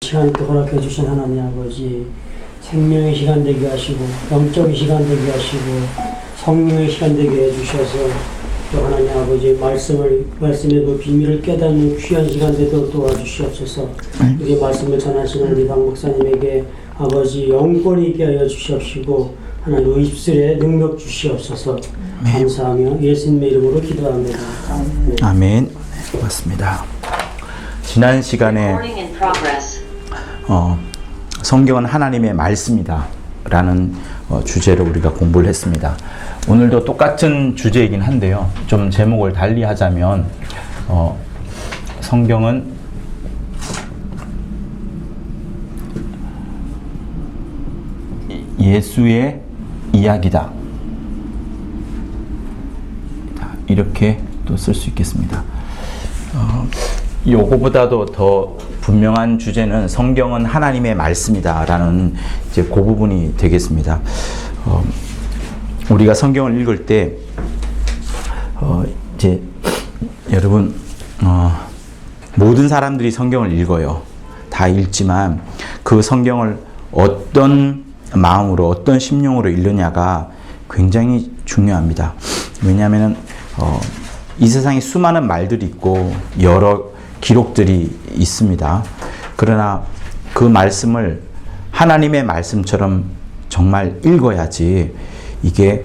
시간을 또 허락해 주신 하나님 아버지, 생명의 시간 되게 하시고 영적인 시간 되게 하시고 성령의 시간 되게 해주셔서 또 하나님 아버지 말씀에도 비밀을 깨닫는 귀한 시간 되도록 도와주시옵소서. 우리 말씀을 전하시는 우리 박 목사님에게 아버지 영권이 있게 하여 주시옵시고 하나님 입술에 능력 주시옵소서. 감사하며 예수님의 이름으로 기도합니다. 아멘. 맞습니다. 지난 시간에 성경은 하나님의 말씀이다 라는 주제로 우리가 공부를 했습니다. 오늘도 똑같은 주제이긴 한데요, 좀 제목을 달리 하자면 성경은 예수의 이야기다, 이렇게 또 쓸 수 있겠습니다. 요거보다도 더 분명한 주제는 성경은 하나님의 말씀이다 라는 이제 그 부분이 되겠습니다. 우리가 성경을 읽을 때 이제 여러분 모든 사람들이 성경을 읽어요. 다 읽지만 그 성경을 어떤 마음으로 어떤 심령으로 읽느냐가 굉장히 중요합니다. 왜냐하면 이 세상에 수많은 말들이 있고 여러 기록들이 있습니다. 그러나 그 말씀을 하나님의 말씀처럼 정말 읽어야지 이게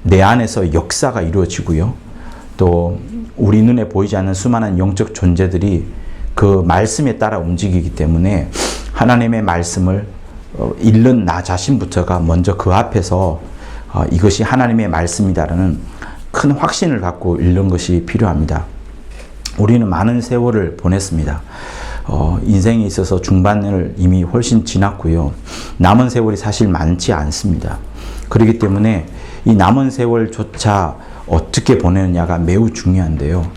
내 안에서 역사가 이루어지고요. 또 우리 눈에 보이지 않는 수많은 영적 존재들이 그 말씀에 따라 움직이기 때문에 하나님의 말씀을 읽는 나 자신부터가 먼저 그 앞에서 이것이 하나님의 말씀이다라는 큰 확신을 갖고 읽는 것이 필요합니다. 우리는 많은 세월을 보냈습니다. 인생에 있어서 중반을 이미 훨씬 지났고요. 남은 세월이 사실 많지 않습니다. 그렇기 때문에 이 남은 세월조차 어떻게 보내느냐가 매우 중요한데요.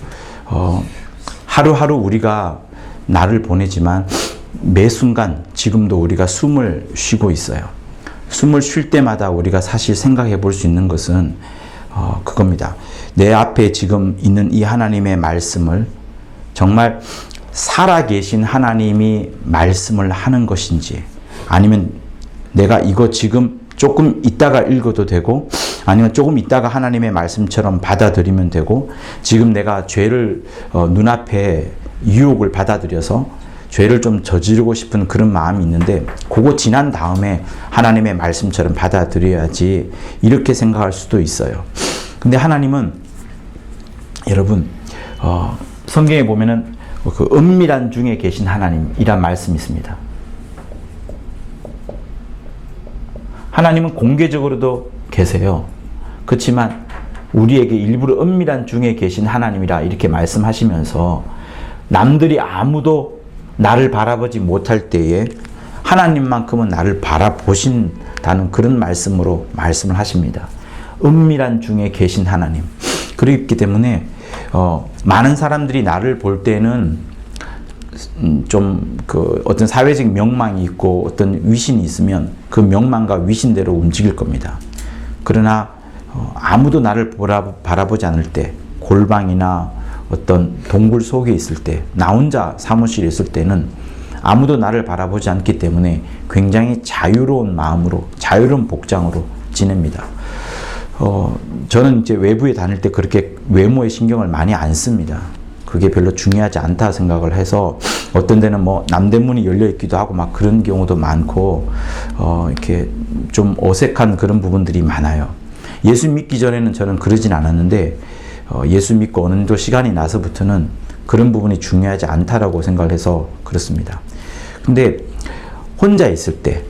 하루하루 우리가 날을 보내지만 매 순간 지금도 우리가 숨을 쉬고 있어요. 숨을 쉴 때마다 우리가 사실 생각해 볼 수 있는 것은 그겁니다. 내 앞에 지금 있는 이 하나님의 말씀을 정말 살아계신 하나님이 말씀을 하는 것인지, 아니면 내가 이거 지금 조금 있다가 읽어도 되고, 아니면 조금 있다가 하나님의 말씀처럼 받아들이면 되고, 지금 내가 죄를 눈앞에 유혹을 받아들여서 죄를 좀 저지르고 싶은 그런 마음이 있는데 그거 지난 다음에 하나님의 말씀처럼 받아들여야지, 이렇게 생각할 수도 있어요. 근데 하나님은 여러분 성경에 보면은 그 은밀한 중에 계신 하나님이란 말씀이 있습니다. 하나님은 공개적으로도 계세요. 그렇지만 우리에게 일부러 은밀한 중에 계신 하나님이라 이렇게 말씀하시면서 남들이 아무도 나를 바라보지 못할 때에 하나님만큼은 나를 바라보신다는 그런 말씀으로 말씀을 하십니다. 은밀한 중에 계신 하나님. 그렇기 때문에 많은 사람들이 나를 볼 때는 좀 그 어떤 사회적 명망이 있고 어떤 위신이 있으면 그 명망과 위신대로 움직일 겁니다. 그러나 아무도 나를 바라보지 않을 때, 골방이나 어떤 동굴 속에 있을 때, 나 혼자 사무실에 있을 때는 아무도 나를 바라보지 않기 때문에 굉장히 자유로운 마음으로, 자유로운 복장으로 지냅니다. 저는 이제 외부에 다닐 때 그렇게 외모에 신경을 많이 안 씁니다. 그게 별로 중요하지 않다 생각을 해서 어떤 데는 뭐 남대문이 열려 있기도 하고 막 그런 경우도 많고 이렇게 좀 어색한 그런 부분들이 많아요. 예수 믿기 전에는 저는 그러진 않았는데 예수 믿고 어느 정도 시간이 나서부터는 그런 부분이 중요하지 않다라고 생각을 해서 그렇습니다. 근데 혼자 있을 때,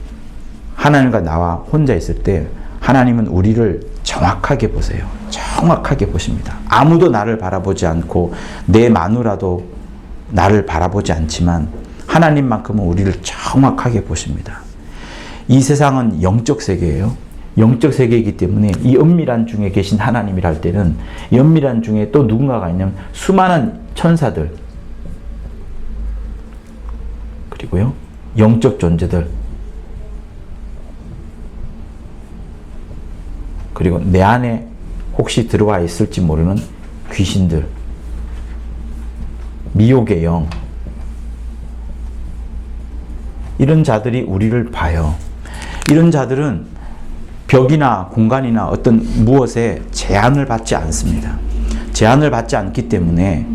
하나님과 나와 혼자 있을 때 하나님은 우리를 정확하게 보세요. 정확하게 보십니다. 아무도 나를 바라보지 않고 내 마누라도 나를 바라보지 않지만 하나님만큼은 우리를 정확하게 보십니다. 이 세상은 영적 세계예요. 영적 세계이기 때문에 이 은밀한 중에 계신 하나님이라 할 때는 이 은밀한 중에 또 누군가가 있냐면 수많은 천사들, 그리고요 영적 존재들, 그리고 내 안에 혹시 들어와 있을지 모르는 귀신들, 미혹의 영, 이런 자들이 우리를 봐요. 이런 자들은 벽이나 공간이나 어떤 무엇에 제한을 받지 않습니다. 제한을 받지 않기 때문에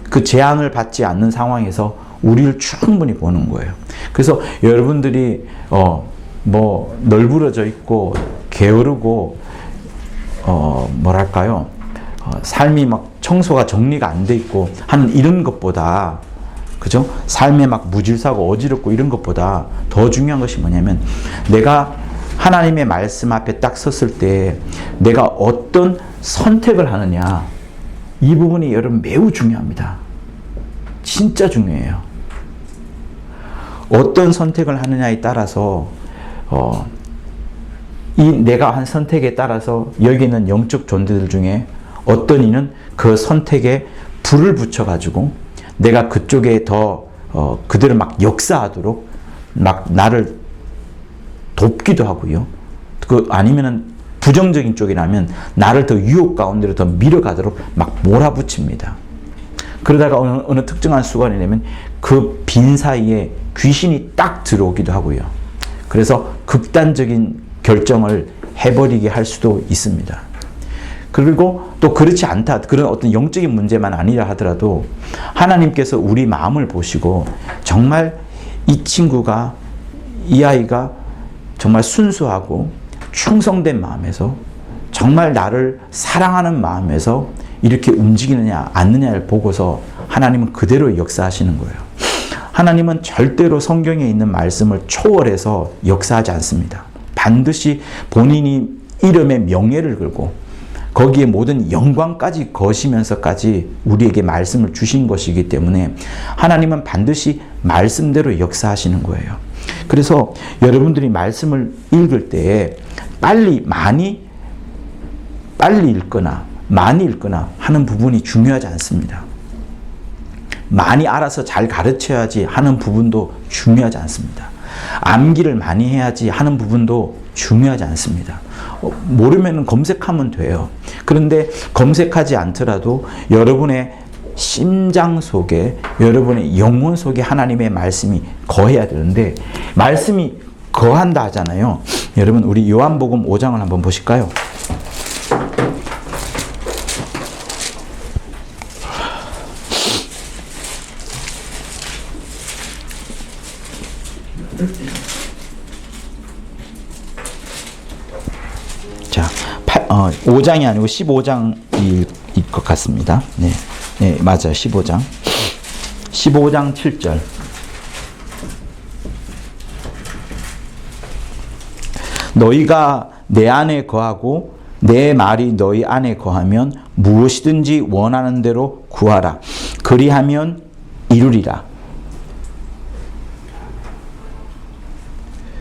그 제한을 받지 않는 상황에서 우리를 충분히 보는 거예요. 그래서 여러분들이 뭐 널브러져 있고 게으르고 뭐랄까요? 삶이 막 청소가 정리가 안 돼 있고 하는 이런 것보다, 그죠? 삶에 막 무질서하고 어지럽고 이런 것보다 더 중요한 것이 뭐냐면, 내가 하나님의 말씀 앞에 딱 섰을 때 내가 어떤 선택을 하느냐, 이 부분이 여러분 매우 중요합니다. 진짜 중요해요. 어떤 선택을 하느냐에 따라서 이 내가 한 선택에 따라서 여기 있는 영적 존재들 중에 어떤 이는 그 선택에 불을 붙여가지고 내가 그쪽에 더 그들을 막 역사하도록 막 나를 돕기도 하고요. 아니면은 부정적인 쪽이라면 나를 더 유혹 가운데로 더 밀어가도록 막 몰아붙입니다. 그러다가 어느 특정한 순간이 되면 그 빈 사이에 귀신이 딱 들어오기도 하고요. 그래서 극단적인 결정을 해버리게 할 수도 있습니다. 그리고 또 그렇지 않다, 그런 어떤 영적인 문제만 아니라 하더라도 하나님께서 우리 마음을 보시고 정말 이 친구가, 이 아이가 정말 순수하고 충성된 마음에서, 정말 나를 사랑하는 마음에서 이렇게 움직이느냐 않느냐를 보고서 하나님은 그대로 역사하시는 거예요. 하나님은 절대로 성경에 있는 말씀을 초월해서 역사하지 않습니다. 반드시 본인이 이름의 명예를 걸고 거기에 모든 영광까지 거시면서까지 우리에게 말씀을 주신 것이기 때문에 하나님은 반드시 말씀대로 역사하시는 거예요. 그래서 여러분들이 말씀을 읽을 때 많이 읽거나 많이 읽거나 하는 부분이 중요하지 않습니다. 많이 알아서 잘 가르쳐야지 하는 부분도 중요하지 않습니다. 암기를 많이 해야지 하는 부분도 중요하지 않습니다. 모르면 검색하면 돼요. 그런데 검색하지 않더라도 여러분의 심장 속에, 여러분의 영혼 속에 하나님의 말씀이 거해야 되는데, 말씀이 거한다 하잖아요. 여러분, 우리 요한복음 5장을 한번 보실까요? 자, 5장이 아니고 15장일 것 같습니다. 네, 네, 맞아요. 15장. 15장 7절. 너희가 내 안에 거하고 내 말이 너희 안에 거하면 무엇이든지 원하는 대로 구하라. 그리하면 이루리라.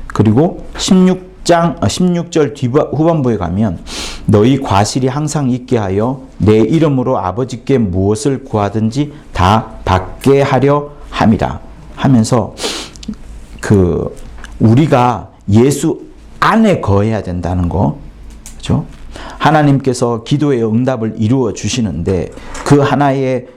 그리고 16절 후반부에 가면 너희 과실이 항상 있게 하여 내 이름으로 아버지께 무엇을 구하든지 다 받게 하려 함이라 하면서 우리가 예수 안에 거해야 된다는 거, 그렇죠? 하나님께서 기도의 응답을 이루어 주시는데 그 하나의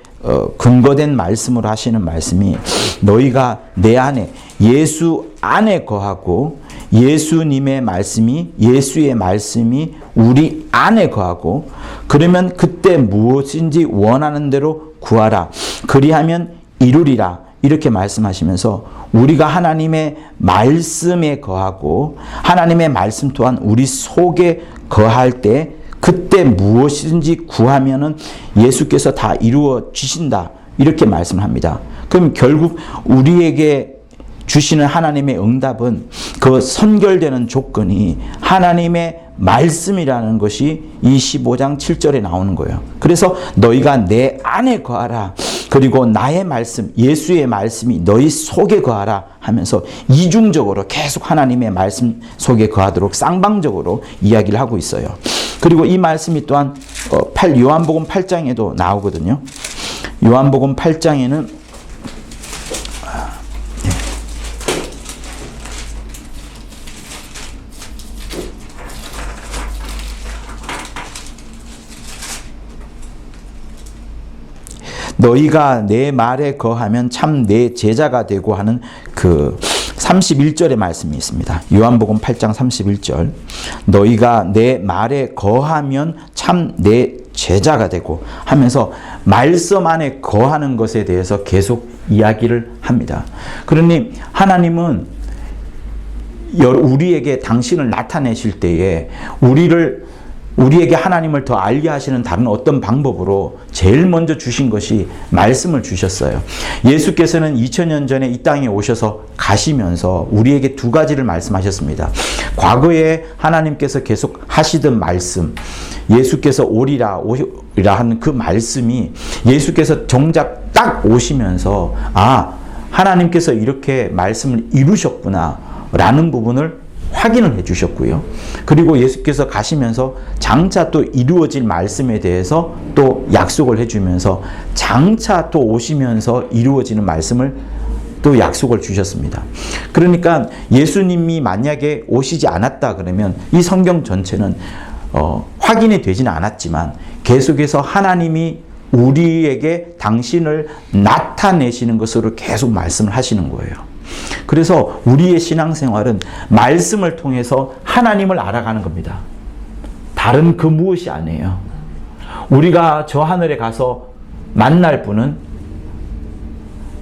근거된 말씀으로 하시는 말씀이, 너희가 내 안에, 예수 안에 거하고 예수님의 말씀이, 예수의 말씀이 우리 안에 거하고, 그러면 그때 무엇인지 원하는 대로 구하라. 그리하면 이루리라. 이렇게 말씀하시면서 우리가 하나님의 말씀에 거하고 하나님의 말씀 또한 우리 속에 거할 때 그때 무엇이든지 구하면은 예수께서 다 이루어 주신다. 이렇게 말씀합니다. 그럼 결국 우리에게 주시는 하나님의 응답은, 그 선결되는 조건이 하나님의 말씀이라는 것이 이 15장 7절에 나오는 거예요. 그래서 너희가 내 안에 거하라. 그리고 나의 말씀, 예수의 말씀이 너희 속에 거하라 하면서 이중적으로 계속 하나님의 말씀 속에 거하도록 쌍방적으로 이야기를 하고 있어요. 그리고 이 말씀이 또한 요한복음 8장에도 나오거든요. 요한복음 8장에는 너희가 내 말에 거하면 참 내 제자가 되고 하는 31절의 말씀이 있습니다. 요한복음 8장 31절. 너희가 내 말에 거하면 참 내 제자가 되고 하면서 말씀 안에 거하는 것에 대해서 계속 이야기를 합니다. 그러니 하나님은 우리에게 당신을 나타내실 때에 우리에게 하나님을 더 알게 하시는 다른 어떤 방법으로 제일 먼저 주신 것이 말씀을 주셨어요. 예수께서는 2000년 전에 이 땅에 오셔서 가시면서 우리에게 두 가지를 말씀하셨습니다. 과거에 하나님께서 계속 하시던 말씀, 예수께서 오리라 하는 그 말씀이 예수께서 정작 딱 오시면서 하나님께서 이렇게 말씀을 이루셨구나 라는 부분을 확인을 해 주셨고요. 그리고 예수께서 가시면서 장차 또 이루어질 말씀에 대해서 또 약속을 해 주면서 장차 또 오시면서 이루어지는 말씀을 또 약속을 주셨습니다. 그러니까 예수님이 만약에 오시지 않았다 그러면 이 성경 전체는 확인이 되지는 않았지만 계속해서 하나님이 우리에게 당신을 나타내시는 것으로 계속 말씀을 하시는 거예요. 그래서 우리의 신앙생활은 말씀을 통해서 하나님을 알아가는 겁니다. 다른 그 무엇이 아니에요. 우리가 저 하늘에 가서 만날 분은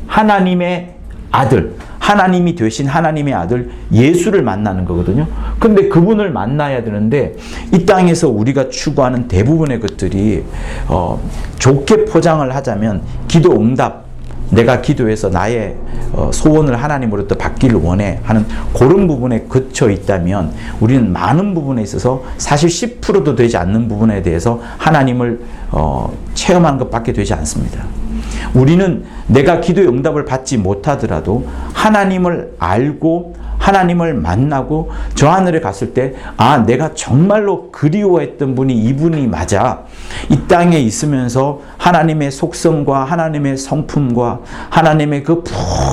하나님의 아들, 하나님이 되신 하나님의 아들 예수를 만나는 거거든요. 근데 그분을 만나야 되는데 이 땅에서 우리가 추구하는 대부분의 것들이 좋게 포장을 하자면 기도 응답, 내가 기도해서 나의 소원을 하나님으로부터 받기를 원해 하는 그런 부분에 그쳐 있다면 우리는 많은 부분에 있어서 사실 10%도 되지 않는 부분에 대해서 하나님을 체험하는 것밖에 되지 않습니다. 우리는 내가 기도의 응답을 받지 못하더라도 하나님을 알고 하나님을 만나고 저 하늘에 갔을 때 내가 정말로 그리워했던 분이 이분이 맞아. 이 땅에 있으면서 하나님의 속성과 하나님의 성품과 하나님의 그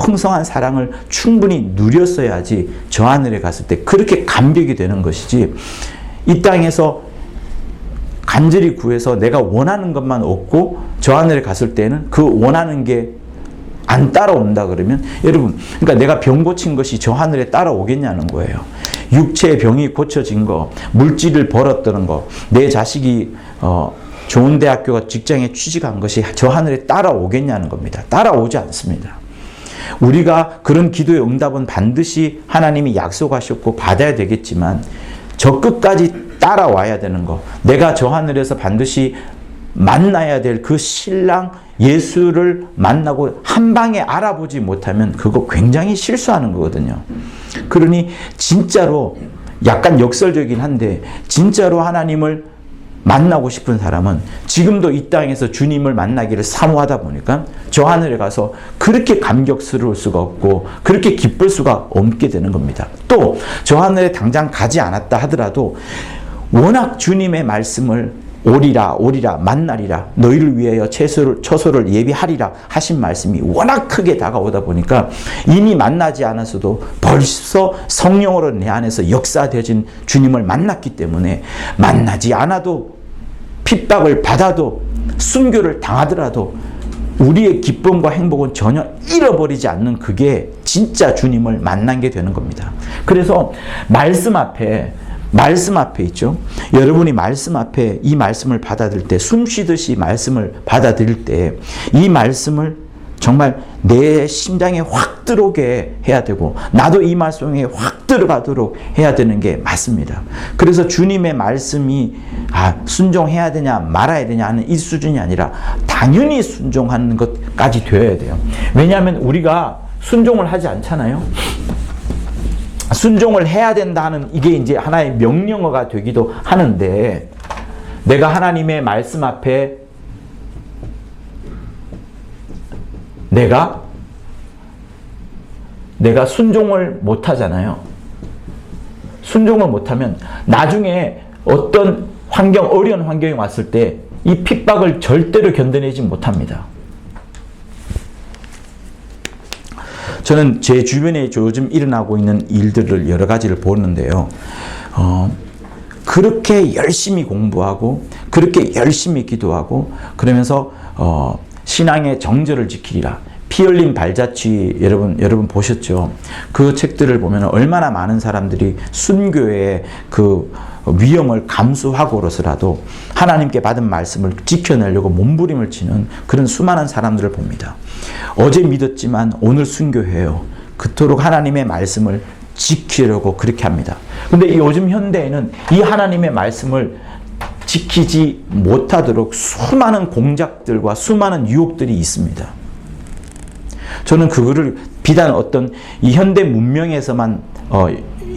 풍성한 사랑을 충분히 누렸어야지 저 하늘에 갔을 때 그렇게 감격이 되는 것이지, 이 땅에서 간절히 구해서 내가 원하는 것만 얻고 저 하늘에 갔을 때는 그 원하는 게 안 따라온다 그러면, 여러분, 그러니까 내가 병 고친 것이 저 하늘에 따라오겠냐는 거예요. 육체의 병이 고쳐진 거, 물질을 벌었다는 거, 내 자식이 좋은 대학교가 직장에 취직한 것이 저 하늘에 따라오겠냐는 겁니다. 따라오지 않습니다. 우리가 그런 기도의 응답은 반드시 하나님이 약속하셨고 받아야 되겠지만 저 끝까지 따라와야 되는 거, 내가 저 하늘에서 반드시 만나야 될 그 신랑 예수를 만나고 한 방에 알아보지 못하면 그거 굉장히 실수하는 거거든요. 그러니 진짜로 약간 역설적이긴 한데 진짜로 하나님을 만나고 싶은 사람은 지금도 이 땅에서 주님을 만나기를 사모하다 보니까 저 하늘에 가서 그렇게 감격스러울 수가 없고 그렇게 기쁠 수가 없게 되는 겁니다. 또 저 하늘에 당장 가지 않았다 하더라도 워낙 주님의 말씀을 오리라 만나리라 너희를 위하여 처소를 예비하리라 하신 말씀이 워낙 크게 다가오다 보니까 이미 만나지 않았어도 벌써 성령으로 내 안에서 역사되어진 주님을 만났기 때문에 만나지 않아도 핍박을 받아도 순교를 당하더라도 우리의 기쁨과 행복은 전혀 잃어버리지 않는, 그게 진짜 주님을 만난 게 되는 겁니다. 그래서 말씀 앞에 있죠. 여러분이 말씀 앞에 이 말씀을 받아들일 때, 숨 쉬듯이 말씀을 받아들일 때 이 말씀을 정말 내 심장에 확 들어오게 해야 되고 나도 이 말씀에 확 들어가도록 해야 되는 게 맞습니다. 그래서 주님의 말씀이 순종해야 되냐 말아야 되냐 하는 이 수준이 아니라 당연히 순종하는 것까지 되어야 돼요. 왜냐하면 우리가 순종을 하지 않잖아요. 순종을 해야 된다는 이게 이제 하나의 명령어가 되기도 하는데, 내가 하나님의 말씀 앞에 내가 순종을 못 하잖아요. 순종을 못하면 나중에 어떤 어려운 환경이 왔을 때 이 핍박을 절대로 견뎌내지 못합니다. 저는 제 주변에 요즘 일어나고 있는 일들을 여러 가지를 보는데요. 그렇게 열심히 공부하고 그렇게 열심히 기도하고 그러면서 신앙의 정절을 지키리라, 피 흘린 발자취 여러분 보셨죠? 그 책들을 보면 얼마나 많은 사람들이 순교의 그 위험을 감수하고로서라도 하나님께 받은 말씀을 지켜내려고 몸부림을 치는 그런 수많은 사람들을 봅니다. 어제 믿었지만 오늘 순교해요. 그토록 하나님의 말씀을 지키려고 그렇게 합니다. 근데 요즘 현대에는 이 하나님의 말씀을 지키지 못하도록 수많은 공작들과 수많은 유혹들이 있습니다. 저는 그거를 비단 어떤 이 현대 문명에서만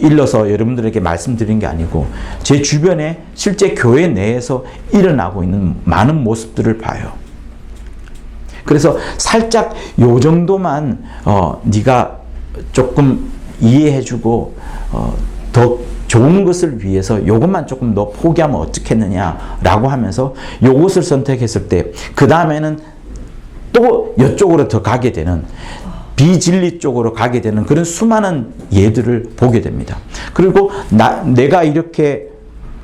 일러서 여러분들에게 말씀드린 게 아니고 제 주변에 실제 교회 내에서 일어나고 있는 많은 모습들을 봐요. 그래서 살짝 요 정도만 네가 조금 이해해주고 더 좋은 것을 위해서 요것만 조금 너 포기하면 어떻겠느냐라고 하면서 요것을 선택했을 때 그 다음에는 또 이쪽으로 더 가게 되는 비진리 쪽으로 가게 되는 그런 수많은 예들을 보게 됩니다. 그리고 내가 이렇게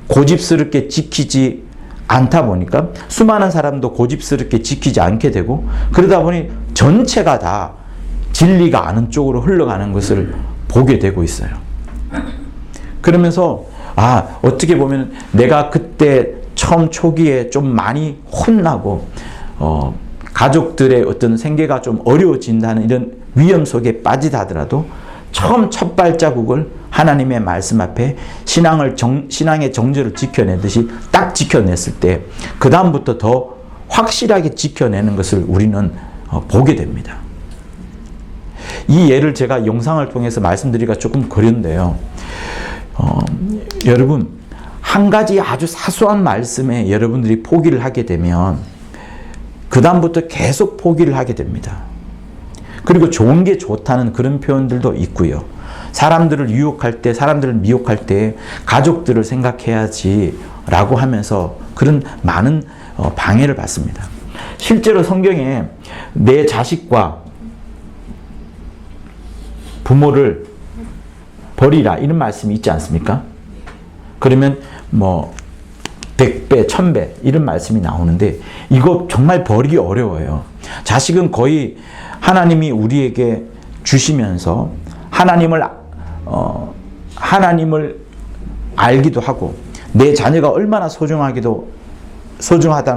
고집스럽게 지키지 않다 보니까 수많은 사람도 고집스럽게 지키지 않게 되고 그러다 보니 전체가 다 진리가 아는 쪽으로 흘러가는 것을 보게 되고 있어요. 그러면서 어떻게 보면 내가 그때 처음 초기에 좀 많이 혼나고 가족들의 어떤 생계가 좀 어려워진다는 이런 위험 속에 빠지다 하더라도 처음 첫 발자국을 하나님의 말씀 앞에 신앙의 정절을 지켜내듯이 딱 지켜냈을 때 그 다음부터 더 확실하게 지켜내는 것을 우리는 보게 됩니다. 이 예를 제가 영상을 통해서 말씀드리기가 조금 그런데요. 여러분 한 가지 아주 사소한 말씀에 여러분들이 포기를 하게 되면 그 다음부터 계속 포기를 하게 됩니다. 그리고 좋은 게 좋다는 그런 표현들도 있고요. 사람들을 유혹할 때, 사람들을 미혹할 때 가족들을 생각해야지 라고 하면서 그런 많은 방해를 받습니다. 실제로 성경에 내 자식과 부모를 버리라 이런 말씀이 있지 않습니까? 그러면 100배, 1000배 이런 말씀이 나오는데 이거 정말 버리기 어려워요. 자식은 거의 하나님이 우리에게 주시면서 하나님을 알기도 하고 내 자녀가 얼마나 소중하다는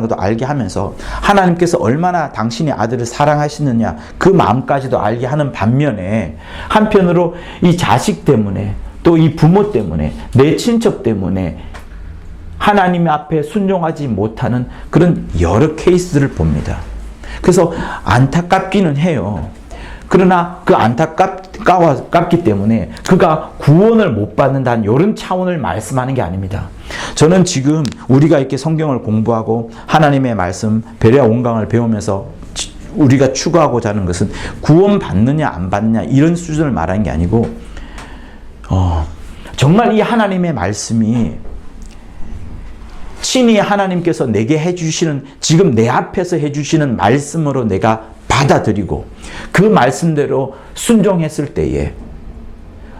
것도 알게 하면서 하나님께서 얼마나 당신의 아들을 사랑하시느냐 그 마음까지도 알게 하는 반면에 한편으로 이 자식 때문에 또 이 부모 때문에 내 친척 때문에 하나님 앞에 순종하지 못하는 그런 여러 케이스들을 봅니다. 그래서 안타깝기는 해요. 그러나 그 안타깝기 때문에 그가 구원을 못 받는다는 이런 차원을 말씀하는 게 아닙니다. 저는 지금 우리가 이렇게 성경을 공부하고 하나님의 말씀, 베레아 온강을 배우면서 우리가 추구하고자 하는 것은 구원 받느냐 안 받느냐 이런 수준을 말하는 게 아니고 정말 이 하나님의 말씀이 친히 하나님께서 내게 해주시는 지금 내 앞에서 해주시는 말씀으로 내가 받아들이고 그 말씀대로 순종했을 때에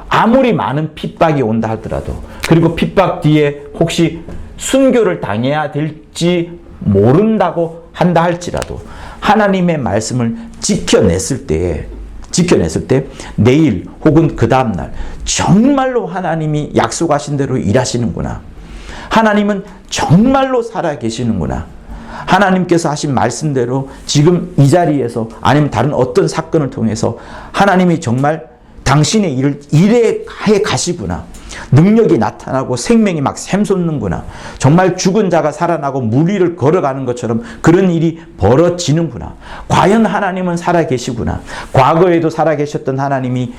아무리 많은 핍박이 온다 하더라도 그리고 핍박 뒤에 혹시 순교를 당해야 될지 모른다고 한다 할지라도 하나님의 말씀을 지켜냈을 때 내일 혹은 그 다음날 정말로 하나님이 약속하신 대로 일하시는구나. 하나님은 정말로 살아계시는구나. 하나님께서 하신 말씀대로 지금 이 자리에서 아니면 다른 어떤 사건을 통해서 하나님이 정말 당신의 일을 일해 가시구나. 능력이 나타나고 생명이 막 샘솟는구나. 정말 죽은 자가 살아나고 물 위를 걸어가는 것처럼 그런 일이 벌어지는구나. 과연 하나님은 살아계시구나. 과거에도 살아계셨던 하나님이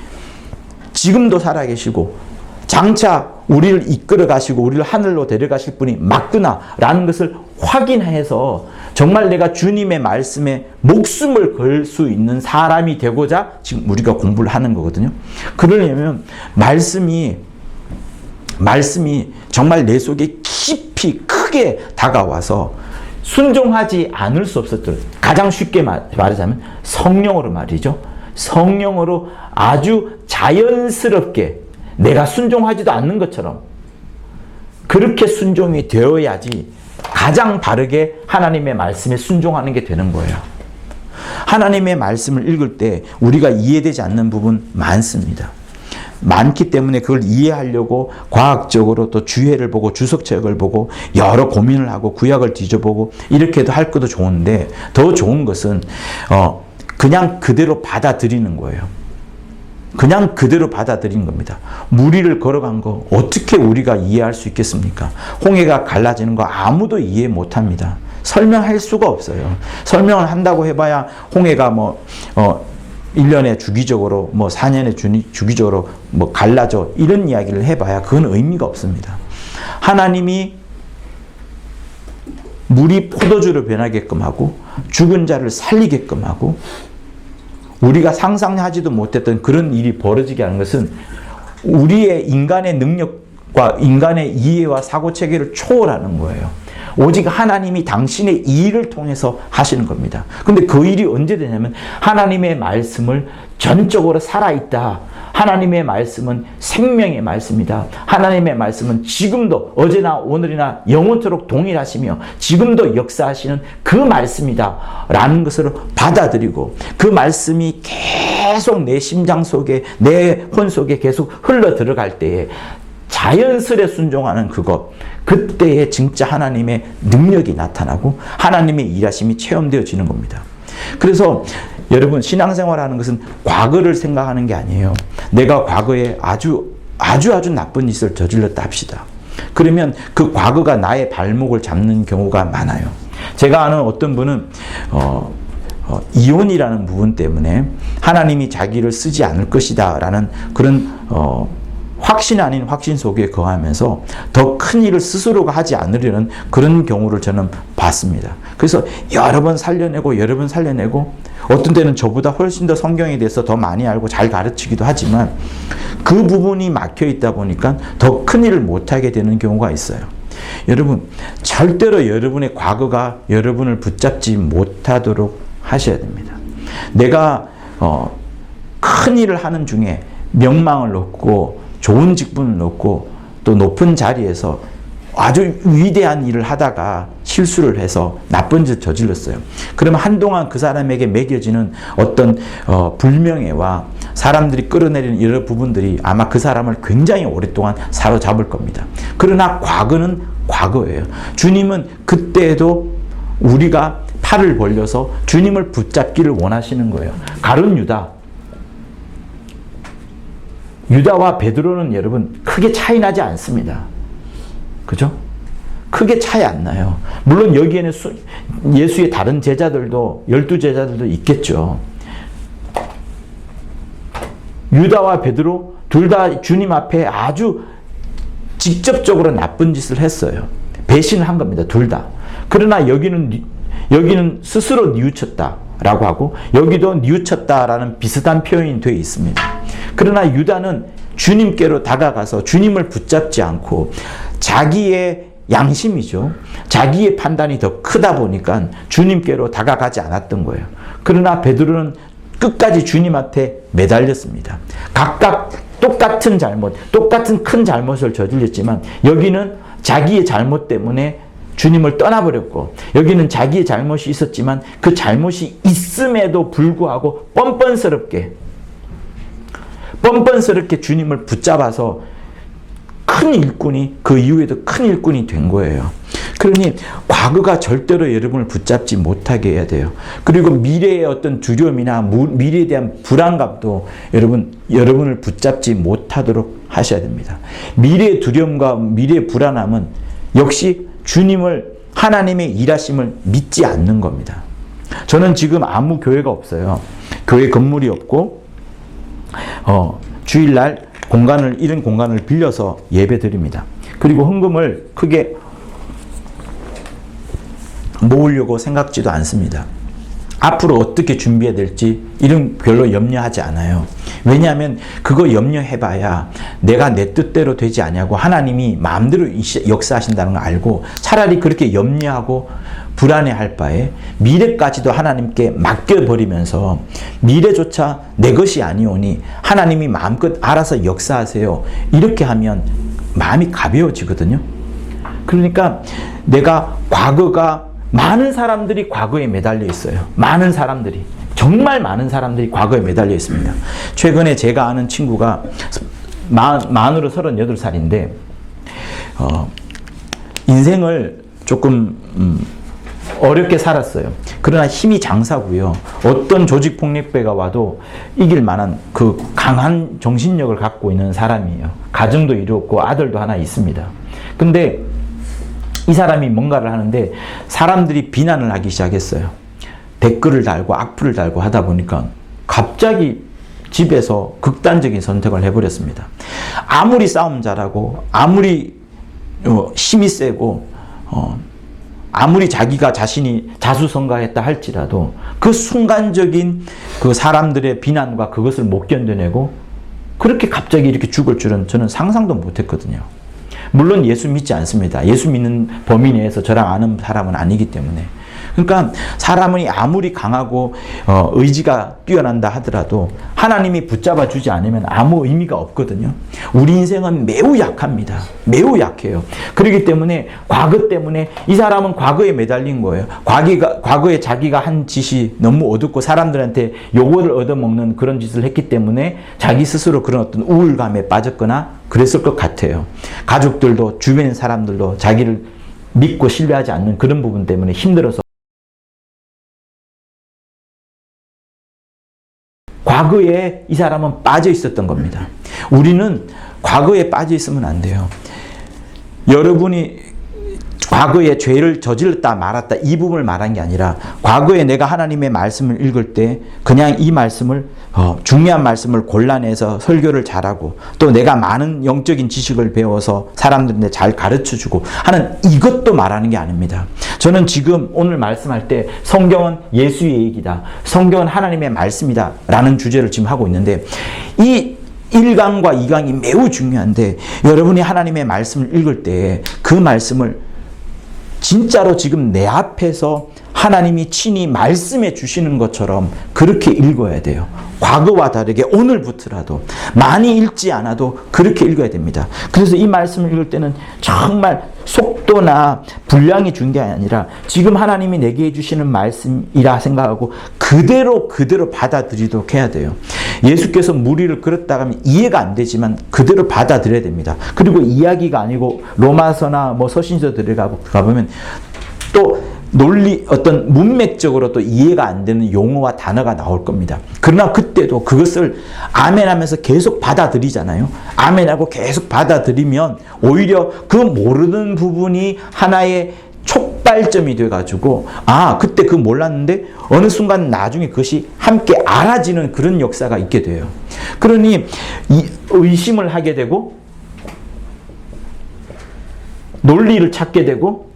지금도 살아계시고 장차 우리를 이끌어 가시고 우리를 하늘로 데려가실 분이 맞구나 라는 것을 확인해서 정말 내가 주님의 말씀에 목숨을 걸 수 있는 사람이 되고자 지금 우리가 공부를 하는 거거든요. 그러려면 말씀이 정말 내 속에 깊이 크게 다가와서 순종하지 않을 수 없었던, 가장 쉽게 말하자면 성령으로 말이죠. 성령으로 아주 자연스럽게 내가 순종하지도 않는 것처럼 그렇게 순종이 되어야지 가장 바르게 하나님의 말씀에 순종하는 게 되는 거예요. 하나님의 말씀을 읽을 때 우리가 이해되지 않는 부분 많습니다. 많기 때문에 그걸 이해하려고 과학적으로 또 주해를 보고 주석책을 보고 여러 고민을 하고 구약을 뒤져보고 이렇게도 할 것도 좋은데, 더 좋은 것은 그냥 그대로 받아들이는 거예요. 그냥 그대로 받아들인 겁니다. 무리를 걸어간 거 어떻게 우리가 이해할 수 있겠습니까? 홍해가 갈라지는 거 아무도 이해 못합니다. 설명할 수가 없어요. 설명을 한다고 해봐야 홍해가 1년에 주기적으로 4년에 주기적으로 갈라져, 이런 이야기를 해봐야 그건 의미가 없습니다. 하나님이 물이 포도주로 변하게끔 하고 죽은 자를 살리게끔 하고 우리가 상상하지도 못했던 그런 일이 벌어지게 하는 것은 우리의 인간의 능력과 인간의 이해와 사고체계를 초월하는 거예요. 오직 하나님이 당신의 이 일을 통해서 하시는 겁니다. 근데 그 일이 언제 되냐면 하나님의 말씀을 전적으로 살아있다. 하나님의 말씀은 생명의 말씀이다. 하나님의 말씀은 지금도 어제나 오늘이나 영원토록 동일하시며 지금도 역사하시는 그 말씀이다 라는 것을 받아들이고, 그 말씀이 계속 내 심장 속에, 내 혼 속에 계속 흘러 들어갈 때에 자연스레 순종하는 그것, 그때에 진짜 하나님의 능력이 나타나고 하나님의 일하심이 체험되어지는 겁니다. 그래서 여러분, 신앙생활하는 것은 과거를 생각하는 게 아니에요. 내가 과거에 아주 나쁜 짓을 저질렀다 합시다. 그러면 그 과거가 나의 발목을 잡는 경우가 많아요. 제가 아는 어떤 분은 이혼이라는 부분 때문에 하나님이 자기를 쓰지 않을 것이다 라는 그런 확신 아닌 확신 속에 거하면서 더 큰 일을 스스로가 하지 않으려는 그런 경우를 저는 봤습니다. 그래서 여러 번 살려내고 어떤 때는 저보다 훨씬 더 성경에 대해서 더 많이 알고 잘 가르치기도 하지만 그 부분이 막혀 있다 보니까 더 큰 일을 못하게 되는 경우가 있어요. 여러분, 절대로 여러분의 과거가 여러분을 붙잡지 못하도록 하셔야 됩니다. 내가 큰 일을 하는 중에 명망을 얻고 좋은 직분을 얻고 또 높은 자리에서 아주 위대한 일을 하다가 실수를 해서 나쁜 짓을 저질렀어요. 그러면 한동안 그 사람에게 매겨지는 어떤 불명예와 사람들이 끌어내리는 여러 부분들이 아마 그 사람을 굉장히 오랫동안 사로잡을 겁니다. 그러나 과거는 과거예요. 주님은 그때도 우리가 팔을 벌려서 주님을 붙잡기를 원하시는 거예요. 가룟 유다와 베드로는 여러분 크게 차이 나지 않습니다. 그죠? 크게 차이 안 나요. 물론 여기에는 예수의 다른 제자들도 12제자들도 있겠죠. 유다와 베드로 둘 다 주님 앞에 아주 직접적으로 나쁜 짓을 했어요. 배신을 한 겁니다. 둘 다. 그러나 여기는 스스로 뉘우쳤다라고 하고 여기도 뉘우쳤다라는 비슷한 표현이 되어 있습니다. 그러나 유다는 주님께로 다가가서 주님을 붙잡지 않고 자기의 양심이죠. 자기의 판단이 더 크다 보니까 주님께로 다가가지 않았던 거예요. 그러나 베드로는 끝까지 주님 앞에 매달렸습니다. 각각 똑같은 잘못, 똑같은 큰 잘못을 저질렀지만 여기는 자기의 잘못 때문에 주님을 떠나버렸고 여기는 자기의 잘못이 있었지만 그 잘못이 있음에도 불구하고 뻔뻔스럽게 주님을 붙잡아서 큰 일꾼이, 그 이후에도 큰 일꾼이 된 거예요. 그러니 과거가 절대로 여러분을 붙잡지 못하게 해야 돼요. 그리고 미래의 어떤 두려움이나 미래에 대한 불안감도 여러분을 붙잡지 못하도록 하셔야 됩니다. 미래의 두려움과 미래의 불안함은 역시 하나님의 일하심을 믿지 않는 겁니다. 저는 지금 아무 교회가 없어요. 교회 건물이 없고 주일날 이런 공간을 빌려서 예배 드립니다. 그리고 헌금을 크게 모으려고 생각지도 않습니다. 앞으로 어떻게 준비해야 될지 이런 별로 염려하지 않아요. 왜냐하면 그거 염려해봐야 내가 내 뜻대로 되지 않냐고 하나님이 마음대로 역사하신다는 걸 알고 차라리 그렇게 염려하고 불안해할 바에 미래까지도 하나님께 맡겨버리면서 미래조차 내 것이 아니오니 하나님이 마음껏 알아서 역사하세요. 이렇게 하면 마음이 가벼워지거든요. 그러니까 내가 많은 사람들이 과거에 매달려 있어요. 많은 사람들이. 정말 많은 사람들이 과거에 매달려 있습니다. 최근에 제가 아는 친구가 만으로 38살인데 인생을 조금 어렵게 살았어요. 그러나 힘이 장사고요. 어떤 조직폭력배가 와도 이길 만한 그 강한 정신력을 갖고 있는 사람이에요. 가정도 이루었고 아들도 하나 있습니다. 근데 이 사람이 뭔가를 하는데 사람들이 비난을 하기 시작했어요. 댓글을 달고 악플을 달고 하다 보니까 갑자기 집에서 극단적인 선택을 해버렸습니다. 아무리 싸움 잘하고 아무리 힘이 세고 아무리 자기가 자신이 자수성가했다 할지라도 그 순간적인 그 사람들의 비난과 그것을 못 견뎌내고 그렇게 갑자기 이렇게 죽을 줄은 저는 상상도 못했거든요. 물론 예수 믿지 않습니다. 예수 믿는 범위 내에서 저랑 아는 사람은 아니기 때문에. 그러니까 사람이 아무리 강하고 의지가 뛰어난다 하더라도 하나님이 붙잡아 주지 않으면 아무 의미가 없거든요. 우리 인생은 매우 약합니다. 매우 약해요. 그렇기 때문에 과거 때문에 이 사람은 과거에 매달린 거예요. 과거에 자기가 한 짓이 너무 어둡고 사람들한테 요거를 얻어먹는 그런 짓을 했기 때문에 자기 스스로 그런 어떤 우울감에 빠졌거나 그랬을 것 같아요. 가족들도 주변 사람들도 자기를 믿고 신뢰하지 않는 그런 부분 때문에 힘들어서 과거에 이 사람은 빠져 있었던 겁니다. 우리는 과거에 빠져 있으면 안 돼요. 여러분이 과거에 죄를 저질렀다 말았다 이 부분을 말한 게 아니라 과거에 내가 하나님의 말씀을 읽을 때 그냥 이 말씀을 중요한 말씀을 골라내서 설교를 잘하고 또 내가 많은 영적인 지식을 배워서 사람들한테 잘 가르쳐주고 하는 이것도 말하는 게 아닙니다. 저는 지금 오늘 말씀할 때 성경은 예수의 얘기다. 성경은 하나님의 말씀이다. 라는 주제를 지금 하고 있는데 이 1강과 2강이 매우 중요한데 여러분이 하나님의 말씀을 읽을 때 그 말씀을 진짜로 지금 내 앞에서 하나님이 친히 말씀해 주시는 것처럼 그렇게 읽어야 돼요. 과거와 다르게 오늘부터라도 많이 읽지 않아도 그렇게 읽어야 됩니다. 그래서 이 말씀을 읽을 때는 정말 속도나 분량이 중요한 게 아니라 지금 하나님이 내게 해주시는 말씀이라 생각하고 그대로 받아들이도록 해야 돼요. 예수께서 무리를 그렸다 하면 이해가 안 되지만 그대로 받아들여야 됩니다. 그리고 이야기가 아니고 로마서나 서신서 들어가보면 또 논리 어떤 문맥적으로 또 이해가 안 되는 용어와 단어가 나올 겁니다. 그러나 그때도 그것을 아멘하면서 계속 받아들이잖아요. 아멘하고 계속 받아들이면 오히려 그 모르는 부분이 하나의 촉발점이 돼가지고 그때 그 몰랐는데 어느 순간 나중에 그것이 함께 알아지는 그런 역사가 있게 돼요. 그러니 의심을 하게 되고 논리를 찾게 되고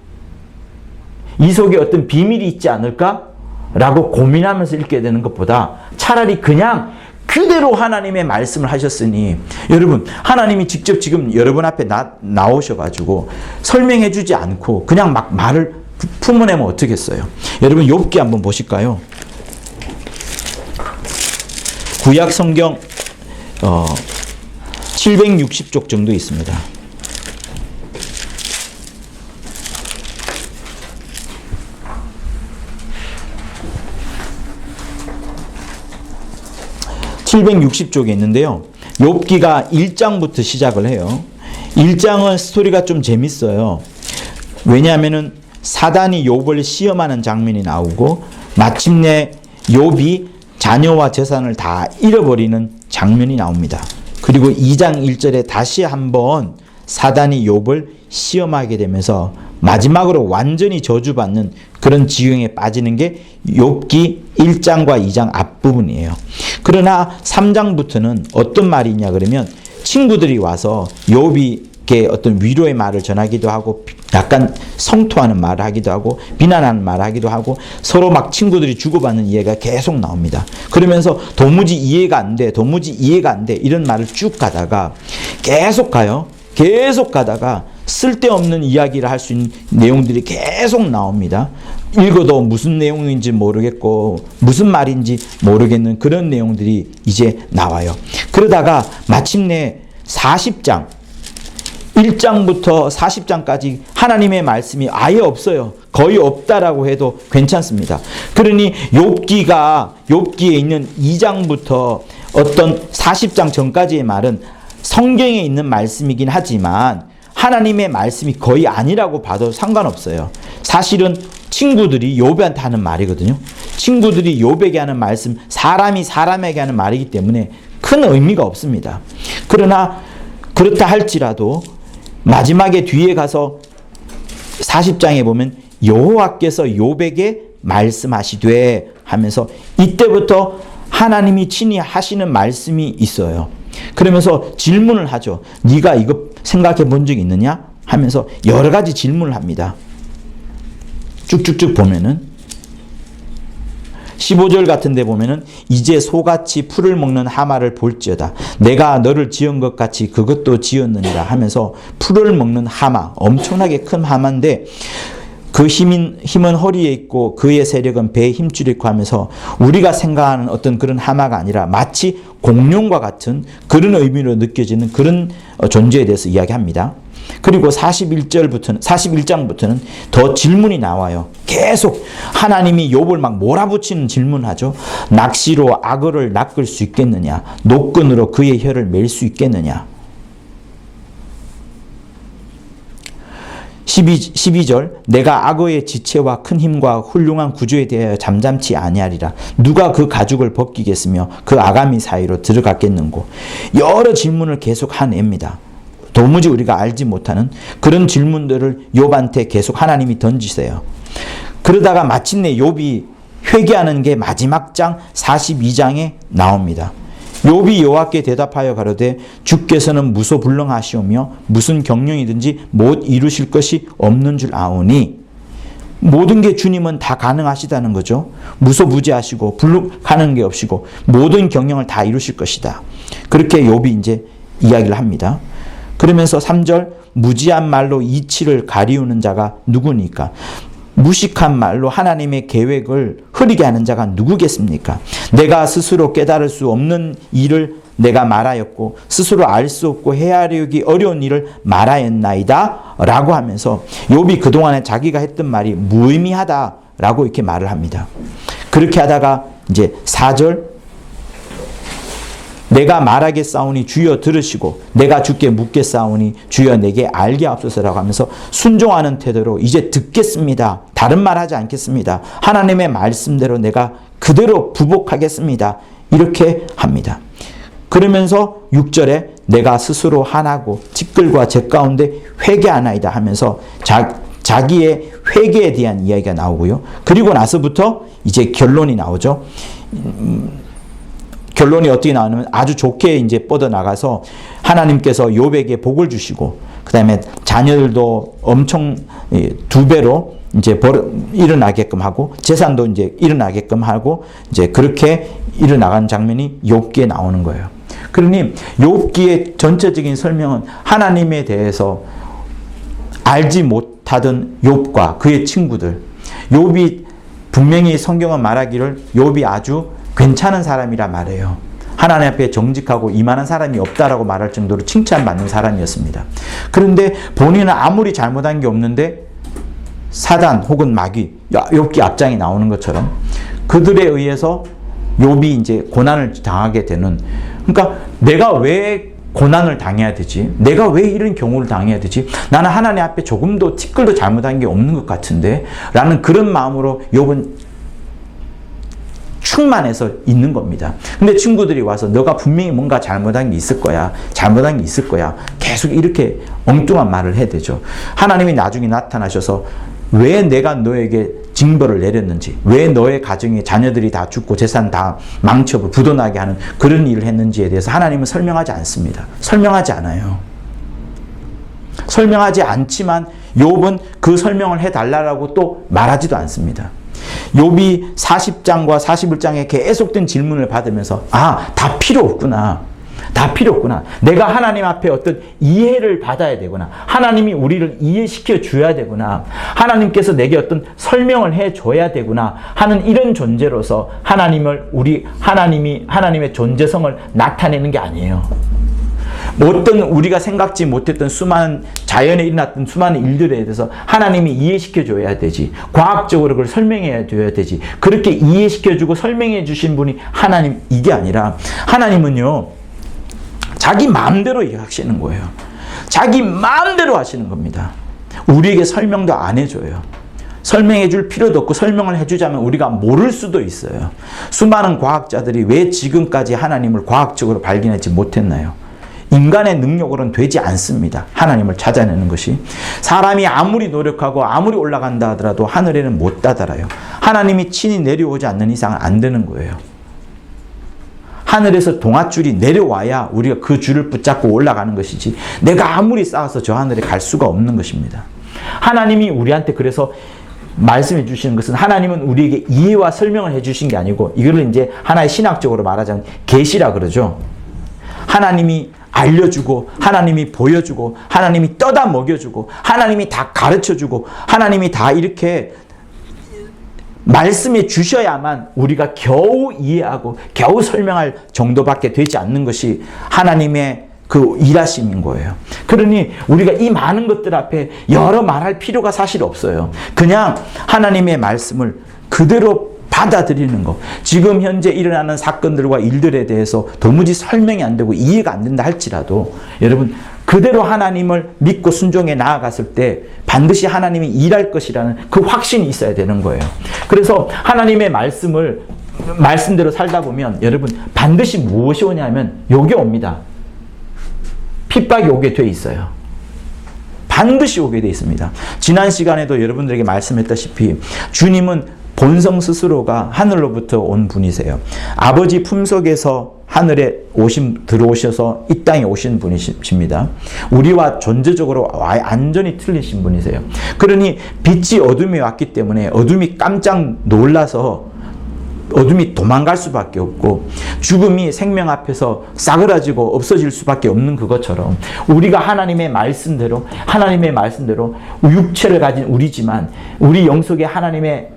이 속에 어떤 비밀이 있지 않을까라고 고민하면서 읽게 되는 것보다 차라리 그냥 그대로 하나님의 말씀을 하셨으니 여러분 하나님이 직접 지금 여러분 앞에 나오셔가지고 설명해 주지 않고 그냥 막 말을 품어내면 어떻겠어요? 여러분 욥기 한번 보실까요? 구약 성경 760쪽 정도 있습니다. (760쪽에) 있는데요. 욥기가 1장부터 시작을 해요. 1장은 스토리가 좀 재밌어요. 왜냐하면은 사단이 욥을 시험하는 장면이 나오고 마침내 욥이 자녀와 재산을 다 잃어버리는 장면이 나옵니다. 그리고 2장 1절에 다시 한번 사단이 욥을 시험하게 되면서 마지막으로 완전히 저주받는 그런 지경에 빠지는 게 욥기 1장과 2장 앞부분이에요. 그러나 3장부터는 어떤 말이냐 그러면 친구들이 와서 욥에게 어떤 위로의 말을 전하기도 하고 약간 성토하는 말을 하기도 하고 비난하는 말을 하기도 하고 서로 막 친구들이 주고받는 이해가 계속 나옵니다. 그러면서 도무지 이해가 안 돼 이런 말을 쭉 가다가 계속 가요. 계속 가다가 쓸데없는 이야기를 할 수 있는 내용들이 계속 나옵니다. 읽어도 무슨 내용인지 모르겠고 무슨 말인지 모르겠는 그런 내용들이 이제 나와요. 그러다가 마침내 40장 1장부터 40장까지 하나님의 말씀이 아예 없어요. 거의 없다라고 해도 괜찮습니다. 그러니 욥기에 있는 2장부터 어떤 40장 전까지의 말은 성경에 있는 말씀이긴 하지만 하나님의 말씀이 거의 아니라고 봐도 상관없어요. 사실은 친구들이 욥한테 하는 말이거든요. 친구들이 욥에게 하는 말씀, 사람이 사람에게 하는 말이기 때문에 큰 의미가 없습니다. 그러나 그렇다 할지라도 마지막에 뒤에 가서 40장에 보면 여호와께서 욥에게 말씀하시되 하면서 이때부터 하나님이 친히 하시는 말씀이 있어요. 그러면서 질문을 하죠. 네가 이거 생각해 본 적 있느냐? 하면서 여러 가지 질문을 합니다. 쭉쭉쭉 보면은 15절 같은 데 보면은 이제 소같이 풀을 먹는 하마를 볼지어다. 내가 너를 지은 것 같이 그것도 지었느니라 하면서 풀을 먹는 하마, 엄청나게 큰 하마인데 그 힘은 허리에 있고 그의 세력은 배에 힘줄에 있고 하면서 우리가 생각하는 어떤 그런 하마가 아니라 마치 공룡과 같은 그런 의미로 느껴지는 그런 존재에 대해서 이야기합니다. 그리고 41장부터는 더 질문이 나와요. 계속 하나님이 욥을 막 몰아붙이는 질문을 하죠. 낚시로 악어를 낚을 수 있겠느냐? 노끈으로 그의 혀를 맬 수 있겠느냐? 12절 내가 악어의 지체와 큰 힘과 훌륭한 구조에 대하여 잠잠치 아니하리라. 누가 그 가죽을 벗기겠으며 그 아가미 사이로 들어갔겠는고. 여러 질문을 계속 하냅니다. 도무지 우리가 알지 못하는 그런 질문들을 욥한테 계속 하나님이 던지세요. 그러다가 마침내 욥이 회개하는 게 마지막 장 42장에 나옵니다. 욥이 여호와께 대답하여 가로되 주께서는 무소불능하시오며 무슨 경영이든지 못 이루실 것이 없는 줄 아오니. 모든 게 주님은 다 가능하시다는 거죠. 무소부지하시고 불가능한 게 없이고 모든 경영을 다 이루실 것이다. 그렇게 욥이 이제 이야기를 합니다. 그러면서 3절 무지한 말로 이치를 가리우는 자가 누구니까? 무식한 말로 하나님의 계획을 흐리게 하는 자가 누구겠습니까? 내가 스스로 깨달을 수 없는 일을 내가 말하였고 스스로 알 수 없고 헤아리기 어려운 일을 말하였나이다 라고 하면서 욥이 그동안에 자기가 했던 말이 무의미하다 라고 이렇게 말을 합니다. 그렇게 하다가 이제 4절 내가 말하겠사오니 주여 들으시고 내가 주께 묻겠사오니 주여 내게 알게 하옵소서라고 하면서 순종하는 태도로 이제 듣겠습니다. 다른 말 하지 않겠습니다. 하나님의 말씀대로 내가 그대로 부복하겠습니다. 이렇게 합니다. 그러면서 6절에 내가 스스로 한하고 티끌과 재 가운데 회개하나이다 하면서 자기의 회개에 대한 이야기가 나오고요. 그리고 나서부터 이제 결론이 나오죠. 결론이 어떻게 나오냐면 아주 좋게 이제 뻗어나가서 하나님께서 욥에게 복을 주시고 그다음에 자녀들도 엄청 2배로 이제 일어나게끔 하고 재산도 이제 일어나게끔 하고 이제 그렇게 일어나가는 장면이 욥기에 나오는 거예요. 그러니 욥기의 전체적인 설명은 하나님에 대해서 알지 못하던 욥과 그의 친구들, 욥이 분명히 성경은 말하기를 욥이 아주 괜찮은 사람이라 말해요. 하나님 앞에 정직하고 이만한 사람이 없다라고 말할 정도로 칭찬받는 사람이었습니다. 그런데 본인은 아무리 잘못한 게 없는데 사단 혹은 마귀, 욥기 앞장에 나오는 것처럼 그들에 의해서 욥이 이제 고난을 당하게 되는, 그러니까 내가 왜 고난을 당해야 되지? 내가 왜 이런 경우를 당해야 되지? 나는 하나님 앞에 조금도 티끌도 잘못한 게 없는 것 같은데 라는 그런 마음으로 욥은 충만해서 있는 겁니다. 근데 친구들이 와서 너가 분명히 뭔가 잘못한 게 있을 거야. 잘못한 게 있을 거야. 계속 이렇게 엉뚱한 말을 해야 되죠. 하나님이 나중에 나타나셔서 왜 내가 너에게 징벌을 내렸는지, 왜 너의 가정에 자녀들이 다 죽고 재산 다 망쳐고 부도나게 하는 그런 일을 했는지에 대해서 하나님은 설명하지 않습니다. 설명하지 않아요. 설명하지 않지만 욥은 그 설명을 해달라고 또 말하지도 않습니다. 욥이 40장과 41장에 계속된 질문을 받으면서 다 필요 없구나. 다 필요 없구나. 내가 하나님 앞에 어떤 이해를 받아야 되구나. 하나님이 우리를 이해시켜 줘야 되구나. 하나님께서 내게 어떤 설명을 해 줘야 되구나 하는 이런 존재로서 하나님의 존재성을 나타내는 게 아니에요. 어떤 우리가 생각지 못했던 수많은 자연에 일어났던 수많은 일들에 대해서 하나님이 이해시켜 줘야 되지. 과학적으로 그걸 설명해 줘야 되지. 그렇게 이해시켜 주고 설명해 주신 분이 하나님, 이게 아니라 하나님은요, 자기 마음대로 하시는 거예요. 자기 마음대로 하시는 겁니다. 우리에게 설명도 안 해줘요. 설명해 줄 필요도 없고, 설명을 해주자면 우리가 모를 수도 있어요. 수많은 과학자들이 왜 지금까지 하나님을 과학적으로 발견하지 못했나요? 인간의 능력으로는 되지 않습니다. 하나님을 찾아내는 것이. 사람이 아무리 노력하고 아무리 올라간다 하더라도 하늘에는 못 다다라요. 하나님이 친히 내려오지 않는 이상은 안 되는 거예요. 하늘에서 동아줄이 내려와야 우리가 그 줄을 붙잡고 올라가는 것이지, 내가 아무리 쌓아서 저 하늘에 갈 수가 없는 것입니다. 하나님이 우리한테 그래서 말씀해 주시는 것은, 하나님은 우리에게 이해와 설명을 해 주신 게 아니고, 이거를 이제 하나의 신학적으로 말하자면 계시라 그러죠. 하나님이 알려주고, 하나님이 보여주고, 하나님이 떠다 먹여주고, 하나님이 다 가르쳐주고, 하나님이 다 이렇게 말씀해 주셔야만 우리가 겨우 이해하고 겨우 설명할 정도밖에 되지 않는 것이 하나님의 그 일하심인 거예요. 그러니 우리가 이 많은 것들 앞에 여러 말할 필요가 사실 없어요. 그냥 하나님의 말씀을 그대로 받아들이는 거. 지금 현재 일어나는 사건들과 일들에 대해서 도무지 설명이 안 되고 이해가 안 된다 할지라도, 여러분 그대로 하나님을 믿고 순종해 나아갔을 때 반드시 하나님이 일할 것이라는 그 확신이 있어야 되는 거예요. 그래서 하나님의 말씀대로 살다 보면 여러분 반드시 무엇이 오냐면 요게 옵니다. 핍박이 오게 돼 있어요. 반드시 오게 돼 있습니다. 지난 시간에도 여러분들에게 말씀했다시피 주님은 본성 스스로가 하늘로부터 온 분이세요. 아버지 품속에서 하늘에 들어오셔서 이 땅에 오신 분이십니다. 우리와 존재적으로 완전히 틀리신 분이세요. 그러니 빛이 어둠에 왔기 때문에 어둠이 깜짝 놀라서 어둠이 도망갈 수밖에 없고, 죽음이 생명 앞에서 싸그라지고 없어질 수밖에 없는 그것처럼, 우리가 하나님의 말씀대로 육체를 가진 우리지만 우리 영속에 하나님의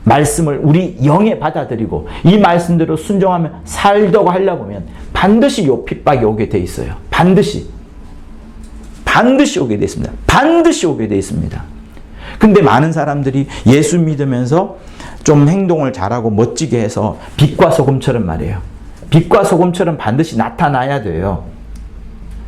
말씀을 우리 영에 받아들이고 이 말씀대로 순종하며 살도록 하려고 하면 반드시 요 핍박이 오게 돼 있어요. 반드시 오게 돼 있습니다. 반드시 오게 돼 있습니다. 근데 많은 사람들이 예수 믿으면서 좀 행동을 잘하고 멋지게 해서 빛과 소금처럼 말이에요. 빛과 소금처럼 반드시 나타나야 돼요.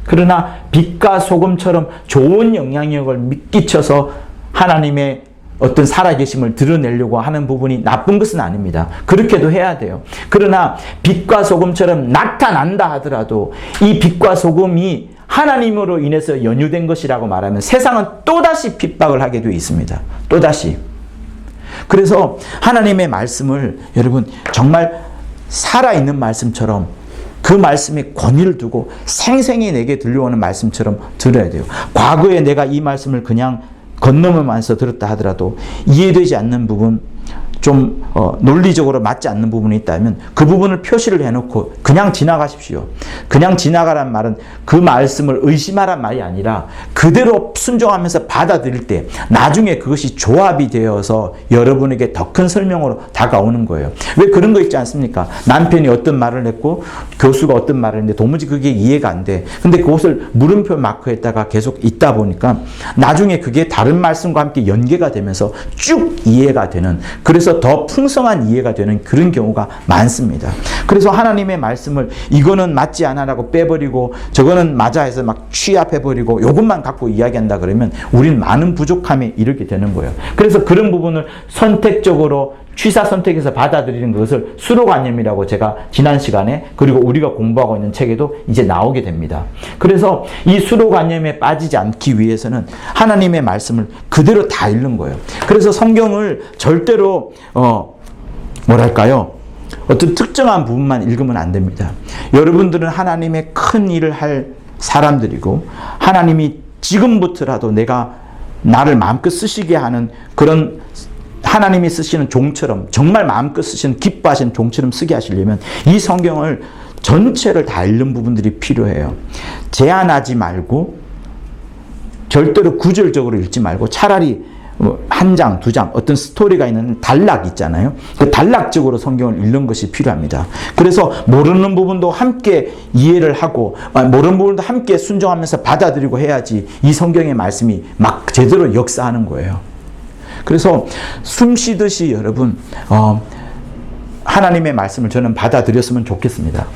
그러나 빛과 소금처럼 좋은 영향력을 끼쳐서 하나님의 어떤 살아계심을 드러내려고 하는 부분이 나쁜 것은 아닙니다. 그렇게도 해야 돼요. 그러나 빛과 소금처럼 나타난다 하더라도 이 빛과 소금이 하나님으로 인해서 연유된 것이라고 말하면 세상은 또다시 핍박을 하게 되어 있습니다. 또다시. 그래서 하나님의 말씀을 여러분 정말 살아있는 말씀처럼, 그 말씀에 권위를 두고 생생히 내게 들려오는 말씀처럼 들어야 돼요. 과거에 내가 이 말씀을 그냥 건너면서 들었다 하더라도 이해되지 않는 부분, 좀 논리적으로 맞지 않는 부분이 있다면 그 부분을 표시를 해놓고 그냥 지나가십시오. 그냥 지나가란 말은 그 말씀을 의심하란 말이 아니라 그대로 순종하면서 받아들일 때 나중에 그것이 조합이 되어서 여러분에게 더 큰 설명으로 다가오는 거예요. 왜 그런 거 있지 않습니까? 남편이 어떤 말을 했고 교수가 어떤 말을 했는데 도무지 그게 이해가 안 돼. 근데 그것을 물음표 마크에다가 계속 있다 보니까 나중에 그게 다른 말씀과 함께 연계가 되면서 쭉 이해가 되는, 그래서 더 풍성한 이해가 되는 그런 경우가 많습니다. 그래서 하나님의 말씀을 이거는 맞지 않아라고 빼버리고 저거는 맞아 해서 막 취합해버리고 이것만 갖고 이야기한다 그러면 우리는 많은 부족함에 이르게 되는 거예요. 그래서 그런 부분을 선택적으로 취사 선택해서 받아들이는 것을 수로관념이라고 제가 지난 시간에, 그리고 우리가 공부하고 있는 책에도 이제 나오게 됩니다. 그래서 이 수로관념에 빠지지 않기 위해서는 하나님의 말씀을 그대로 다 읽는 거예요. 그래서 성경을 절대로 어떤 특정한 부분만 읽으면 안 됩니다. 여러분들은 하나님의 큰 일을 할 사람들이고, 하나님이 지금부터라도 나를 마음껏 쓰시게 하는 그런 하나님이 쓰시는 종처럼, 정말 마음껏 쓰시는 기뻐하시는 종처럼 쓰게 하시려면 이 성경을 전체를 다 읽는 부분들이 필요해요. 제한하지 말고 절대로 구절적으로 읽지 말고 차라리 한 장, 두 장, 어떤 스토리가 있는 단락 있잖아요. 그 단락적으로 성경을 읽는 것이 필요합니다. 그래서 모르는 부분도 함께 이해를 하고, 모르는 부분도 함께 순종하면서 받아들이고 해야지 이 성경의 말씀이 막 제대로 역사하는 거예요. 그래서 숨 쉬듯이 여러분, 하나님의 말씀을 저는 받아들였으면 좋겠습니다.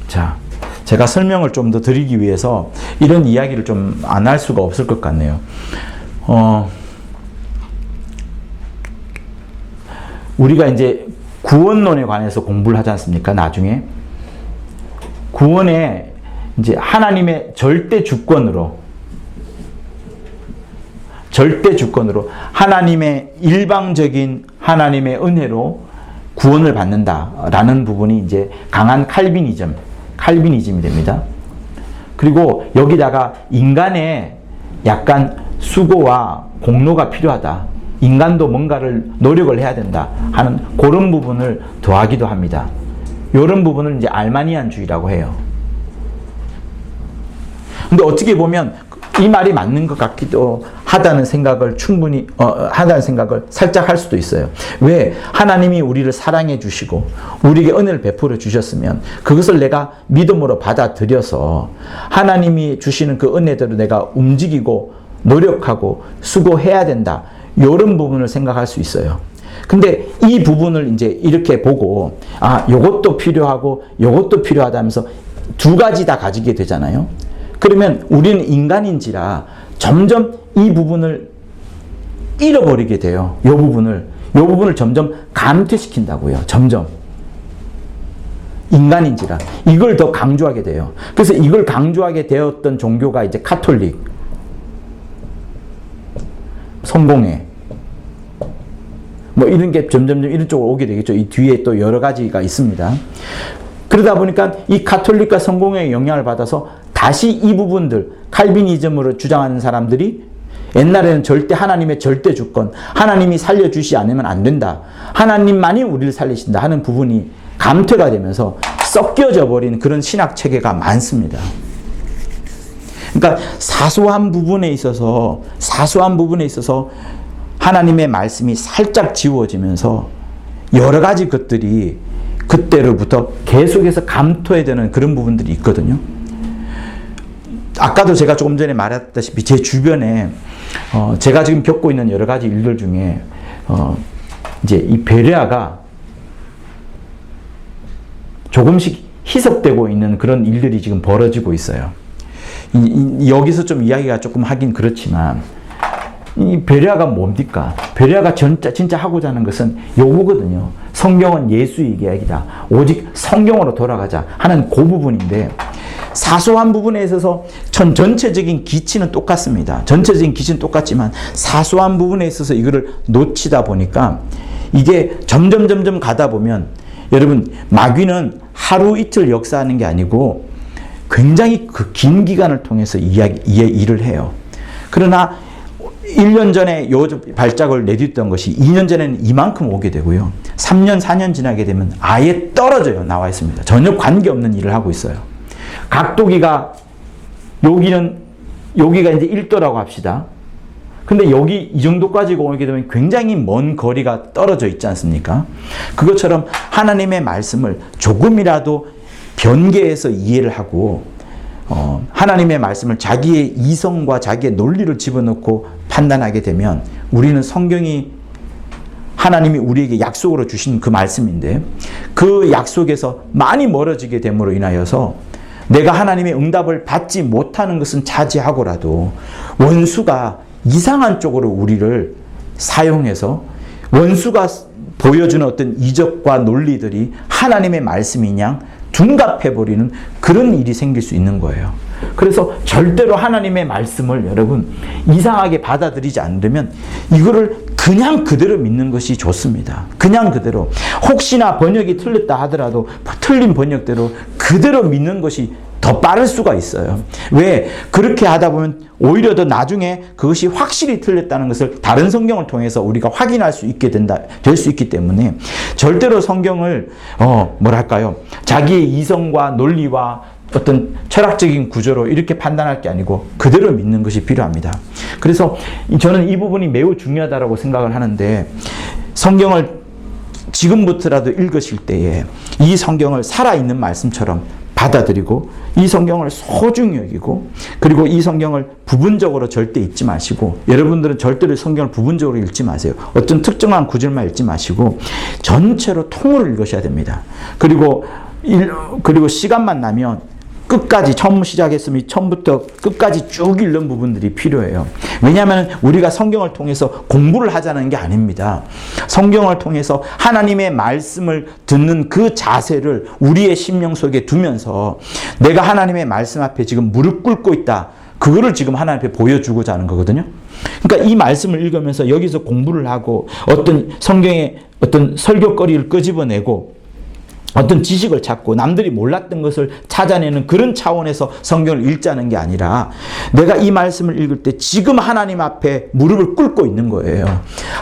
자, 제가 설명을 좀 더 드리기 위해서 이런 이야기를 좀 안 할 수가 없을 것 같네요. 우리가 이제 구원론에 관해서 공부를 하지 않습니까? 나중에. 구원에 이제 하나님의 절대 주권으로 하나님의 일방적인 하나님의 은혜로 구원을 받는다라는 부분이 이제 강한 칼비니즘이 됩니다. 그리고 여기다가 인간의 약간 수고와 공로가 필요하다. 인간도 뭔가를 노력을 해야 된다 하는 그런 부분을 더하기도 합니다. 이런 부분을 이제 알마니안주의라고 해요. 근데 어떻게 보면 이 말이 맞는 것 같기도 하다는 생각을 살짝 할 수도 있어요. 왜? 하나님이 우리를 사랑해 주시고 우리에게 은혜를 베풀어 주셨으면 그것을 내가 믿음으로 받아들여서 하나님이 주시는 그 은혜대로 내가 움직이고 노력하고 수고해야 된다. 이런 부분을 생각할 수 있어요. 근데 이 부분을 이제 이렇게 보고 요것도 필요하고 요것도 필요하다면서 두 가지 다 가지게 되잖아요. 그러면 우리는 인간인지라 점점 이 부분을 잃어버리게 돼요. 이 부분을 점점 감퇴시킨다고요. 점점. 인간인지라. 이걸 더 강조하게 돼요. 그래서 이걸 강조하게 되었던 종교가 이제 카톨릭, 성공회, 뭐 이런 게 점점 이런 쪽으로 오게 되겠죠. 이 뒤에 또 여러 가지가 있습니다. 그러다 보니까 이 카톨릭과 성공회의 영향을 받아서 다시 이 부분들, 칼비니즘으로 주장하는 사람들이 옛날에는 절대 하나님의 절대 주권, 하나님이 살려주시 않으면 안 된다. 하나님만이 우리를 살리신다 하는 부분이 감퇴가 되면서 섞여져 버린 그런 신학 체계가 많습니다. 그러니까 사소한 부분에 있어서 하나님의 말씀이 살짝 지워지면서 여러 가지 것들이 그때로부터 계속해서 감퇴해야 되는 그런 부분들이 있거든요. 아까도 제가 조금 전에 말했다시피 제 주변에 제가 지금 겪고 있는 여러 가지 일들 중에 이제 이 베레아가 조금씩 희석되고 있는 그런 일들이 지금 벌어지고 있어요. 여기서 좀 이야기가 조금 하긴 그렇지만 이 베레아가 뭡니까? 베레아가 진짜 하고자 하는 것은 요거거든요. 성경은 예수의 이야기다. 오직 성경으로 돌아가자 하는 그 부분인데 사소한 부분에 있어서 전체적인 기치는 똑같습니다. 전체적인 기치는 똑같지만 사소한 부분에 있어서 이거를 놓치다 보니까 이게 점점 가다 보면 여러분 마귀는 하루 이틀 역사하는 게 아니고 굉장히 그 긴 기간을 통해서 일을 해요. 그러나 1년 전에 요 발작을 내딛던 것이 2년 전에는 이만큼 오게 되고요. 3년, 4년 지나게 되면 아예 떨어져요. 나와 있습니다. 전혀 관계없는 일을 하고 있어요. 각도기가 여기가 이제 1도라고 합시다. 근데 여기 이 정도까지 오게 되면 굉장히 먼 거리가 떨어져 있지 않습니까? 그것처럼 하나님의 말씀을 조금이라도 변개해서 이해를 하고 하나님의 말씀을 자기의 이성과 자기의 논리를 집어넣고 판단하게 되면 우리는 성경이 하나님이 우리에게 약속으로 주신 그 말씀인데 그 약속에서 많이 멀어지게 됨으로 인하여서 내가 하나님의 응답을 받지 못하는 것은 자제하고라도 원수가 이상한 쪽으로 우리를 사용해서 원수가 보여주는 어떤 이적과 논리들이 하나님의 말씀이냐 둔갑해버리는 그런 일이 생길 수 있는 거예요. 그래서 절대로 하나님의 말씀을 여러분 이상하게 받아들이지 않으려면 이거를 그냥 그대로 믿는 것이 좋습니다. 그냥 그대로. 혹시나 번역이 틀렸다 하더라도 틀린 번역대로 그대로 믿는 것이 더 빠를 수가 있어요. 왜? 그렇게 하다 보면 오히려 더 나중에 그것이 확실히 틀렸다는 것을 다른 성경을 통해서 우리가 확인할 수 있게 될 수 있기 때문에 절대로 성경을 뭐랄까요? 자기의 이성과 논리와 어떤 철학적인 구조로 이렇게 판단할 게 아니고 그대로 믿는 것이 필요합니다. 그래서 저는 이 부분이 매우 중요하다고 생각을 하는데, 성경을 지금부터라도 읽으실 때에 이 성경을 살아있는 말씀처럼 받아들이고 이 성경을 소중히 여기고, 그리고 이 성경을 부분적으로 절대 읽지 마시고, 여러분들은 절대로 성경을 부분적으로 읽지 마세요. 어떤 특정한 구절만 읽지 마시고 전체로 통으로 읽으셔야 됩니다. 그리고 시간만 나면 끝까지, 처음 시작했으면 처음부터 끝까지 쭉 읽는 부분들이 필요해요. 왜냐하면 우리가 성경을 통해서 공부를 하자는 게 아닙니다. 성경을 통해서 하나님의 말씀을 듣는 그 자세를 우리의 심령 속에 두면서 내가 하나님의 말씀 앞에 지금 무릎 꿇고 있다, 그거를 지금 하나님 앞에 보여주고자 하는 거거든요. 그러니까 이 말씀을 읽으면서 여기서 공부를 하고 어떤 성경의 어떤 설교거리를 끄집어내고 어떤 지식을 찾고 남들이 몰랐던 것을 찾아내는 그런 차원에서 성경을 읽자는 게 아니라, 내가 이 말씀을 읽을 때 지금 하나님 앞에 무릎을 꿇고 있는 거예요.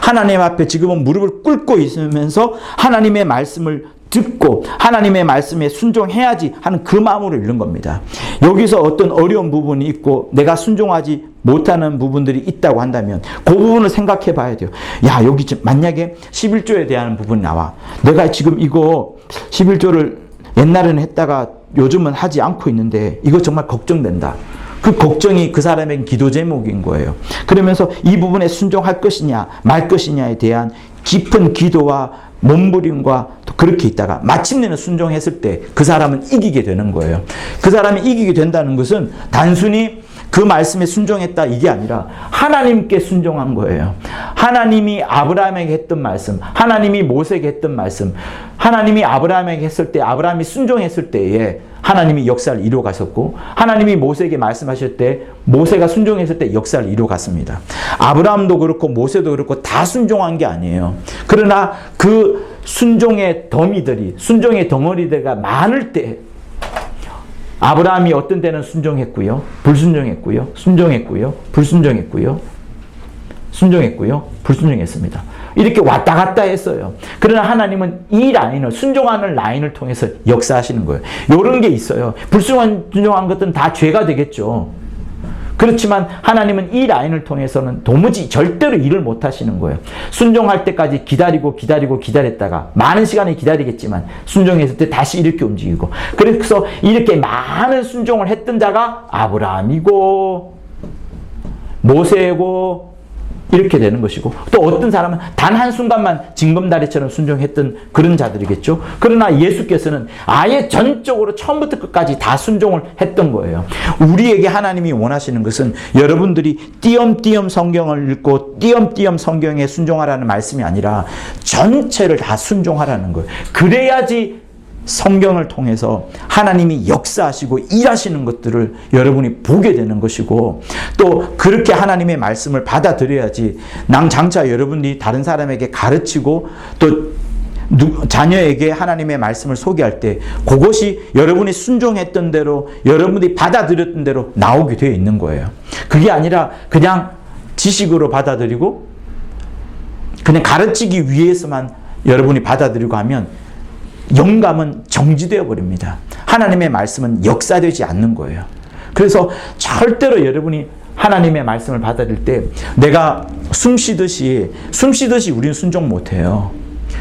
하나님 앞에 지금은 무릎을 꿇고 있으면서 하나님의 말씀을 듣고 하나님의 말씀에 순종해야지 하는 그 마음으로 읽는 겁니다. 여기서 어떤 어려운 부분이 있고 내가 순종하지 못하는 부분들이 있다고 한다면 그 부분을 생각해 봐야 돼요. 야, 여기 만약에 11조에 대한 부분이 나와. 내가 지금 이거 11조를 옛날에는 했다가 요즘은 하지 않고 있는데 이거 정말 걱정된다. 그 걱정이 그 사람의 기도 제목인 거예요. 그러면서 이 부분에 순종할 것이냐 말 것이냐에 대한 깊은 기도와 몸부림과 그렇게 있다가 마침내는 순종했을 때 그 사람은 이기게 되는 거예요. 그 사람이 이기게 된다는 것은 단순히 그 말씀에 순종했다 이게 아니라 하나님께 순종한 거예요. 하나님이 아브라함에게 했던 말씀, 하나님이 모세에게 했던 말씀, 하나님이 아브라함에게 했을 때, 아브라함이 순종했을 때에 하나님이 역사를 이루어 가셨고, 하나님이 모세에게 말씀하실 때 모세가 순종했을 때 역사를 이루어 갔습니다. 아브라함도 그렇고 모세도 그렇고 다 순종한 게 아니에요. 그러나 그 순종의 더미들이, 순종의 덩어리들가 많을 때 아브라함이 어떤 때는 순종했고요, 불순종했고요, 순종했고요, 불순종했고요, 순종했고요, 불순종했습니다. 이렇게 왔다 갔다 했어요. 그러나 하나님은 이 라인을, 순종하는 라인을 통해서 역사하시는 거예요. 이런 게 있어요. 불순종한 것들은 다 죄가 되겠죠. 그렇지만 하나님은 이 라인을 통해서는 도무지 절대로 일을 못 하시는 거예요. 순종할 때까지 기다렸다가 많은 시간을 기다리겠지만 순종했을 때 다시 이렇게 움직이고, 그래서 이렇게 많은 순종을 했던 자가 아브라함이고 모세고 이렇게 되는 것이고, 또 어떤 사람은 단 한순간만 징검다리처럼 순종했던 그런 자들이겠죠. 그러나 예수께서는 아예 전적으로 처음부터 끝까지 다 순종을 했던 거예요. 우리에게 하나님이 원하시는 것은 여러분들이 띄엄띄엄 성경을 읽고 띄엄띄엄 성경에 순종하라는 말씀이 아니라 전체를 다 순종하라는 거예요. 그래야지 성경을 통해서 하나님이 역사하시고 일하시는 것들을 여러분이 보게 되는 것이고, 또 그렇게 하나님의 말씀을 받아들여야지 장차 여러분이 다른 사람에게 가르치고 또 자녀에게 하나님의 말씀을 소개할 때 그것이 여러분이 순종했던 대로, 여러분이 받아들였던 대로 나오게 되어 있는 거예요. 그게 아니라 그냥 지식으로 받아들이고 그냥 가르치기 위해서만 여러분이 받아들이고 하면 영감은 정지되어 버립니다. 하나님의 말씀은 역사되지 않는 거예요. 그래서 절대로 여러분이 하나님의 말씀을 받아들일 때 내가 숨 쉬듯이 우리는 순종 못해요.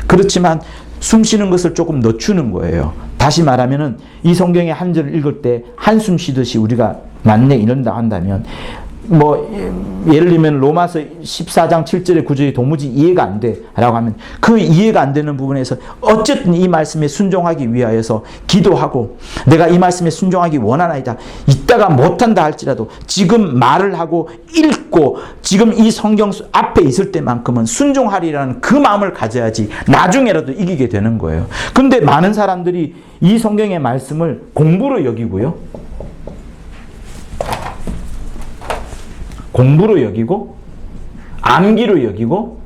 그렇지만 숨 쉬는 것을 조금 늦추는 거예요. 다시 말하면은 이 성경의 한 절을 읽을 때 한숨 쉬듯이 우리가 만내 이런다 한다면, 예를 들면 로마서 14장 7절의 구절이 도무지 이해가 안 돼 라고 하면 그 이해가 안 되는 부분에서 어쨌든 이 말씀에 순종하기 위하여서 기도하고, 내가 이 말씀에 순종하기 원하나이다, 이따가 못한다 할지라도 지금 말을 하고 읽고 지금 이 성경 앞에 있을 때만큼은 순종하리라는 그 마음을 가져야지 나중에라도 이기게 되는 거예요. 근데 많은 사람들이 이 성경의 말씀을 공부로 여기고 암기로 여기고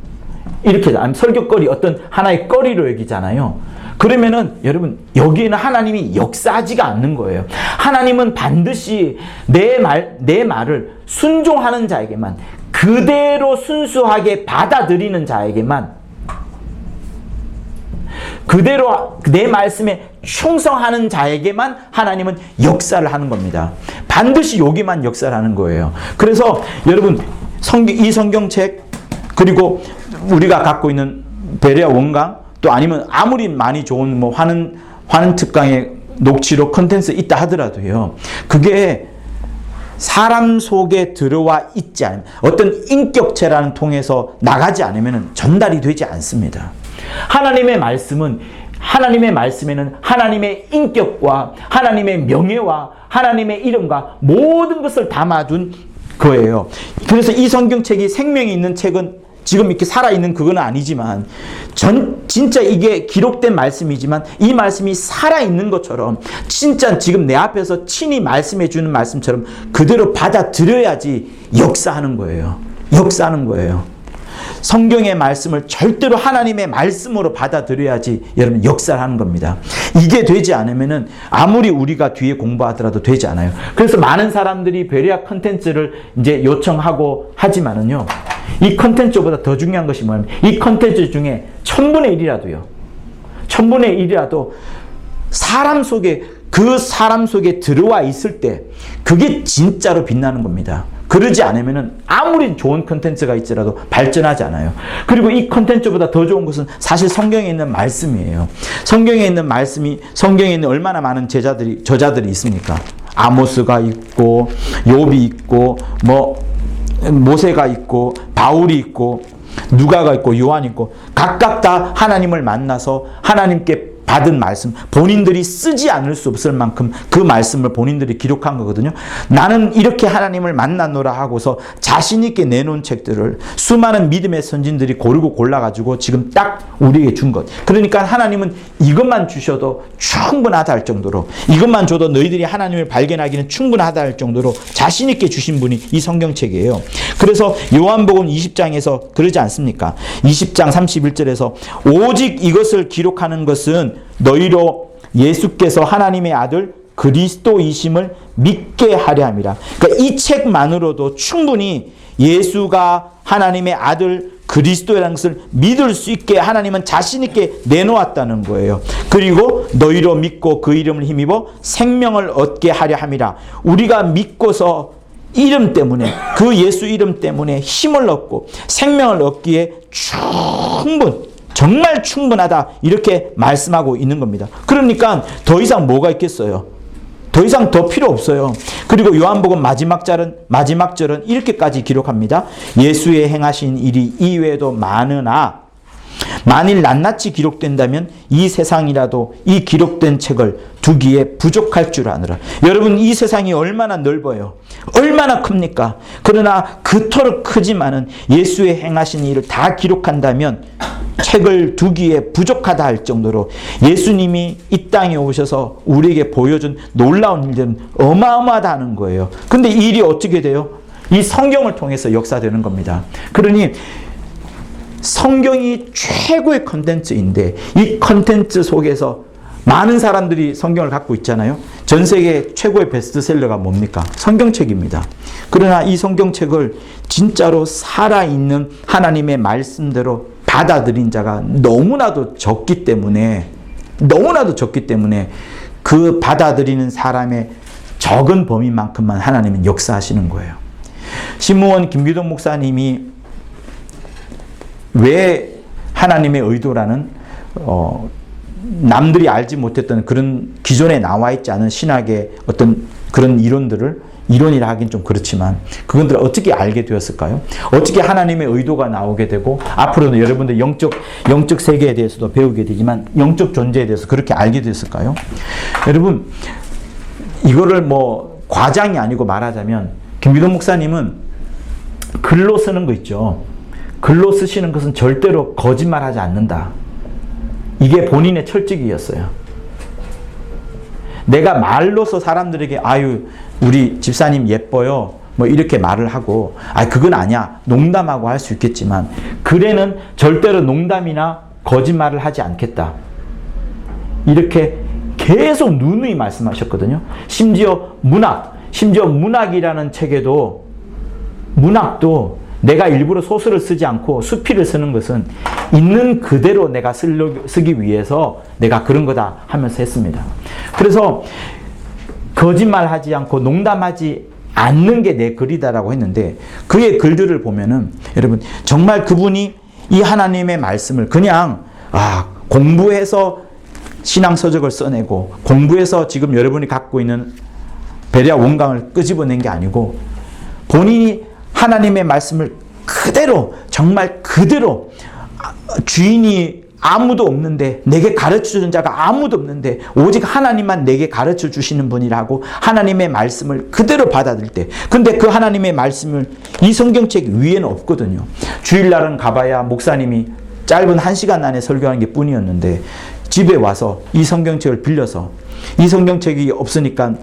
이렇게 설교거리 어떤 하나의 거리로 여기잖아요. 그러면은 여러분 여기에는 하나님이 역사하지가 않는 거예요. 하나님은 반드시 내 말을 순종하는 자에게만, 그대로 순수하게 받아들이는 자에게만, 그대로 내 말씀에 충성하는 자에게만 하나님은 역사를 하는 겁니다. 반드시 여기만 역사를 하는 거예요. 그래서 여러분 이 성경책, 그리고 우리가 갖고 있는 베레아 원강, 또 아니면 아무리 많이 좋은 뭐 화는 특강의 녹취록 컨텐츠 있다 하더라도요, 그게 사람 속에 들어와 있지 않으면, 어떤 인격체라는 통해서 나가지 않으면 전달이 되지 않습니다. 하나님의 말씀에는 하나님의 인격과 하나님의 명예와 하나님의 이름과 모든 것을 담아둔 거예요. 그래서 이 성경책이 생명이 있는 책은 지금 이렇게 살아있는 그건 아니지만, 진짜 이게 기록된 말씀이지만 이 말씀이 살아있는 것처럼, 진짜 지금 내 앞에서 친히 말씀해 주는 말씀처럼 그대로 받아들여야지 역사하는 거예요. 역사하는 거예요. 성경의 말씀을 절대로 하나님의 말씀으로 받아들여야지 여러분 역사를 하는 겁니다. 이게 되지 않으면은 아무리 우리가 뒤에 공부하더라도 되지 않아요. 그래서 많은 사람들이 베레아 컨텐츠를 이제 요청하고 하지만은요, 이 컨텐츠보다 더 중요한 것이 뭐냐면, 이 컨텐츠 중에 1000분의 1이라도 그 사람 속에 들어와 있을 때 그게 진짜로 빛나는 겁니다. 그러지 않으면 아무리 좋은 컨텐츠가 있더라도 발전하지 않아요. 그리고 이 컨텐츠보다 더 좋은 것은 사실 성경에 있는 말씀이에요. 성경에 있는 말씀이, 성경에 있는 얼마나 많은 저자들이 있습니까? 아모스가 있고, 욥이 있고, 모세가 있고, 바울이 있고, 누가가 있고, 요한이 있고, 각각 다 하나님을 만나서 하나님께 받은 말씀, 본인들이 쓰지 않을 수 없을 만큼 그 말씀을 본인들이 기록한 거거든요. 나는 이렇게 하나님을 만났노라 하고서 자신 있게 내놓은 책들을 수많은 믿음의 선진들이 고르고 골라가지고 지금 딱 우리에게 준 것. 그러니까 하나님은 이것만 주셔도 충분하다 할 정도로, 이것만 줘도 너희들이 하나님을 발견하기는 충분하다 할 정도로 자신 있게 주신 분이 이 성경책이에요. 그래서 요한복음 20장에서 그러지 않습니까? 20장 31절에서 오직 이것을 기록하는 것은 너희로 예수께서 하나님의 아들 그리스도이심을 믿게 하려 함이라. 그러니까 이 책만으로도 충분히 예수가 하나님의 아들 그리스도라는 것을 믿을 수 있게 하나님은 자신 있게 내놓았다는 거예요. 그리고 너희로 믿고 그 이름을 힘입어 생명을 얻게 하려 함이라. 우리가 믿고서 이름 때문에, 그 예수 이름 때문에 힘을 얻고 생명을 얻기에 정말 충분하다, 이렇게 말씀하고 있는 겁니다. 그러니까 더 이상 뭐가 있겠어요? 더 이상 더 필요 없어요. 그리고 요한복음 마지막 절은 이렇게까지 기록합니다. 예수의 행하신 일이 이외에도 많으나 만일 낱낱이 기록된다면 이 세상이라도 이 기록된 책을 두기에 부족할 줄 아느라. 여러분, 이 세상이 얼마나 넓어요. 얼마나 큽니까? 그러나 그토록 크지만은 예수의 행하신 일을 다 기록한다면 책을 두기에 부족하다 할 정도로 예수님이 이 땅에 오셔서 우리에게 보여준 놀라운 일들은 어마어마하다는 거예요. 근데 이 일이 어떻게 돼요? 이 성경을 통해서 역사되는 겁니다. 그러니 성경이 최고의 컨텐츠인데, 이 컨텐츠 속에서 많은 사람들이 성경을 갖고 있잖아요. 전 세계 최고의 베스트셀러가 뭡니까? 성경책입니다. 그러나 이 성경책을 진짜로 살아있는 하나님의 말씀대로 받아들인 자가 너무나도 적기 때문에 그 받아들이는 사람의 적은 범위만큼만 하나님은 역사하시는 거예요. 신무원 김규동 목사님이 왜 하나님의 의도라는 남들이 알지 못했던 그런 기존에 나와 있지 않은 신학의 어떤 그런 이론이라 하긴 좀 그렇지만 그분들 어떻게 알게 되었을까요? 어떻게 하나님의 의도가 나오게 되고 앞으로는 여러분들 영적 세계에 대해서도 배우게 되지만 영적 존재에 대해서 그렇게 알게 되었을까요? 여러분, 이거를 뭐 과장이 아니고 말하자면 김규동 목사님은 글로 쓰는 거 있죠. 글로 쓰시는 것은 절대로 거짓말하지 않는다. 이게 본인의 철칙이었어요. 내가 말로서 사람들에게 아유 우리 집사님 예뻐요, 뭐 이렇게 말을 하고, 그건 아니야, 농담하고 할 수 있겠지만 글에는 절대로 농담이나 거짓말을 하지 않겠다, 이렇게 계속 누누이 말씀하셨거든요. 심지어 문학이라는 책에도, 문학도 내가 일부러 소설을 쓰지 않고 수필을 쓰는 것은 있는 그대로 내가 쓰기 위해서 내가 그런 거다 하면서 했습니다. 그래서 거짓말하지 않고 농담하지 않는 게 내 글이다라고 했는데, 그의 글들을 보면은 여러분 정말 그분이 이 하나님의 말씀을 그냥 공부해서 신앙서적을 써내고 공부해서 지금 여러분이 갖고 있는 베레아 원강을 끄집어낸 게 아니고, 본인이 하나님의 말씀을 그대로, 정말 그대로, 주인이 아무도 없는데, 내게 가르쳐주는 자가 아무도 없는데 오직 하나님만 내게 가르쳐 주시는 분이라고 하나님의 말씀을 그대로 받아들일 때, 근데 그 하나님의 말씀을 이 성경책 위에는 없거든요. 주일날은 가봐야 목사님이 짧은 1시간 안에 설교하는 게 뿐이었는데, 집에 와서 이 성경책을 빌려서, 이 성경책이 없으니까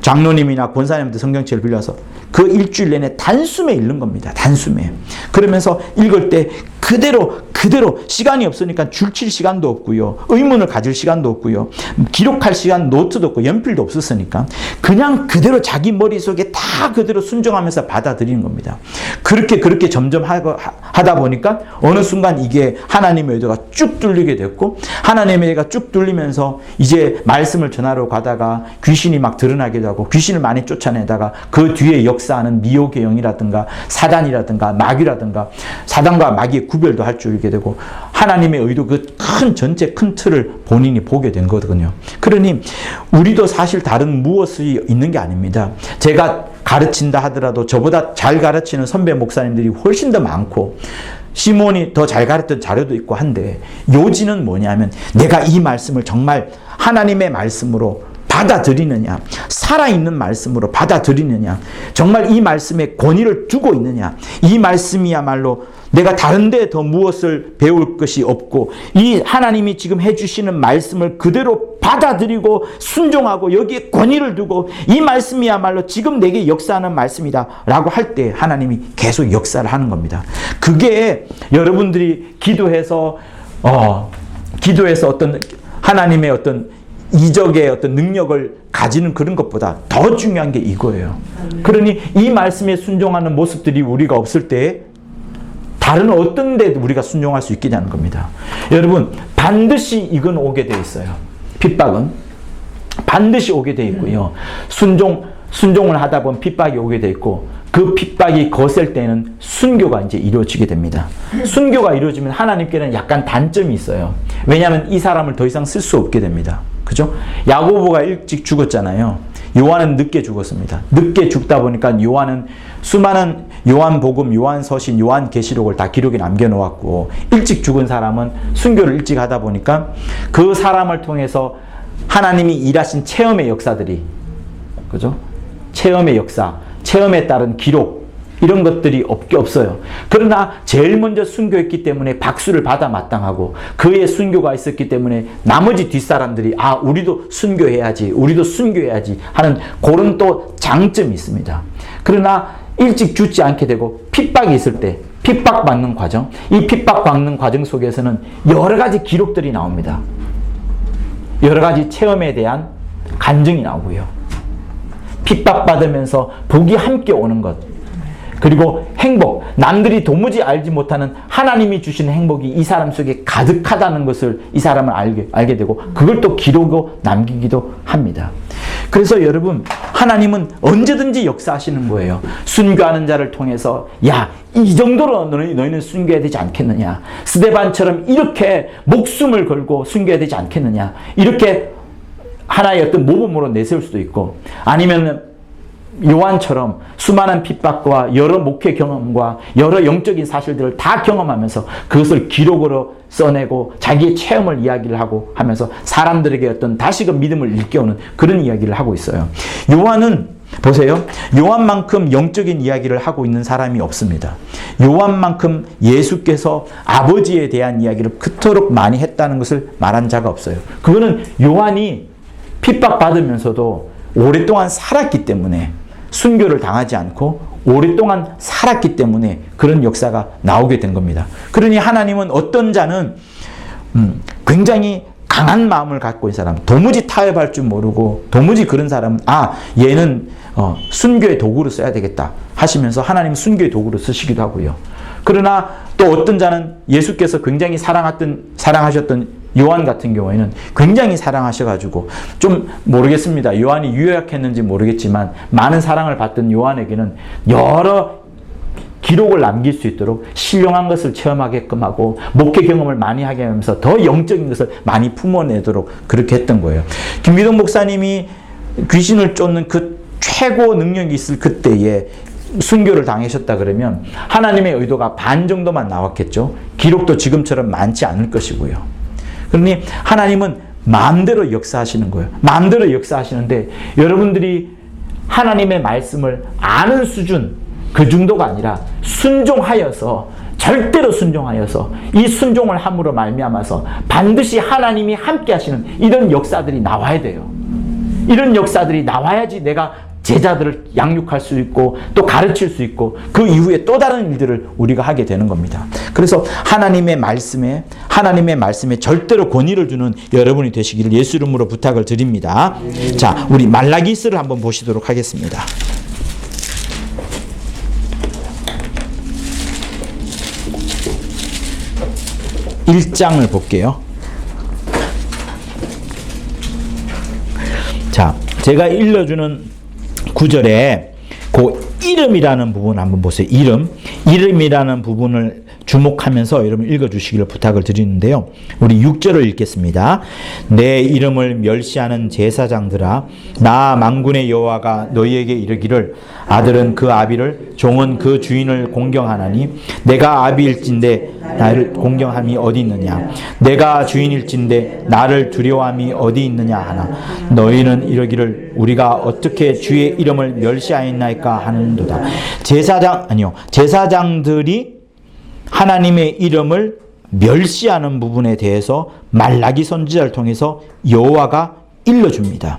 장로님이나 권사님한테 성경책을 빌려서 그 일주일 내내 단숨에 읽는 겁니다. 단숨에. 그러면서 읽을 때 그대로 시간이 없으니까 줄칠 시간도 없고요. 의문을 가질 시간도 없고요. 기록할 시간, 노트도 없고 연필도 없었으니까 그냥 그대로 자기 머릿속에 다 그대로 순종하면서 받아들이는 겁니다. 그렇게 점점 하다 보니까 어느 순간 이게 하나님의 의도가 쭉 뚫리게 됐고, 하나님의 의도가 쭉 뚫리면서 이제 말씀을 전하러 가다가 귀신이 막 드러나기도 하고, 귀신을 많이 쫓아내다가 그 뒤에 역사하는 미혹의 영이라든가 사단이라든가 마귀라든가, 사단과 마귀의 구별도 할 줄 알게 되고, 하나님의 의도 그 전체 큰 틀을 본인이 보게 된 거거든요. 그러니 우리도 사실 다른 무엇이 있는 게 아닙니다. 제가 가르친다 하더라도 저보다 잘 가르치는 선배 목사님들이 훨씬 더 많고, 시몬이 더 잘 가르쳤던 자료도 있고 한데, 요지는 뭐냐면 내가 이 말씀을 정말 하나님의 말씀으로 받아들이느냐, 살아있는 말씀으로 받아들이느냐, 정말 이 말씀에 권위를 두고 있느냐, 이 말씀이야말로 내가 다른 데 더 무엇을 배울 것이 없고 이 하나님이 지금 해주시는 말씀을 그대로 받아들이고 순종하고 여기에 권위를 두고 이 말씀이야말로 지금 내게 역사하는 말씀이다 라고 할 때 하나님이 계속 역사를 하는 겁니다. 그게 여러분들이 기도해서 어떤 하나님의 어떤 이적의 어떤 능력을 가지는 그런 것보다 더 중요한 게 이거예요. 그러니 이 말씀에 순종하는 모습들이 우리가 없을 때 다른 어떤 데도 우리가 순종할 수 있겠냐는 겁니다. 여러분, 반드시 이건 오게 돼 있어요. 핍박은 반드시 오게 돼 있고요. 순종을 하다 보면 핍박이 오게 돼 있고, 그 핍박이 거셀 때는 순교가 이제 이루어지게 됩니다. 순교가 이루어지면 하나님께는 약간 단점이 있어요. 왜냐하면 이 사람을 더 이상 쓸 수 없게 됩니다. 그죠? 야고보가 일찍 죽었잖아요. 요한은 늦게 죽었습니다. 늦게 죽다 보니까 요한은 수많은 요한복음, 요한서신, 요한계시록을 다 기록에 남겨놓았고, 일찍 죽은 사람은 순교를 일찍 하다 보니까 그 사람을 통해서 하나님이 일하신 체험의 역사들이, 그죠? 체험의 역사, 체험에 따른 기록, 이런 것들이 없어요. 그러나 제일 먼저 순교했기 때문에 박수를 받아 마땅하고, 그의 순교가 있었기 때문에 나머지 뒷사람들이 우리도 순교해야지 하는 그런 또 장점이 있습니다. 그러나 일찍 죽지 않게 되고 핍박이 있을 때, 핍박받는 과정, 이 핍박받는 과정 속에서는 여러 가지 기록들이 나옵니다. 여러 가지 체험에 대한 간증이 나오고요. 핍박받으면서 복이 함께 오는 것, 그리고 행복, 남들이 도무지 알지 못하는 하나님이 주시는 행복이 이 사람 속에 가득하다는 것을 이 사람은 알게 되고, 그걸 또 기록으로 남기기도 합니다. 그래서 여러분, 하나님은 언제든지 역사하시는 거예요. 순교하는 자를 통해서 이 정도로 너희는 순교해야 되지 않겠느냐, 스데반처럼 이렇게 목숨을 걸고 순교해야 되지 않겠느냐, 이렇게 하나의 어떤 모범으로 내세울 수도 있고, 아니면 요한처럼 수많은 핍박과 여러 목회 경험과 여러 영적인 사실들을 다 경험하면서 그것을 기록으로 써내고 자기의 체험을 이야기를 하고 하면서 사람들에게 어떤 다시금 믿음을 일깨우는 그런 이야기를 하고 있어요. 요한은 보세요. 요한만큼 영적인 이야기를 하고 있는 사람이 없습니다. 요한만큼 예수께서 아버지에 대한 이야기를 그토록 많이 했다는 것을 말한 자가 없어요. 그거는 요한이 핍박받으면서도 오랫동안 살았기 때문에 순교를 당하지 않고 오랫동안 살았기 때문에 그런 역사가 나오게 된 겁니다. 그러니 하나님은 어떤 자는 굉장히 강한 마음을 갖고 있는 사람, 도무지 타협할 줄 모르고 도무지 그런 사람은 얘는 순교의 도구로 써야 되겠다 하시면서 하나님 순교의 도구로 쓰시기도 하고요. 그러나 또 어떤 자는 예수께서 굉장히 사랑하셨던 요한 같은 경우에는 굉장히 사랑하셔가지고 좀 모르겠습니다. 요한이 유약했는지 모르겠지만 많은 사랑을 받던 요한에게는 여러 기록을 남길 수 있도록 신령한 것을 체험하게끔 하고 목회 경험을 많이 하게 하면서 더 영적인 것을 많이 품어내도록 그렇게 했던 거예요. 김기동 목사님이 귀신을 쫓는 그 최고 능력이 있을 그때에 순교를 당하셨다 그러면 하나님의 의도가 반 정도만 나왔겠죠. 기록도 지금처럼 많지 않을 것이고요. 그러니 하나님은 마음대로 역사하시는 거예요. 마음대로 역사하시는데 여러분들이 하나님의 말씀을 아는 수준 그 정도가 아니라 순종하여서 절대로 순종하여서 이 순종을 함으로 말미암아서 반드시 하나님이 함께 하시는 이런 역사들이 나와야 돼요. 이런 역사들이 나와야지 내가 제자들을 양육할 수 있고 또 가르칠 수 있고 그 이후에 또 다른 일들을 우리가 하게 되는 겁니다. 그래서 하나님의 말씀에 절대로 권위를 주는 여러분이 되시기를 예수 이름으로 부탁을 드립니다. 자, 우리 말라기스를 한번 보시도록 하겠습니다. 1장을 볼게요. 자, 제가 읽어주는 9절에 그 이름이라는 부분 한번 보세요. 이름이라는 부분을 주목하면서 여러분 읽어주시기를 부탁을 드리는데요. 우리 6절을 읽겠습니다. 내 이름을 멸시하는 제사장들아, 나 만군의 여호와가 너희에게 이르기를 아들은 그 아비를, 종은 그 주인을 공경하나니 내가 아비일진데 나를 공경함이 어디 있느냐? 내가 주인일진데 나를 두려워함이 어디 있느냐 하나. 너희는 이러기를 우리가 어떻게 주의 이름을 멸시하였나이까 하는도다. 제사장들이 하나님의 이름을 멸시하는 부분에 대해서 말라기 선지자를 통해서 여호와가 일러줍니다.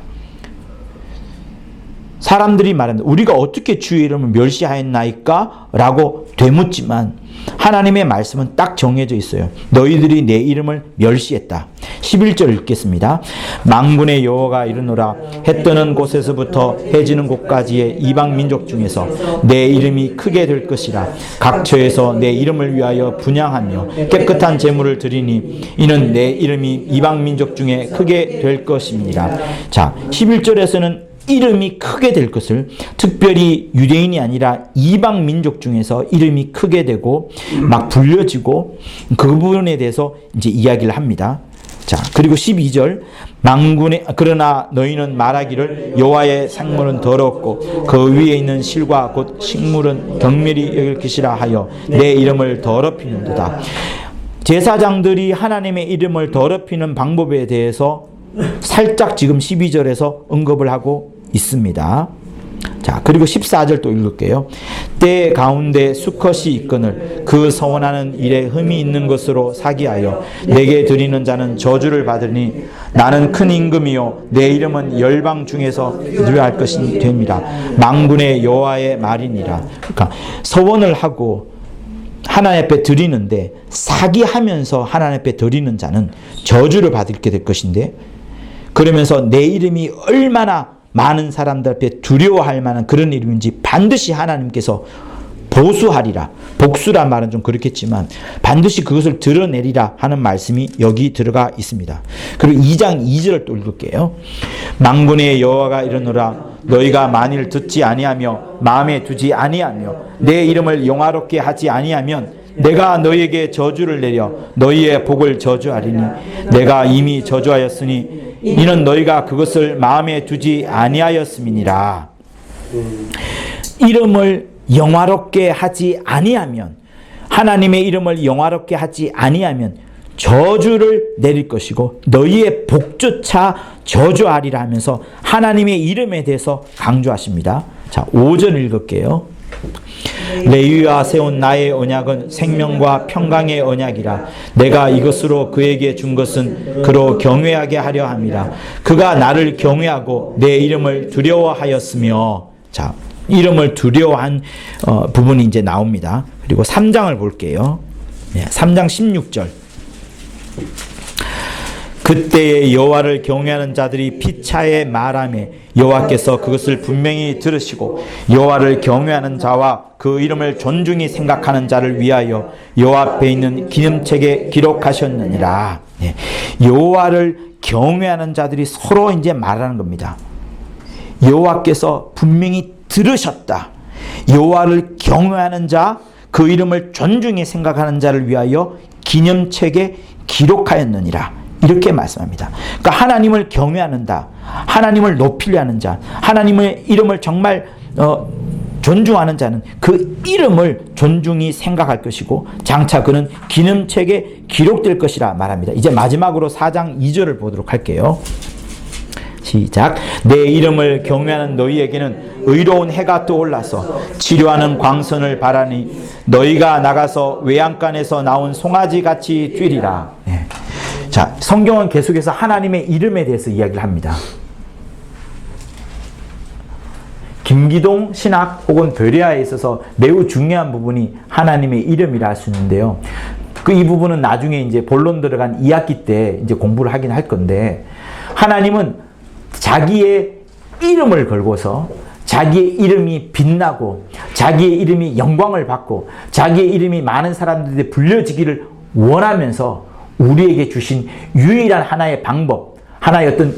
사람들이 말합니다. 우리가 어떻게 주의 이름을 멸시하였나이까? 라고 되묻지만 하나님의 말씀은 딱 정해져 있어요. 너희들이 내 이름을 멸시했다. 11절 읽겠습니다. 만군의 여호와가 이르노라. 해 뜨는 곳에서부터 해 지는 곳까지의 이방 민족 중에서 내 이름이 크게 될 것이라. 각처에서 내 이름을 위하여 분향하며 깨끗한 제물을 드리니 이는 내 이름이 이방 민족 중에 크게 될 것입니다. 자, 11절에서는 이름이 크게 될 것을, 특별히 유대인이 아니라 이방 민족 중에서 이름이 크게 되고 막 불려지고 그 부분에 대해서 이제 이야기를 합니다. 자, 그리고 12절 그러나 너희는 말하기를 여호와의 생물은 더럽고 그 위에 있는 실과 곧 식물은 경멸이 여길 것이라 하여 내 이름을 더럽히는도다. 제사장들이 하나님의 이름을 더럽히는 방법에 대해서 살짝 지금 12절에서 언급을 하고 있습니다. 자, 그리고 14절 또 읽을게요. 때 가운데 수컷이 있거늘 그 서원하는 일에 흠이 있는 것으로 사기하여 내게 드리는 자는 저주를 받으니 나는 큰 임금이요 내 이름은 열방 중에서 누려할 것이 됩니다. 만군의 여호와의 말이니라. 그러니까 서원을 하고 하나님 앞에 드리는데 사기하면서 하나님 앞에 드리는 자는 저주를 받게 될 것인데, 그러면서 내 이름이 얼마나 많은 사람들 앞에 두려워할 만한 그런 이름인지 반드시 하나님께서 보수하리라. 복수란 말은 좀 그렇겠지만 반드시 그것을 드러내리라 하는 말씀이 여기 들어가 있습니다. 그리고 2장 2절을 또 읽을게요. 만군의 여호와가 이르노라. 너희가 만일 듣지 아니하며 마음에 두지 아니하며 내 이름을 영화롭게 하지 아니하면 내가 너희에게 저주를 내려 너희의 복을 저주하리니 내가 이미 저주하였으니 이는 너희가 그것을 마음에 두지 아니하였음이니라. 이름을 영화롭게 하지 아니하면, 하나님의 이름을 영화롭게 하지 아니하면 저주를 내릴 것이고 너희의 복조차 저주하리라 하면서 하나님의 이름에 대해서 강조하십니다. 자, 5절 읽을게요. 레위와 세운 나의 언약은 생명과 평강의 언약이라. 내가 이것으로 그에게 준 것은 그로 경외하게 하려 함이라. 그가 나를 경외하고 내 이름을 두려워하였으며. 자, 이름을 두려워한 부분이 이제 나옵니다. 그리고 3장을 볼게요. 3장 16절. 그때에 여호와를 경외하는 자들이 피차에 말하며 여호와께서 그것을 분명히 들으시고 여호와를 경외하는 자와 그 이름을 존중히 생각하는 자를 위하여 여호와 앞에 있는 기념책에 기록하셨느니라. 여호와를 경외하는 자들이 서로 이제 말하는 겁니다. 여호와께서 분명히 들으셨다. 여호와를 경외하는 자, 그 이름을 존중히 생각하는 자를 위하여 기념책에 기록하였느니라. 이렇게 말씀합니다. 그러니까 하나님을 경외하는다, 하나님을 높이려 하는 자, 하나님의 이름을 정말 존중하는 자는 그 이름을 존중히 생각할 것이고 장차 그는 기념책에 기록될 것이라 말합니다. 이제 마지막으로 4장 2절을 보도록 할게요. 시작. 내 이름을 경외하는 너희에게는 의로운 해가 떠올라서 치료하는 광선을 바라니 너희가 나가서 외양간에서 나온 송아지같이 뛰리라. 자, 성경은 계속해서 하나님의 이름에 대해서 이야기를 합니다. 김기동 신학 혹은 베레아에 있어서 매우 중요한 부분이 하나님의 이름이라 할 수 있는데요. 이 부분은 나중에 이제 본론 들어간 2학기 때 이제 공부를 하긴 할 건데, 하나님은 자기의 이름을 걸고서 자기의 이름이 빛나고 자기의 이름이 영광을 받고 자기의 이름이 많은 사람들에게 불려지기를 원하면서 우리에게 주신 유일한 하나의 방법, 하나의 어떤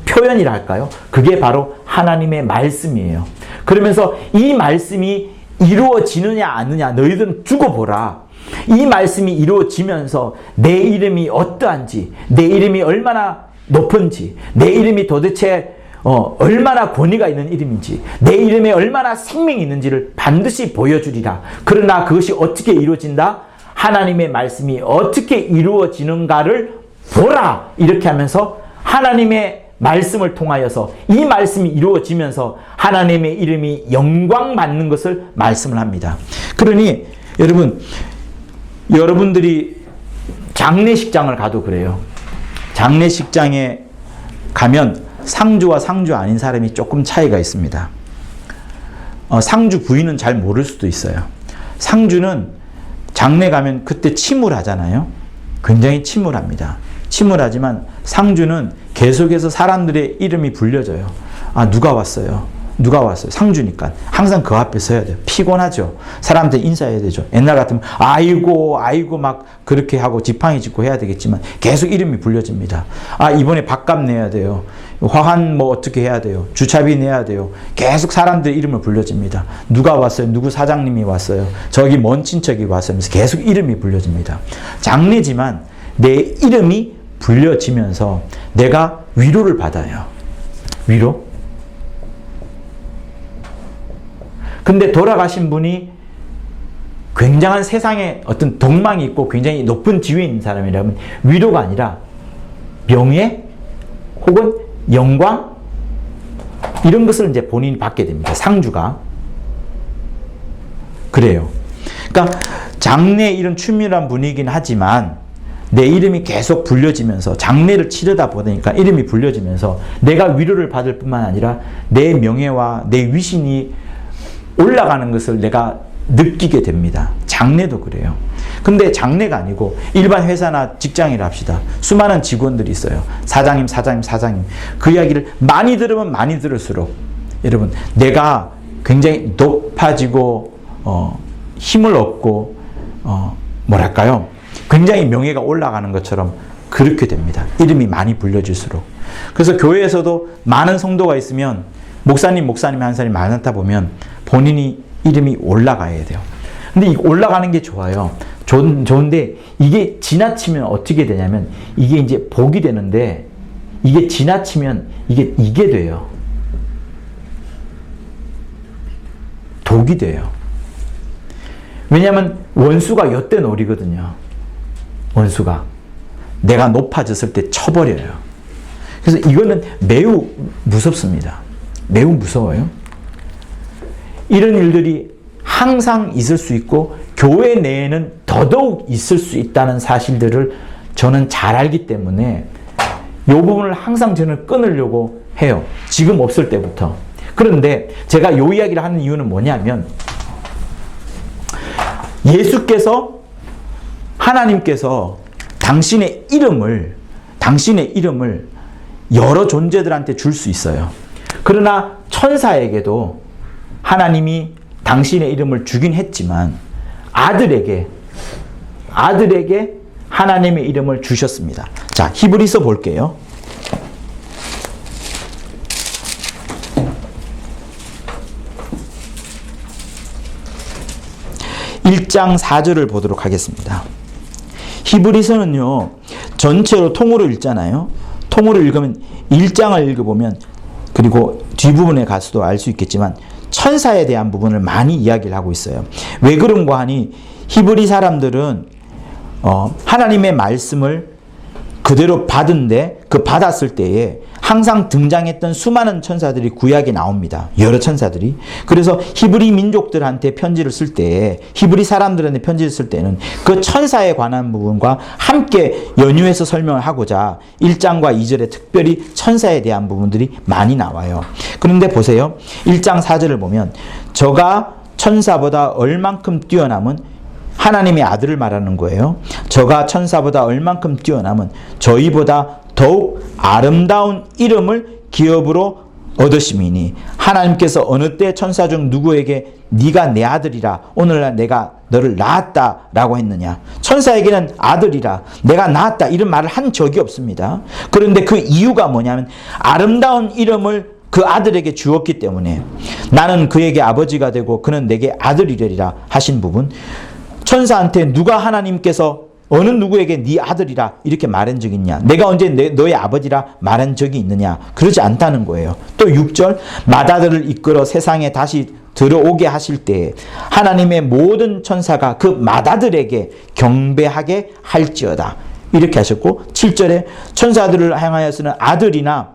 표현이라 할까요? 그게 바로 하나님의 말씀이에요. 그러면서 이 말씀이 이루어지느냐 아느냐 너희들은 두고 보라. 이 말씀이 이루어지면서 내 이름이 어떠한지, 내 이름이 얼마나 높은지, 내 이름이 도대체 얼마나 권위가 있는 이름인지, 내 이름에 얼마나 생명이 있는지를 반드시 보여주리라. 그러나 그것이 어떻게 이루어진다? 하나님의 말씀이 어떻게 이루어지는가를 보라. 이렇게 하면서 하나님의 말씀을 통하여서 이 말씀이 이루어지면서 하나님의 이름이 영광받는 것을 말씀을 합니다. 그러니 여러분들이 장례식장을 가도 그래요. 장례식장에 가면 상주와 상주 아닌 사람이 조금 차이가 있습니다. 상주 부인은 잘 모를 수도 있어요. 상주는 장례 가면 그때 침울하잖아요. 굉장히 침울합니다. 침울하지만 상주는 계속해서 사람들의 이름이 불려져요. 아, 누가 왔어요? 누가 왔어요? 상주니까 항상 그 앞에 서야 돼요. 피곤하죠. 사람한테 인사해야 되죠. 옛날 같으면 아이고 막 그렇게 하고 지팡이 짚고 해야 되겠지만 계속 이름이 불려집니다. 아, 이번에 밥값 내야 돼요. 화환 뭐 어떻게 해야 돼요. 주차비 내야 돼요. 계속 사람들 이름을 불려집니다. 누가 왔어요. 누구 사장님이 왔어요. 저기 먼 친척이 왔어요. 그래서 계속 이름이 불려집니다. 장례지만 내 이름이 불려지면서 내가 위로를 받아요. 위로? 근데 돌아가신 분이 굉장한 세상에 어떤 덕망이 있고 굉장히 높은 지위에 있는 사람이라면 위로가 아니라 명예 혹은 영광 이런 것을 이제 본인이 받게 됩니다. 상주가. 그래요. 그러니까 장례 이런 충실한 분위기는 하지만 내 이름이 계속 불려지면서 장례를 치르다 보니까 이름이 불려지면서 내가 위로를 받을 뿐만 아니라 내 명예와 내 위신이 올라가는 것을 내가 느끼게 됩니다. 장례도 그래요. 근데 장례가 아니고 일반 회사나 직장이라 합시다. 수많은 직원들이 있어요. 사장님. 그 이야기를 많이 들으면 많이 들을수록 여러분 내가 굉장히 높아지고 힘을 얻고 뭐랄까요? 굉장히 명예가 올라가는 것처럼 그렇게 됩니다. 이름이 많이 불려질수록. 그래서 교회에서도 많은 성도가 있으면 목사님 한 사람이 많다 보면 본인이 이름이 올라가야 돼요. 근데 이 올라가는 게 좋아요. 좋은데 이게 지나치면 어떻게 되냐면 이게 이제 복이 되는데 이게 지나치면 이게 돼요. 독이 돼요. 왜냐하면 원수가 엿대 노리거든요. 원수가 내가 높아졌을 때 쳐버려요. 그래서 이거는 매우 무섭습니다. 매우 무서워요. 이런 일들이 항상 있을 수 있고 교회 내에는 더더욱 있을 수 있다는 사실들을 저는 잘 알기 때문에 이 부분을 항상 저는 끊으려고 해요. 지금 없을 때부터. 그런데 제가 이 이야기를 하는 이유는 뭐냐면 하나님께서 당신의 이름을 여러 존재들한테 줄 수 있어요. 그러나 천사에게도 하나님이 당신의 이름을 주긴 했지만 아들에게 하나님의 이름을 주셨습니다. 자, 히브리서 볼게요. 1장 4절을 보도록 하겠습니다. 히브리서는요, 전체로 통으로 읽잖아요. 통으로 읽으면 1장을 읽어보면, 그리고 뒷부분에 가서도 알 수 있겠지만 천사에 대한 부분을 많이 이야기를 하고 있어요. 왜 그런가 하니 히브리 사람들은 하나님의 말씀을 그대로 받았을 때에 항상 등장했던 수많은 천사들이 구약에 나옵니다. 여러 천사들이. 그래서 히브리 민족들한테 편지를 쓸 때, 히브리 사람들한테 편지를 쓸 때는 그 천사에 관한 부분과 함께 연유해서 설명을 하고자 1장과 2절에 특별히 천사에 대한 부분들이 많이 나와요. 그런데 보세요. 1장 4절을 보면 저가 천사보다 얼만큼 뛰어남은 하나님의 아들을 말하는 거예요. 저가 천사보다 얼만큼 뛰어남은 저희보다 더욱 아름다운 이름을 기업으로 얻으심이니 하나님께서 어느 때 천사 중 누구에게 네가 내 아들이라 오늘날 내가 너를 낳았다 라고 했느냐. 천사에게는 아들이라 내가 낳았다 이런 말을 한 적이 없습니다. 그런데 그 이유가 뭐냐면 아름다운 이름을 그 아들에게 주었기 때문에 나는 그에게 아버지가 되고 그는 내게 아들이 되리라 하신 부분, 천사한테 누가 하나님께서 어느 누구에게 네 아들이라 이렇게 말한 적이 있냐? 내가 언제 너의 아버지라 말한 적이 있느냐? 그러지 않다는 거예요. 또 6절 맏아들을 이끌어 세상에 다시 들어오게 하실 때에 하나님의 모든 천사가 그 맏아들에게 경배하게 할지어다 이렇게 하셨고, 7절에 천사들을 향하여서는 아들이나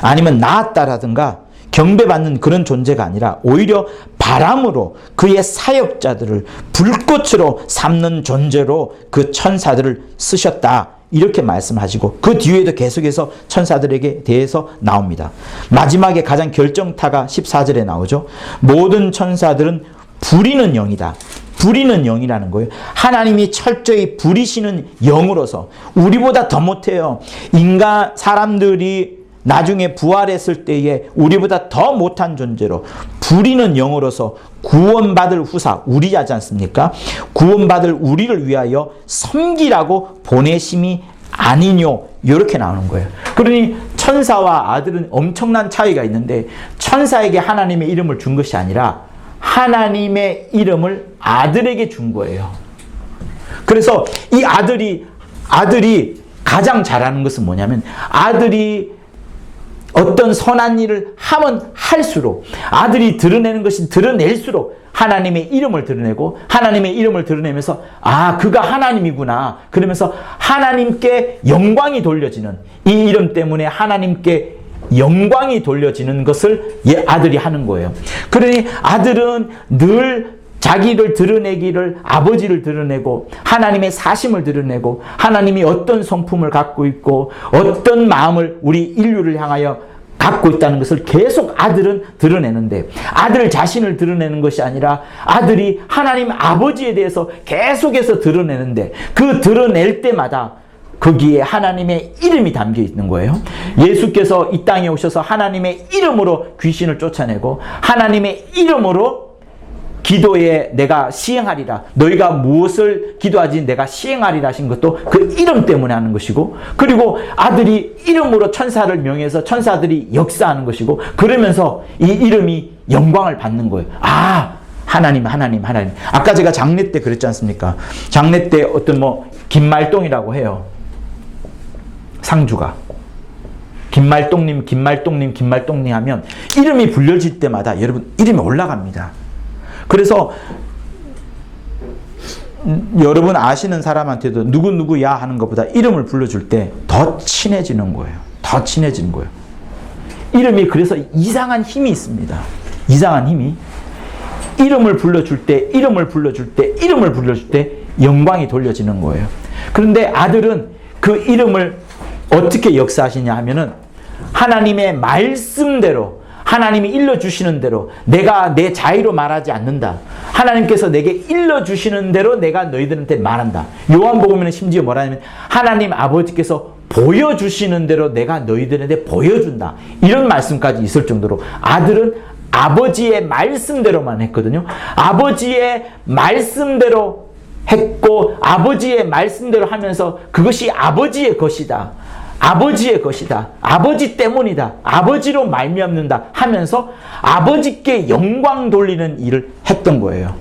아니면 낳았다라든가 경배받는 그런 존재가 아니라 오히려 바람으로 그의 사역자들을 불꽃으로 삼는 존재로 그 천사들을 쓰셨다 이렇게 말씀하시고, 그 뒤에도 계속해서 천사들에게 대해서 나옵니다. 마지막에 가장 결정타가 14절에 나오죠. 모든 천사들은 부리는 영이다. 부리는 영이라는 거예요. 하나님이 철저히 부리시는 영으로서 우리보다 더 못해요. 사람들이 나중에 부활했을 때에 우리보다 더 못한 존재로 부리는 영으로서 구원받을 후사, 우리하지 않습니까? 구원받을 우리를 위하여 섬기라고 보내심이 아니뇨 이렇게 나오는 거예요. 그러니 천사와 아들은 엄청난 차이가 있는데 천사에게 하나님의 이름을 준 것이 아니라 하나님의 이름을 아들에게 준 거예요. 그래서 이 아들이 가장 잘하는 것은 뭐냐면 아들이 어떤 선한 일을 하면 할수록 아들이 드러내는 것이 드러낼수록 하나님의 이름을 드러내고 하나님의 이름을 드러내면서 아 그가 하나님이구나 그러면서 하나님께 영광이 돌려지는, 이 이름 때문에 하나님께 영광이 돌려지는 것을 아들이 하는 거예요. 그러니 아들은 늘 자기를 드러내기를, 아버지를 드러내고 하나님의 사심을 드러내고 하나님이 어떤 성품을 갖고 있고 어떤 마음을 우리 인류를 향하여 갖고 있다는 것을 계속 아들은 드러내는데, 아들 자신을 드러내는 것이 아니라 아들이 하나님 아버지에 대해서 계속해서 드러내는데 그 드러낼 때마다 거기에 하나님의 이름이 담겨 있는 거예요. 예수께서 이 땅에 오셔서 하나님의 이름으로 귀신을 쫓아내고 하나님의 이름으로 기도에 내가 시행하리라, 너희가 무엇을 기도하지 내가 시행하리라 하신 것도 그 이름 때문에 하는 것이고, 그리고 아들이 이름으로 천사를 명해서 천사들이 역사하는 것이고, 그러면서 이 이름이 영광을 받는 거예요. 아, 하나님. 아까 제가 장례 때 그랬지 않습니까? 장례 때 어떤 김말동이라고 해요. 상주가. 김말동님 하면 이름이 불려질 때마다 여러분 이름이 올라갑니다. 그래서 여러분 아시는 사람한테도 누구야 하는 것보다 이름을 불러줄 때 더 친해지는 거예요. 더 친해지는 거예요. 이름이 그래서 이상한 힘이 있습니다. 이상한 힘이. 이름을 불러줄 때 영광이 돌려지는 거예요. 그런데 아들은 그 이름을 어떻게 역사하시냐 하면은 하나님의 말씀대로 하나님이 일러주시는 대로 내가 내 자의로 말하지 않는다. 하나님께서 내게 일러주시는 대로 내가 너희들한테 말한다. 요한복음에는 심지어 뭐라냐면 하나님 아버지께서 보여주시는 대로 내가 너희들한테 보여준다. 이런 말씀까지 있을 정도로 아들은 아버지의 말씀대로만 했거든요. 아버지의 말씀대로 했고 아버지의 말씀대로 하면서 그것이 아버지의 것이다. 아버지의 것이다. 아버지 때문이다. 아버지로 말미암는다 하면서 아버지께 영광 돌리는 일을 했던 거예요.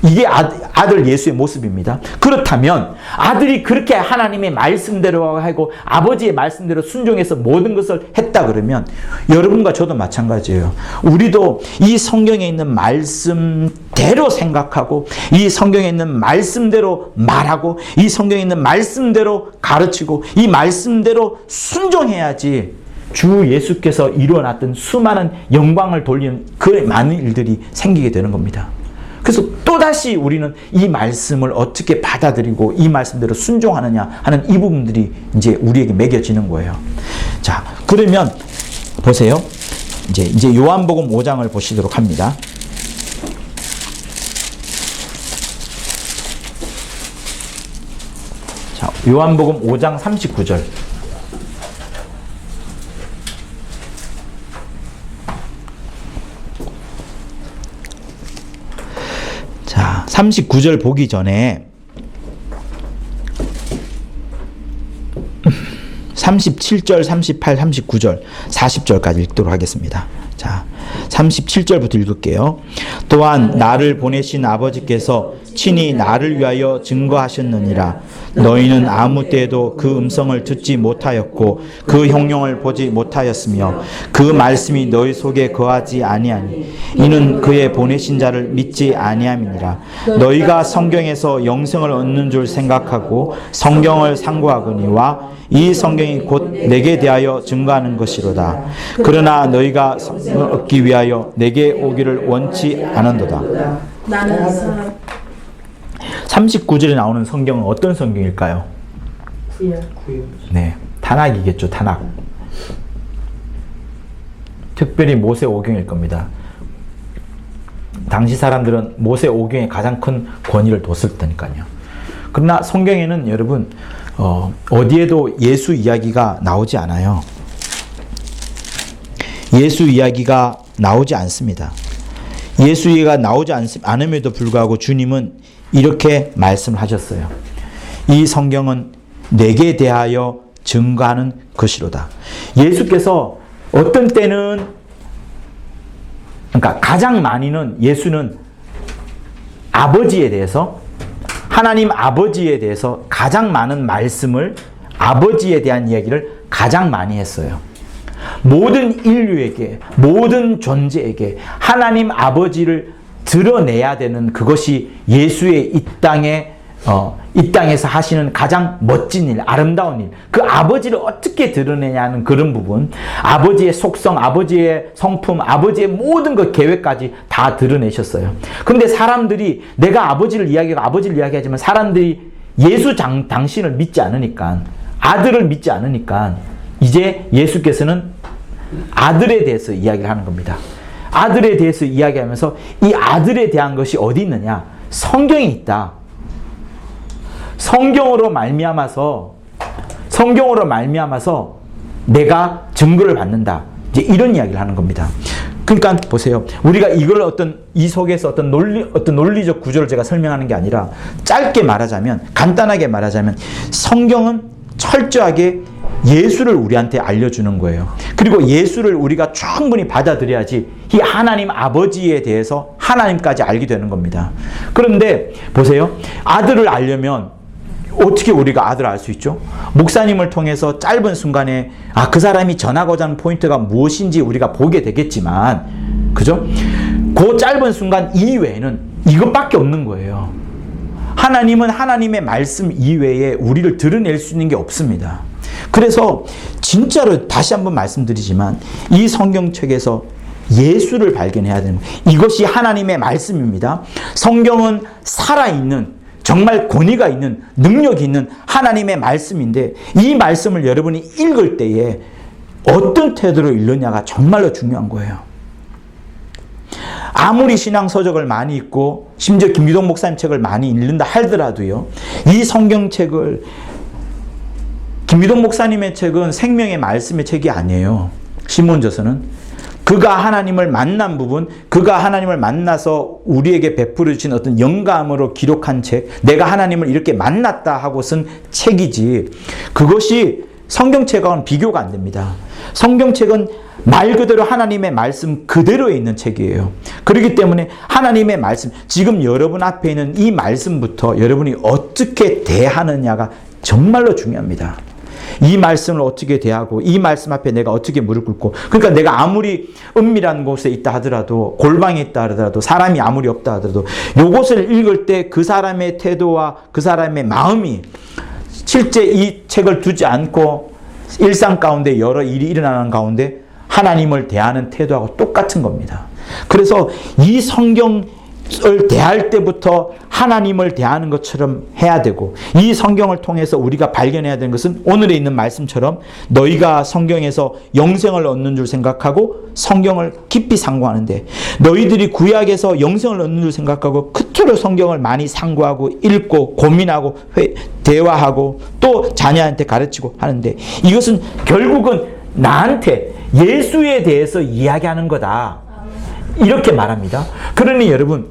이게 아들 예수의 모습입니다. 그렇다면 아들이 그렇게 하나님의 말씀대로 하고 아버지의 말씀대로 순종해서 모든 것을 했다 그러면 여러분과 저도 마찬가지예요. 우리도 이 성경에 있는 말씀대로 생각하고 이 성경에 있는 말씀대로 말하고 이 성경에 있는 말씀대로 가르치고 이 말씀대로 순종해야지 주 예수께서 이루어놨던 수많은 영광을 돌리는 그 많은 일들이 생기게 되는 겁니다. 그래서 또다시 우리는 이 말씀을 어떻게 받아들이고 이 말씀대로 순종하느냐 하는 이 부분들이 이제 우리에게 매겨지는 거예요. 자, 그러면 보세요. 이제 요한복음 5장을 보시도록 합니다. 자, 요한복음 5장 39절. 자, 39절 보기 전에 37절, 38, 39절, 40절까지 읽도록 하겠습니다. 자, 37절부터 읽을게요. 또한 나를 보내신 아버지께서 친히 나를 위하여 증거하셨느니라. 너희는 아무 때에도 그 음성을 듣지 못하였고 그 형용을 보지 못하였으며 그 말씀이 너희 속에 거하지 아니하니 이는 그의 보내신 자를 믿지 아니함이니라. 너희가 성경에서 영생을 얻는 줄 생각하고 성경을 상고하거니와 이 성경이 곧 내게 대하여 증거하는 것이로다. 그러나 너희가 성경을 얻기 위하여 내게 오기를 원치 않은도다. 나는 39절에 나오는 성경은 어떤 성경일까요? 구약. 네, 단락이겠죠. 단락. 특별히 모세오경일 겁니다. 당시 사람들은 모세오경에 가장 큰 권위를 뒀을 테니까요. 그러나 성경에는 여러분 어디에도 예수 이야기가 나오지 않아요. 예수 이야기가 나오지 않습니다. 예수 이야기가 나오지 않음에도 불구하고 주님은 이렇게 말씀을 하셨어요. 이 성경은 내게 대하여 증거하는 것이로다. 예수께서 어떤 때는 그러니까 가장 많이는 예수는 아버지에 대해서 하나님 아버지에 대해서 가장 많은 말씀을 아버지에 대한 이야기를 가장 많이 했어요. 모든 인류에게 모든 존재에게 하나님 아버지를 드러내야 되는 그것이 예수의 이 땅에서 하시는 가장 멋진 일, 아름다운 일, 그 아버지를 어떻게 드러내냐는 그런 부분, 아버지의 속성, 아버지의 성품, 아버지의 모든 그 계획까지 다 드러내셨어요. 근데 사람들이 내가 아버지를 이야기하지만 사람들이 예수 당신을 믿지 않으니까, 아들을 믿지 않으니까 이제 예수께서는 아들에 대해서 이야기를 하는 겁니다. 아들에 대해서 이야기하면서 이 아들에 대한 것이 어디 있느냐? 성경에 있다. 성경으로 말미암아서 내가 증거를 받는다. 이제 이런 이야기를 하는 겁니다. 그러니까 보세요. 우리가 이걸 이 속에서 어떤 논리적 구조를 제가 설명하는 게 아니라 짧게 말하자면, 간단하게 말하자면 성경은 철저하게 예수를 우리한테 알려주는 거예요. 그리고 예수를 우리가 충분히 받아들여야지 이 하나님 아버지에 대해서 하나님까지 알게 되는 겁니다. 그런데 보세요. 아들을 알려면 어떻게 우리가 아들을 알 수 있죠? 목사님을 통해서 짧은 순간에 그 사람이 전하고자 하는 포인트가 무엇인지 우리가 보게 되겠지만, 그죠? 그 짧은 순간 이외에는 이것밖에 없는 거예요. 하나님은 하나님의 말씀 이외에 우리를 드러낼 수 있는 게 없습니다. 그래서 진짜로 다시 한번 말씀드리지만 이 성경책에서 예수를 발견해야 되는 거예요. 이것이 하나님의 말씀입니다. 성경은 살아있는, 정말 권위가 있는, 능력이 있는 하나님의 말씀인데 이 말씀을 여러분이 읽을 때에 어떤 태도로 읽느냐가 정말로 중요한 거예요. 아무리 신앙 서적을 많이 읽고 심지어 김기동 목사님 책을 많이 읽는다 하더라도요. 이 성경책을 김기동 목사님의 책은 생명의 말씀의 책이 아니에요. 신문저서는 그가 하나님을 만난 부분, 그가 하나님을 만나서 우리에게 베풀어 주신 어떤 영감으로 기록한 책, 내가 하나님을 이렇게 만났다 하고 쓴 책이지, 그것이 성경책하고는 비교가 안 됩니다. 성경책은 말 그대로 하나님의 말씀 그대로에 있는 책이에요. 그렇기 때문에 하나님의 말씀, 지금 여러분 앞에 있는 이 말씀부터 여러분이 어떻게 대하느냐가 정말로 중요합니다. 이 말씀을 어떻게 대하고 이 말씀 앞에 내가 어떻게 무릎 꿇고, 그러니까 내가 아무리 은밀한 곳에 있다 하더라도, 골방에 있다 하더라도, 사람이 아무리 없다 하더라도 이것을 읽을 때 그 사람의 태도와 그 사람의 마음이 실제 이 책을 두지 않고 일상 가운데 여러 일이 일어나는 가운데 하나님을 대하는 태도하고 똑같은 겁니다. 그래서 이 성경을 대할 때부터 하나님을 대하는 것처럼 해야 되고, 이 성경을 통해서 우리가 발견해야 되는 것은 오늘에 있는 말씀처럼 너희가 성경에서 영생을 얻는 줄 생각하고 성경을 깊이 상고하는데, 너희들이 구약에서 영생을 얻는 줄 생각하고 그토록 성경을 많이 상고하고 읽고 고민하고 대화하고 또 자녀한테 가르치고 하는데, 이것은 결국은 나한테 예수에 대해서 이야기하는 거다, 이렇게 말합니다. 그러니 여러분,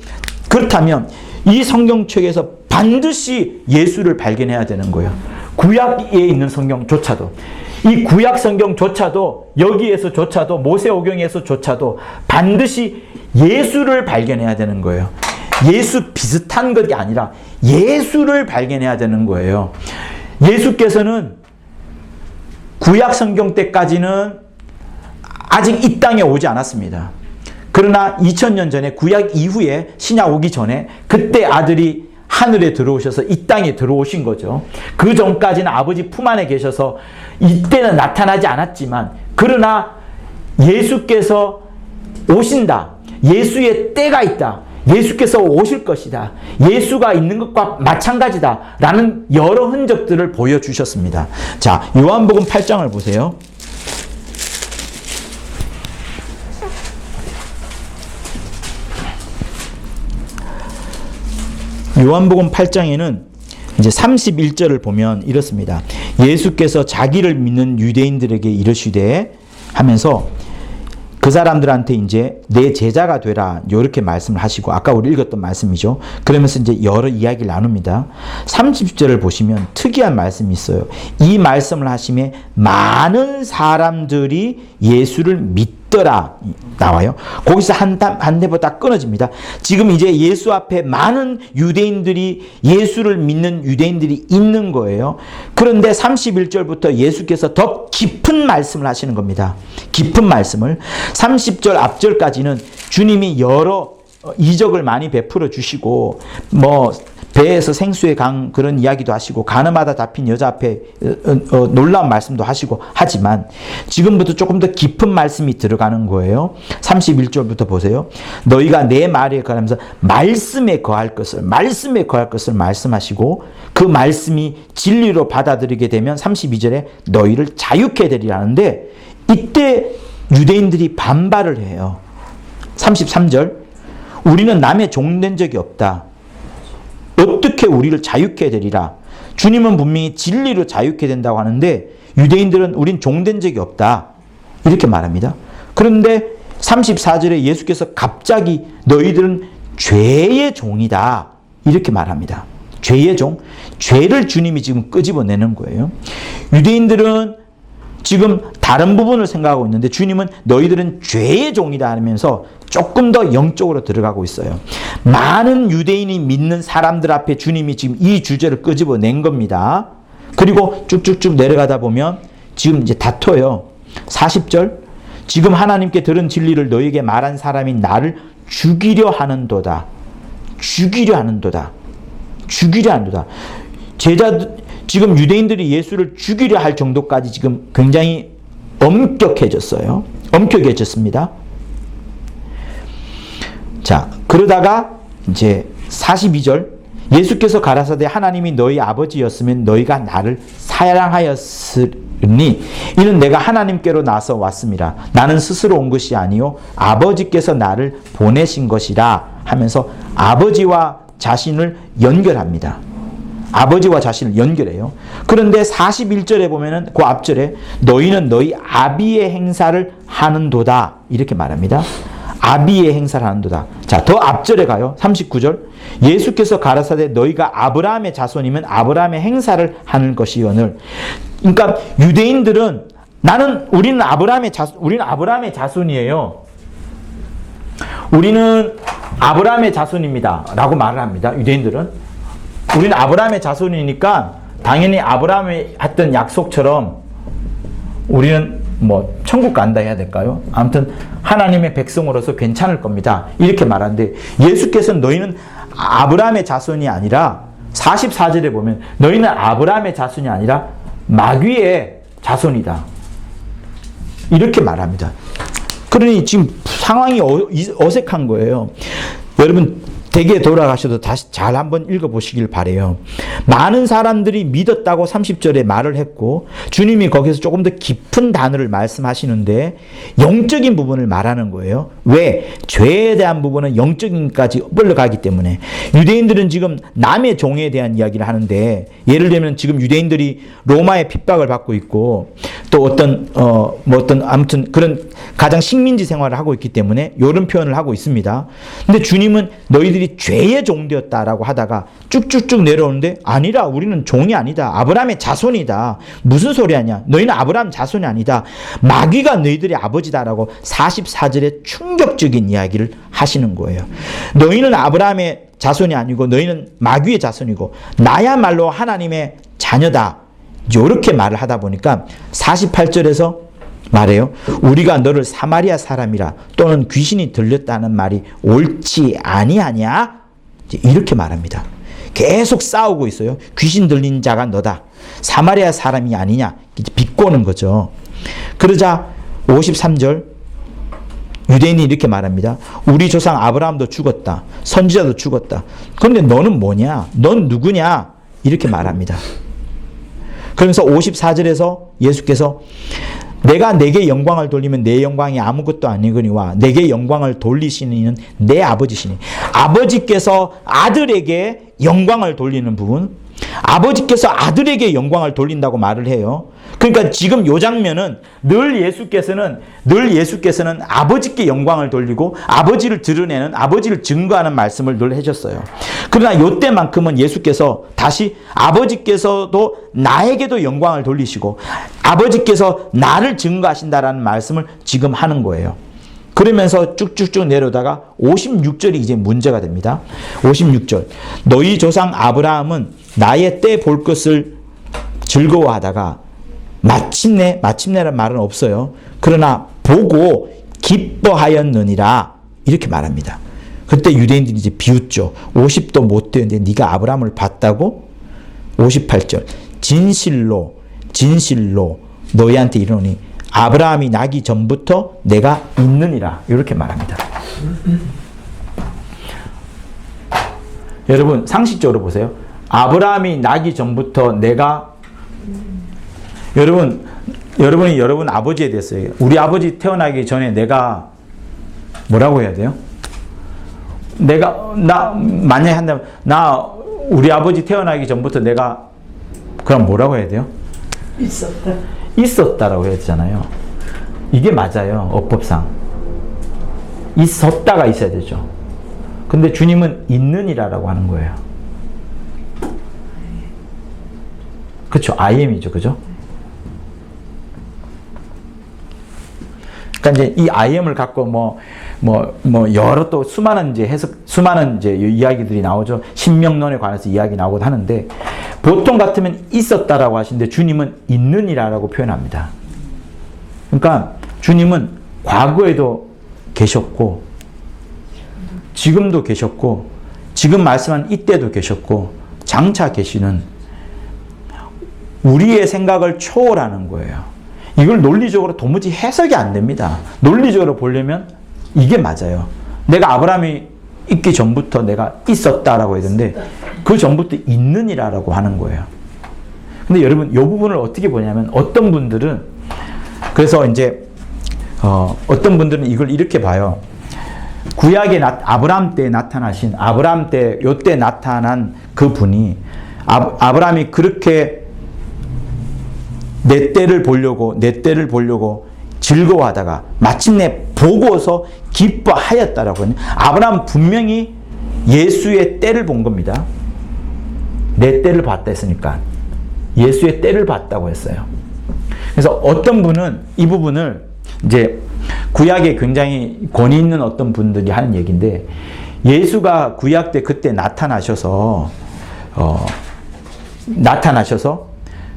그렇다면 이 성경책에서 반드시 예수를 발견해야 되는 거예요. 구약에 있는 성경조차도, 이 구약 성경조차도, 여기에서조차도, 모세오경에서조차도 반드시 예수를 발견해야 되는 거예요. 예수 비슷한 것이 아니라 예수를 발견해야 되는 거예요. 예수께서는 구약 성경 때까지는 아직 이 땅에 오지 않았습니다. 그러나 2000년 전에, 구약 이후에, 신약 오기 전에 그때 아들이 하늘에 들어오셔서 이 땅에 들어오신 거죠. 그 전까지는 아버지 품 안에 계셔서 이때는 나타나지 않았지만, 그러나 예수께서 오신다, 예수의 때가 있다, 예수께서 오실 것이다, 예수가 있는 것과 마찬가지다 라는 여러 흔적들을 보여주셨습니다. 자, 요한복음 8장을 보세요. 요한복음 8장에는 이제 31절을 보면 이렇습니다. 예수께서 자기를 믿는 유대인들에게 이르시되 하면서 그 사람들한테 이제 내 제자가 되라, 이렇게 말씀을 하시고, 아까 우리 읽었던 말씀이죠. 그러면서 이제 여러 이야기를 나눕니다. 30절을 보시면 특이한 말씀이 있어요. 이 말씀을 하심에 많은 사람들이 예수를 믿더라 나와요. 거기서 한 대보다 끊어집니다. 지금 이제 예수 앞에 많은 유대인들이, 예수를 믿는 유대인들이 있는 거예요. 그런데 31절부터 예수께서 더 깊은 말씀을 하시는 겁니다. 깊은 말씀을. 30절 앞절까지는 주님이 여러 이적을 많이 베풀어 주시고, 뭐 배에서 생수의 강 그런 이야기도 하시고, 가늠하다 잡힌 여자 앞에 놀라운 말씀도 하시고 하지만, 지금부터 조금 더 깊은 말씀이 들어가는 거예요. 31절부터 보세요. 너희가 내 말에 거하면서 말씀에 거할 것을 말씀하시고, 그 말씀이 진리로 받아들이게 되면 32절에 너희를 자유케 되리라는데, 이때 유대인들이 반발을 해요. 33절, 우리는 남의 종된 적이 없다, 어떻게 우리를 자유케 되리라. 주님은 분명히 진리로 자유케 된다고 하는데 유대인들은 우린 종된 적이 없다, 이렇게 말합니다. 그런데 34절에 예수께서 갑자기 너희들은 죄의 종이다, 이렇게 말합니다. 죄의 종, 죄를 주님이 지금 끄집어내는 거예요. 유대인들은 지금 다른 부분을 생각하고 있는데 주님은 너희들은 죄의 종이다 하면서 조금 더 영적으로 들어가고 있어요. 많은 유대인이 믿는 사람들 앞에 주님이 지금 이 주제를 끄집어낸 겁니다. 그리고 쭉쭉쭉 내려가다 보면 지금 이제 다퉈요. 40절, 지금 하나님께 들은 진리를 너희에게 말한 사람이 나를 죽이려 하는도다. 죽이려 하는도다. 죽이려 하는도다. 지금 유대인들이 예수를 죽이려 할 정도까지 지금 굉장히 엄격해졌어요. 엄격해졌습니다. 자, 그러다가 이제 42절, 예수께서 가라사대 하나님이 너희 아버지였으면 너희가 나를 사랑하였으니 이는 내가 하나님께로 나서 왔습니다. 나는 스스로 온 것이 아니요 아버지께서 나를 보내신 것이라 하면서 아버지와 자신을 연결합니다. 아버지와 자신을 연결해요. 그런데 41절에 보면은 그 앞절에 너희는 너희 아비의 행사를 하는도다 이렇게 말합니다. 아비의 행사를 하는도다. 자, 더 앞절에 가요. 39절. 예수께서 가라사대 너희가 아브라함의 자손이면 아브라함의 행사를 하는 것이오늘. 그러니까 유대인들은 우리는 아브라함의 자손이에요. 우리는 아브라함의 자손입니다. 라고 말을 합니다. 유대인들은. 우리는 아브라함의 자손이니까 당연히 아브라함이 했던 약속처럼 우리는 뭐 천국 간다 해야 될까요? 아무튼 하나님의 백성으로서 괜찮을 겁니다. 이렇게 말하는데 예수께서는 너희는 아브라함의 자손이 아니라 44절에 보면 너희는 아브라함의 자손이 아니라 마귀의 자손이다. 이렇게 말합니다. 그러니 지금 상황이 어색한 거예요. 여러분 댁에 돌아가셔도 다시 잘 한번 읽어보시길 바래요. 많은 사람들이 믿었다고 30절에 말을 했고 주님이 거기서 조금 더 깊은 단어를 말씀하시는데 영적인 부분을 말하는 거예요. 왜? 죄에 대한 부분은 영적인까지 올라가기 때문에. 유대인들은 지금 남의 종에 대한 이야기를 하는데 예를 들면 지금 유대인들이 로마의 핍박을 받고 있고 또 어떤 아무튼 그런 가장 식민지 생활을 하고 있기 때문에 이런 표현을 하고 있습니다. 근데 주님은 너희들이 죄의 종되었다라고 하다가 쭉쭉쭉 내려오는데 아니라 우리는 종이 아니다. 아브라함의 자손이다. 무슨 소리 하냐? 너희는 아브라함 자손이 아니다. 마귀가 너희들의 아버지다라고 44절에 충격적인 이야기를 하시는 거예요. 너희는 아브라함의 자손이 아니고 너희는 마귀의 자손이고 나야말로 하나님의 자녀다. 이렇게 말을 하다 보니까 48절에서 말해요. 우리가 너를 사마리아 사람이라 또는 귀신이 들렸다는 말이 옳지 아니하냐? 이렇게 말합니다. 계속 싸우고 있어요. 귀신 들린 자가 너다. 사마리아 사람이 아니냐? 비꼬는 거죠. 그러자 53절 유대인이 이렇게 말합니다. 우리 조상 아브라함도 죽었다. 선지자도 죽었다. 그런데 너는 뭐냐? 넌 누구냐? 이렇게 말합니다. 그러면서 54절에서 예수께서 내가 내게 영광을 돌리면 내 영광이 아무것도 아니거니와 내게 영광을 돌리시는 이는 내 아버지시니. 아버지께서 아들에게 영광을 돌리는 부분, 아버지께서 아들에게 영광을 돌린다고 말을 해요. 그러니까 지금 이 장면은 늘 예수께서는 아버지께 영광을 돌리고 아버지를 드러내는, 아버지를 증거하는 말씀을 늘 해줬어요. 그러나 이때만큼은 예수께서 다시 아버지께서도 나에게도 영광을 돌리시고 아버지께서 나를 증거하신다라는 말씀을 지금 하는 거예요. 그러면서 쭉쭉쭉 내려오다가 56절이 이제 문제가 됩니다. 56절. 너희 조상 아브라함은 나의 때 볼 것을 즐거워하다가 마침내란 말은 없어요. 그러나 보고 기뻐하였느니라 이렇게 말합니다. 그때 유대인들이 이제 비웃죠. 50도 못 되는데 네가 아브라함을 봤다고? 58절. 진실로 너희한테 이르노니 아브라함이 나기 전부터 내가 있느니라 이렇게 말합니다. 여러분 상식적으로 보세요. 아브라함이 나기 전부터 내가 여러분이 여러분 아버지에 대해서 우리 아버지 태어나기 전에 내가 뭐라고 해야 돼요? 만약에 한다면 우리 아버지 태어나기 전부터 내가 그럼 뭐라고 해야 돼요? 있었다라고 해야 되잖아요. 이게 맞아요. 어법상. 있었다가 있어야 되죠. 근데 주님은 있느니라라고 하는 거예요. 그렇죠. I am이죠. 그죠? 그러니까 이제 이 I am을 갖고 여러 또 수많은 이제 이야기들이 나오죠. 신명론에 관해서 이야기 나오곤 하는데 보통 같으면 있었다라고 하시는데 주님은 있느니라라고 표현합니다. 그러니까 주님은 과거에도 계셨고 지금도 계셨고 지금 말씀한 이때도 계셨고 장차 계시는 우리의 생각을 초월하는 거예요. 이걸 논리적으로 도무지 해석이 안 됩니다. 논리적으로 보려면 이게 맞아요. 내가 아브라함이 있기 전부터 내가 있었다라고 했는데 그 전부터 있느니라라고 하는 거예요. 근데 여러분, 이 부분을 어떻게 보냐면, 어떤 분들은, 그래서 이제, 어떤 분들은 이걸 이렇게 봐요. 구약의 아브라함 때 나타나신, 아브라함 때, 요때 나타난 그 분이, 아브라함이 그렇게 내 때를 보려고 즐거워하다가 마침내 보고서 기뻐하였다라고 하는, 아브라함 분명히 예수의 때를 본 겁니다. 내 때를 봤다 했으니까 예수의 때를 봤다고 했어요. 그래서 어떤 분은 이 부분을 이제 구약에 굉장히 권위 있는 어떤 분들이 하는 얘기인데, 예수가 구약 때 그때 나타나셔서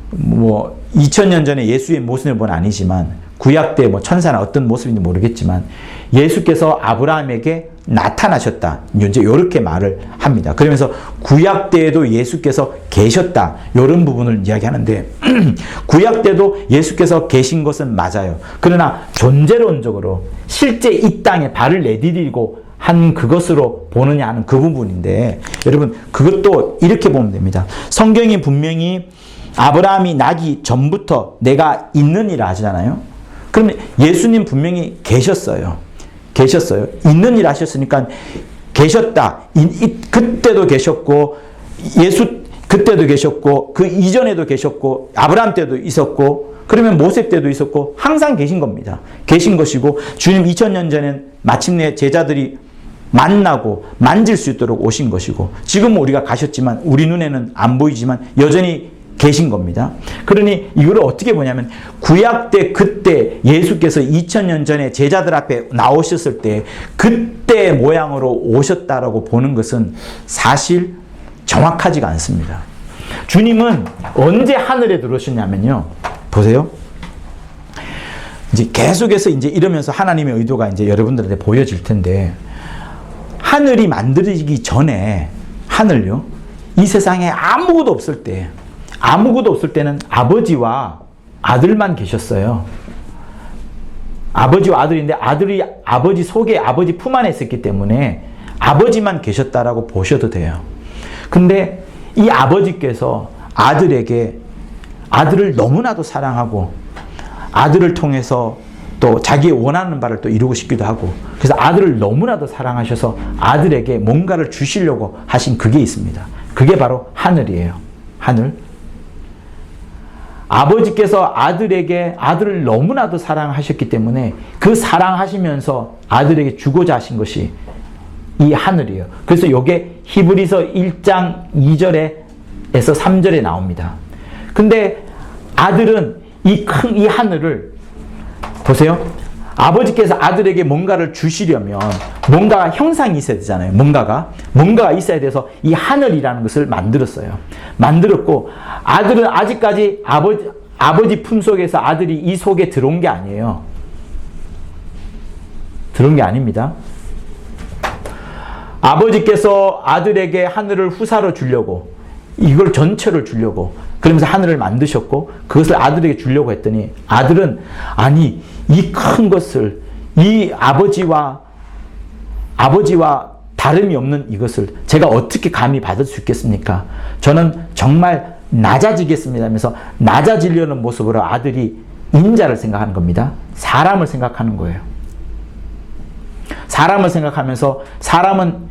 뭐 2000년 전에 예수의 모습을 본 아니지만, 구약 때 뭐 천사나 어떤 모습인지 모르겠지만 예수께서 아브라함에게 나타나셨다, 이제 이렇게 말을 합니다. 그러면서 구약 때에도 예수께서 계셨다, 이런 부분을 이야기하는데 구약 때도 예수께서 계신 것은 맞아요. 그러나 존재론적으로 실제 이 땅에 발을 내디디고 한 그것으로 보느냐 하는 그 부분인데, 여러분 그것도 이렇게 보면 됩니다. 성경이 분명히 아브라함이 나기 전부터 내가 있느니라 하잖아요. 그러면 예수님 분명히 계셨어요. 있느니라 하셨으니까 계셨다. 그때도 계셨고, 예수 그때도 계셨고, 그 이전에도 계셨고, 아브라함 때도 있었고, 그러면 모세 때도 있었고, 항상 계신 겁니다. 계신 것이고, 주님 2000년 전엔 마침내 제자들이 만나고 만질 수 있도록 오신 것이고, 지금은 우리가 가셨지만 우리 눈에는 안 보이지만 여전히 계신 겁니다. 그러니 이거를 어떻게 보냐면, 구약 때 그때 예수께서 2000년 전에 제자들 앞에 나오셨을 때 그때 모양으로 오셨다라고 보는 것은 사실 정확하지가 않습니다. 주님은 언제 하늘에 들어오셨냐면요, 보세요. 이제 계속해서 이제 이러면서 하나님의 의도가 이제 여러분들한테 보여질 텐데, 하늘이 만들어지기 전에, 하늘요, 이 세상에 아무것도 없을 때는 아버지와 아들만 계셨어요. 아버지와 아들인데, 아들이 아버지 속에, 아버지 품 안에 있었기 때문에 아버지만 계셨다라고 보셔도 돼요. 근데 이 아버지께서 아들에게, 아들을 너무나도 사랑하고 아들을 통해서 또 자기의 원하는 바를 또 이루고 싶기도 하고, 그래서 아들을 너무나도 사랑하셔서 아들에게 뭔가를 주시려고 하신 그게 있습니다. 그게 바로 하늘이에요. 하늘. 아버지께서 아들에게, 아들을 너무나도 사랑하셨기 때문에 그 사랑하시면서 아들에게 주고자 하신 것이 이 하늘이에요. 그래서 이게 히브리서 1장 2절에서 3절에 나옵니다. 근데 아들은 이 하늘을, 보세요. 아버지께서 아들에게 뭔가를 주시려면 뭔가 형상이 있어야 되잖아요. 뭔가가 있어야 돼서 이 하늘이라는 것을 만들었고, 아들은 아직까지 아버지 품 속에서 아들이 이 속에 들어온 게 아니에요. 들어온 게 아닙니다. 아버지께서 아들에게 하늘을 후사로 주려고, 이걸 전체를 주려고, 그러면서 하늘을 만드셨고, 그것을 아들에게 주려고 했더니, 아들은 아니, 이 큰 것을, 이 아버지와 다름이 없는 이것을 제가 어떻게 감히 받을 수 있겠습니까? 저는 정말 낮아지겠습니다 하면서 낮아지려는 모습으로 아들이 인자를 생각하는 겁니다. 사람을 생각하는 거예요. 사람을 생각하면서, 사람은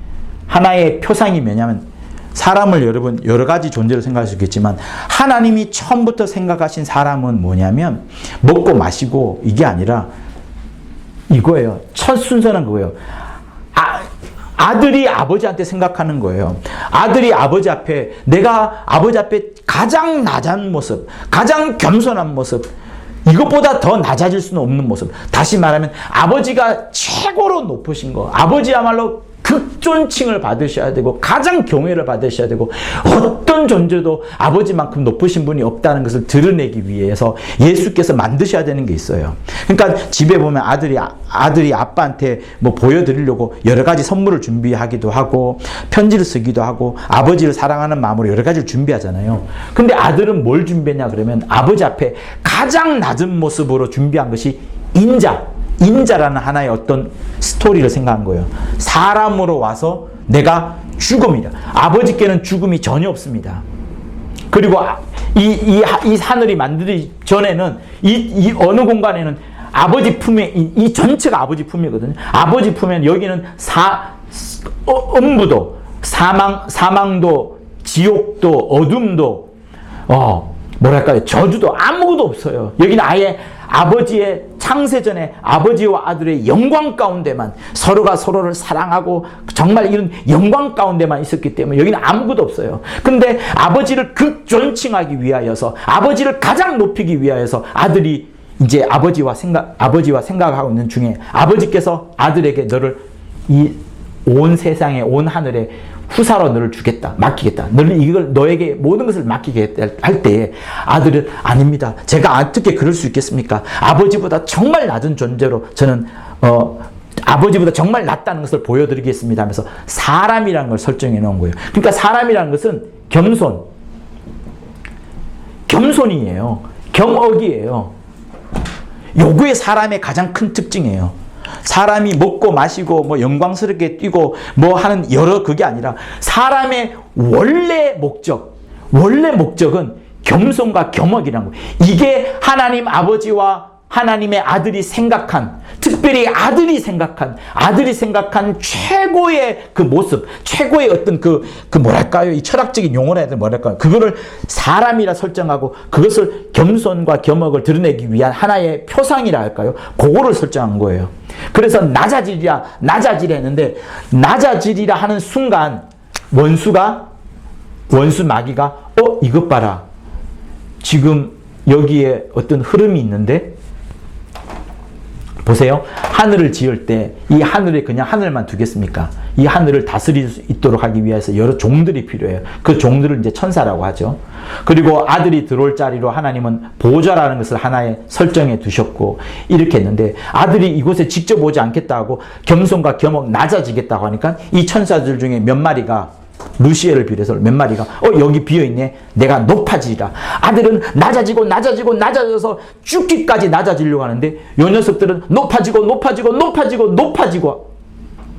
하나의 표상이 뭐냐면, 사람을 여러분 여러 가지 존재로 생각할 수 있겠지만, 하나님이 처음부터 생각하신 사람은 뭐냐면 먹고 마시고 이게 아니라 이거예요. 첫 순서는 그거예요. 아들이 아버지한테 생각하는 거예요. 아들이 아버지 앞에, 내가 아버지 앞에 가장 낮은 모습, 가장 겸손한 모습, 이것보다 더 낮아질 수는 없는 모습. 다시 말하면 아버지가 최고로 높으신 거, 아버지야말로 극존칭을 받으셔야 되고 가장 경외를 받으셔야 되고, 어떤 존재도 아버지만큼 높으신 분이 없다는 것을 드러내기 위해서 예수께서 만드셔야 되는 게 있어요. 그러니까 집에 보면 아들이 아빠한테 뭐 보여드리려고 여러 가지 선물을 준비하기도 하고 편지를 쓰기도 하고 아버지를 사랑하는 마음으로 여러 가지를 준비하잖아요. 근데 아들은 뭘 준비했냐 그러면, 아버지 앞에 가장 낮은 모습으로 준비한 것이 인자라는 하나의 어떤 스토리를 생각한 거예요. 사람으로 와서 내가 죽음이다. 아버지께는 죽음이 전혀 없습니다. 그리고 이 하늘이 만들기 전에는 이 어느 공간에는 아버지 품에 이 전체가 아버지 품이거든요. 아버지 품에는 여기는 음부도 사망도 지옥도 어둠도 뭐랄까요 저주도 아무것도 없어요. 여기는 아예 아버지의 창세전에 아버지와 아들의 영광 가운데만 서로가 서로를 사랑하고 정말 이런 영광 가운데만 있었기 때문에 여기는 아무것도 없어요. 근데 아버지를 극존칭하기 위하여서 아버지를 가장 높이기 위하여서 아들이 이제 아버지와 생각하고 있는 중에 아버지께서 아들에게 너를 이 온 세상에 온 하늘에 후사로 너를 주겠다. 맡기겠다. 너를 이걸 너에게 모든 것을 맡기겠다 할 때에 아들은 아닙니다. 제가 어떻게 그럴 수 있겠습니까? 아버지보다 정말 낮은 존재로 저는 아버지보다 정말 낫다는 것을 보여드리겠습니다 하면서 사람이라는 걸 설정해 놓은 거예요. 그러니까 사람이라는 것은 겸손이에요. 겸억이에요. 요구의 사람의 가장 큰 특징이에요. 사람이 먹고 마시고 뭐 영광스럽게 뛰고 뭐 하는 여러 그게 아니라 사람의 원래 목적은 겸손과 겸허이라는 거예요. 이게 하나님 아버지와 하나님의 아들이 생각한, 특별히 아들이 생각한 최고의 그 모습, 최고의 어떤 뭐랄까요? 이 철학적인 용어라 해야 되나 뭐랄까요? 그거를 사람이라 설정하고 그것을 겸손과 겸허를 드러내기 위한 하나의 표상이라 할까요? 그거를 설정한 거예요. 그래서 낮아지리라 했는데 낮아지리라 하는 순간 원수 마귀가 이것 봐라. 지금 여기에 어떤 흐름이 있는데 보세요. 하늘을 지을 때 이 하늘에 그냥 하늘만 두겠습니까? 이 하늘을 다스릴 수 있도록 하기 위해서 여러 종들이 필요해요. 그 종들을 이제 천사라고 하죠. 그리고 아들이 들어올 자리로 하나님은 보좌라는 것을 하나에 설정해 두셨고 이렇게 했는데 아들이 이곳에 직접 오지 않겠다고 겸손과 겸허 낮아지겠다고 하니까 이 천사들 중에 몇 마리가 루시엘을 비롯해서 몇 마리가 여기 비어있네. 내가 높아지리라. 아들은 낮아져서 죽기까지 낮아지려고 하는데 요 녀석들은 높아지고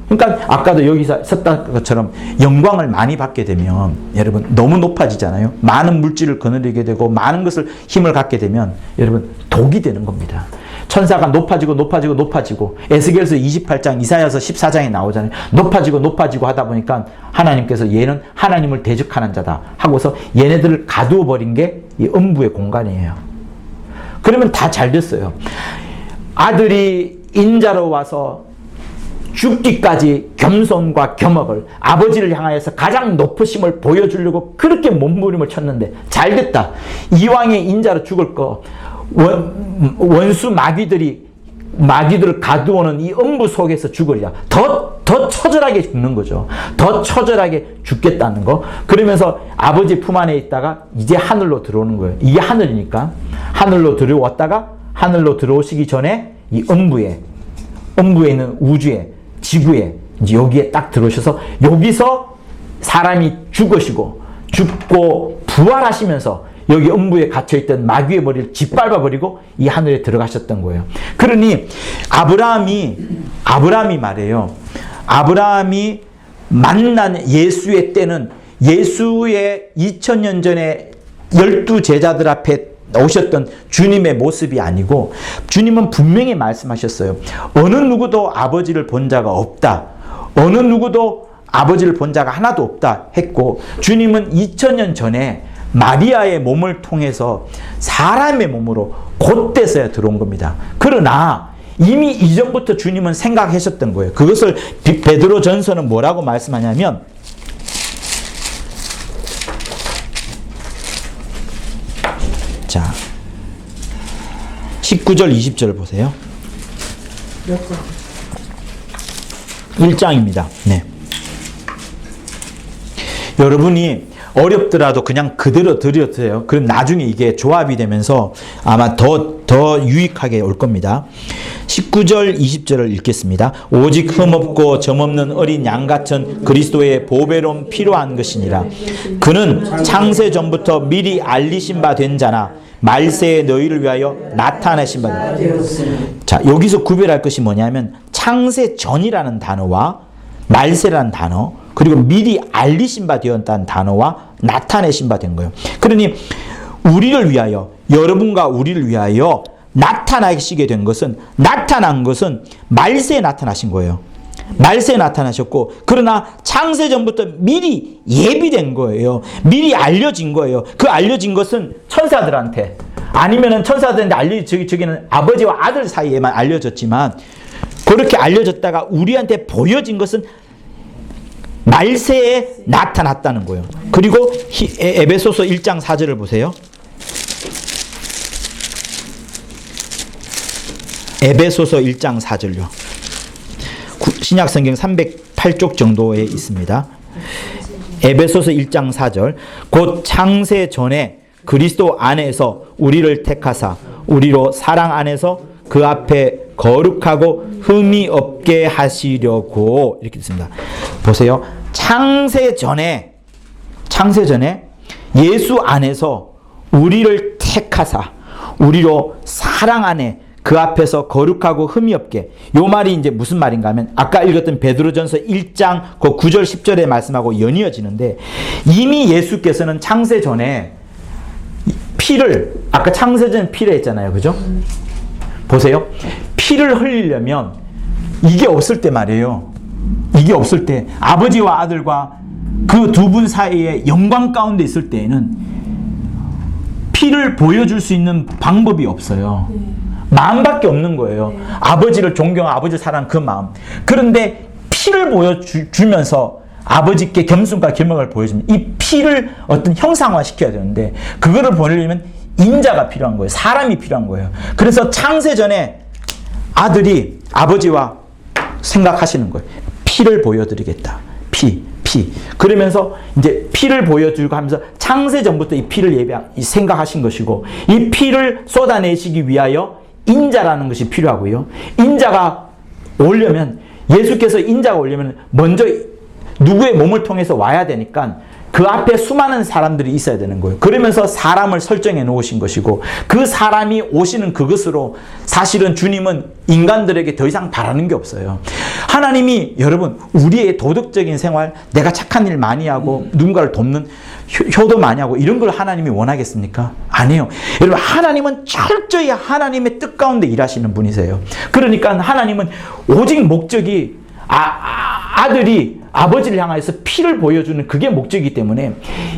그러니까 아까도 여기서 썼던 것처럼 영광을 많이 받게 되면 여러분 너무 높아지잖아요. 많은 물질을 거느리게 되고 많은 것을 힘을 갖게 되면 여러분 독이 되는 겁니다. 천사가 높아지고 에스겔서 28장 이사야서 14장에 나오잖아요. 높아지고 하다 보니까 하나님께서 얘는 하나님을 대적하는 자다 하고서 얘네들을 가두어 버린 게 이 음부의 공간이에요. 그러면 다 잘 됐어요. 아들이 인자로 와서 죽기까지 겸손과 겸허를 아버지를 향하여서 가장 높으심을 보여주려고 그렇게 몸부림을 쳤는데 잘 됐다. 이왕에 인자로 죽을 거 원수 마귀들을 가두어는 이 음부 속에서 죽으리라. 더 처절하게 죽는 거죠. 더 처절하게 죽겠다는 거. 그러면서 아버지 품 안에 있다가 이제 하늘로 들어오는 거예요. 이게 하늘이니까 하늘로 들어왔다가 하늘로 들어오시기 전에 이 음부에 있는 우주에 지구에 이제 여기에 딱 들어오셔서 여기서 사람이 죽고 부활하시면서 여기 음부에 갇혀있던 마귀의 머리를 짓밟아버리고 이 하늘에 들어가셨던 거예요. 그러니 아브라함이 말해요. 아브라함이 만난 예수의 때는 예수의 2000년 전에 12제자들 앞에 오셨던 주님의 모습이 아니고 주님은 분명히 말씀하셨어요. 어느 누구도 아버지를 본 자가 없다. 어느 누구도 아버지를 본 자가 하나도 없다 했고 주님은 2000년 전에 마리아의 몸을 통해서 사람의 몸으로 곧대서야 들어온 겁니다. 그러나 이미 이전부터 주님은 생각하셨던 거예요. 그것을 베드로 전서는 뭐라고 말씀하냐면 자 19절 20절 보세요. 1장입니다. 네. 여러분이 어렵더라도 그냥 그대로 드려드려요. 그럼 나중에 이게 조합이 되면서 아마 더 유익하게 올 겁니다. 19절 20절을 읽겠습니다. 오직 흠없고 점없는 어린 양같은 그리스도의 보배로움 필요한 것이니라. 그는 창세 전부터 미리 알리신 바 된 자나 말세에 너희를 위하여 나타내신 바 된 자, 여기서 구별할 것이 뭐냐면 창세 전이라는 단어와 말세라는 단어 그리고 미리 알리신 바 되었다는 단어와 나타내신 바 된 거예요. 그러니 우리를 위하여, 여러분과 우리를 위하여 나타나시게 된 것은, 나타난 것은 말세에 나타나신 거예요. 말세에 나타나셨고, 그러나 창세전부터 미리 예비된 거예요. 미리 알려진 거예요. 그 알려진 것은 천사들한테, 아니면은 천사들한테 저기는 아버지와 아들 사이에만 알려졌지만, 그렇게 알려졌다가 우리한테 보여진 것은 말세에 나타났다는 거예요. 그리고 에베소서 1장 4절을 보세요. 에베소서 1장 4절요. 신약성경 308쪽 정도에 있습니다. 에베소서 1장 4절. 곧 창세 전에 그리스도 안에서 우리를 택하사 우리로 사랑 안에서 그 앞에 거룩하고 흠이 없게 하시려고, 이렇게 있습니다. 보세요. 창세 전에 예수 안에서 우리를 택하사 우리로 사랑 안에 그 앞에서 거룩하고 흠이 없게. 요 말이 이제 무슨 말인가 하면 아까 읽었던 베드로전서 1장 그 9절 10절의 말씀하고 연이어지는데, 이미 예수께서는 창세 전에 피를, 아까 창세 전 피를 했잖아요. 그죠? 보세요. 피를 흘리려면 이게 없을 때 말이에요. 이게 없을 때, 아버지와 아들과 그 두 분 사이에 영광 가운데 있을 때에는 피를 보여줄 수 있는 방법이 없어요. 마음밖에 없는 거예요. 아버지를 존경하고 아버지를 사랑하는 그 마음. 그런데 피를 보여주면서 아버지께 겸손과 겸허를 보여주면 이 피를 어떤 형상화 시켜야 되는데, 그거를 보내려면 인자가 필요한 거예요. 사람이 필요한 거예요. 그래서 창세전에 아들이 아버지와 생각하시는 거예요. 피를 보여드리겠다. 피. 그러면서 이제 피를 보여주고 하면서 창세전부터 이 피를 생각하신 것이고, 이 피를 쏟아내시기 위하여 인자라는 것이 필요하고요. 인자가 오려면, 예수께서 인자가 오려면 먼저 누구의 몸을 통해서 와야 되니까 그 앞에 수많은 사람들이 있어야 되는 거예요. 그러면서 사람을 설정해 놓으신 것이고, 그 사람이 오시는 그것으로 사실은 주님은 인간들에게 더 이상 바라는 게 없어요. 하나님이, 여러분, 우리의 도덕적인 생활, 내가 착한 일 많이 하고 누군가를 돕는 효도 많이 하고 이런 걸 하나님이 원하겠습니까? 아니에요. 여러분, 하나님은 철저히 하나님의 뜻 가운데 일하시는 분이세요. 그러니까 하나님은 오직 목적이 아들이 아버지를 향해서 피를 보여주는 그게 목적이기 때문에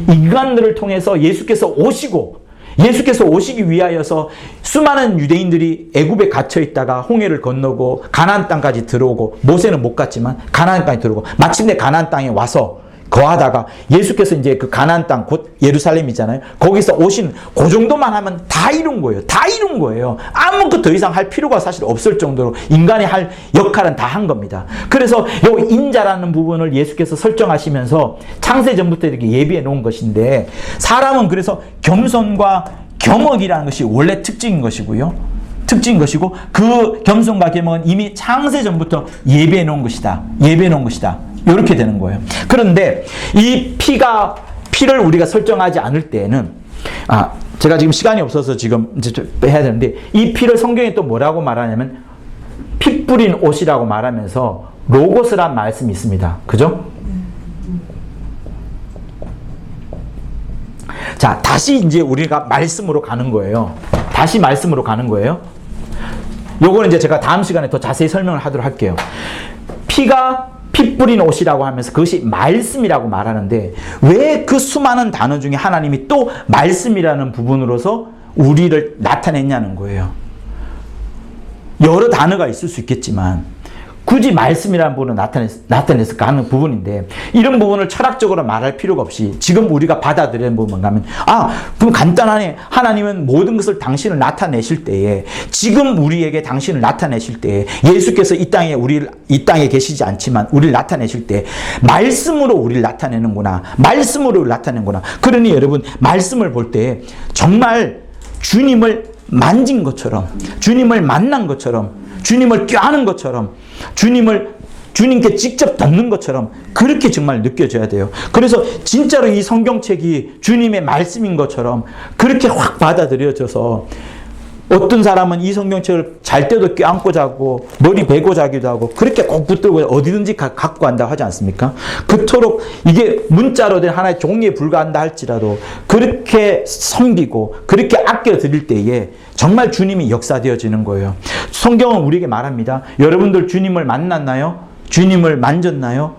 인간들을 통해서 예수께서 오시기 위하여서 수많은 유대인들이 애굽에 갇혀 있다가 홍해를 건너고 가나안 땅까지 들어오고, 모세는 못 갔지만 가나안 땅에 들어오고, 마침내 가나안 땅에 와서 거하다가 예수께서 이제 그 가나안 땅, 곧 예루살렘이잖아요. 거기서 오신 그 정도만 하면 다 이룬 거예요. 다 이룬 거예요. 아무것도 더 이상 할 필요가 사실 없을 정도로 인간이 할 역할은 다 한 겁니다. 그래서 요 인자라는 부분을 예수께서 설정하시면서 창세전부터 이렇게 예비해 놓은 것인데, 사람은 그래서 겸손과 겸허이라는 것이 원래 특징인 것이고요. 그 겸손과 겸허는 이미 창세전부터 예비해 놓은 것이다. 이렇게 되는 거예요. 그런데 이 피를 우리가 설정하지 않을 때에는, 제가 지금 시간이 없어서 지금 이제 해야 되는데, 이 피를 성경에 또 뭐라고 말하냐면 피 뿌린 옷이라고 말하면서 로고스란 말씀이 있습니다. 그죠? 자, 다시 이제 우리가 말씀으로 가는 거예요. 요거는 이제 제가 다음 시간에 더 자세히 설명을 하도록 할게요. 피 뿌린 옷이라고 하면서 그것이 말씀이라고 말하는데, 왜 그 수많은 단어 중에 하나님이 또 말씀이라는 부분으로서 우리를 나타냈냐는 거예요. 여러 단어가 있을 수 있겠지만 굳이 말씀이라는 부분을 나타냈을까 하는 부분인데, 이런 부분을 철학적으로 말할 필요가 없이 지금 우리가 받아들이는 부분 가면, 그럼 간단하네. 하나님은 모든 것을 당신을 나타내실 때에, 지금 우리에게 당신을 나타내실 때에, 예수께서 이 땅에 계시지 않지만 우리를 나타내실 때 말씀으로 우리를 나타내는구나. 그러니 여러분, 말씀을 볼 때 정말 주님을 만진 것처럼, 주님을 만난 것처럼, 주님을 껴안은 것처럼, 주님께 직접 닿는 것처럼 그렇게 정말 느껴져야 돼요. 그래서 진짜로 이 성경책이 주님의 말씀인 것처럼 그렇게 확 받아들여져서 어떤 사람은 이 성경책을 잘 때도 껴안고 자고 머리 베고 자기도 하고 그렇게 꼭 붙들고 어디든지 갖고 간다 하지 않습니까? 그토록 이게 문자로 된 하나의 종이에 불과한다 할지라도 그렇게 섬기고 그렇게 아껴 드릴 때에 정말 주님이 역사되어지는 거예요. 성경은 우리에게 말합니다. 여러분들 주님을 만났나요? 주님을 만졌나요?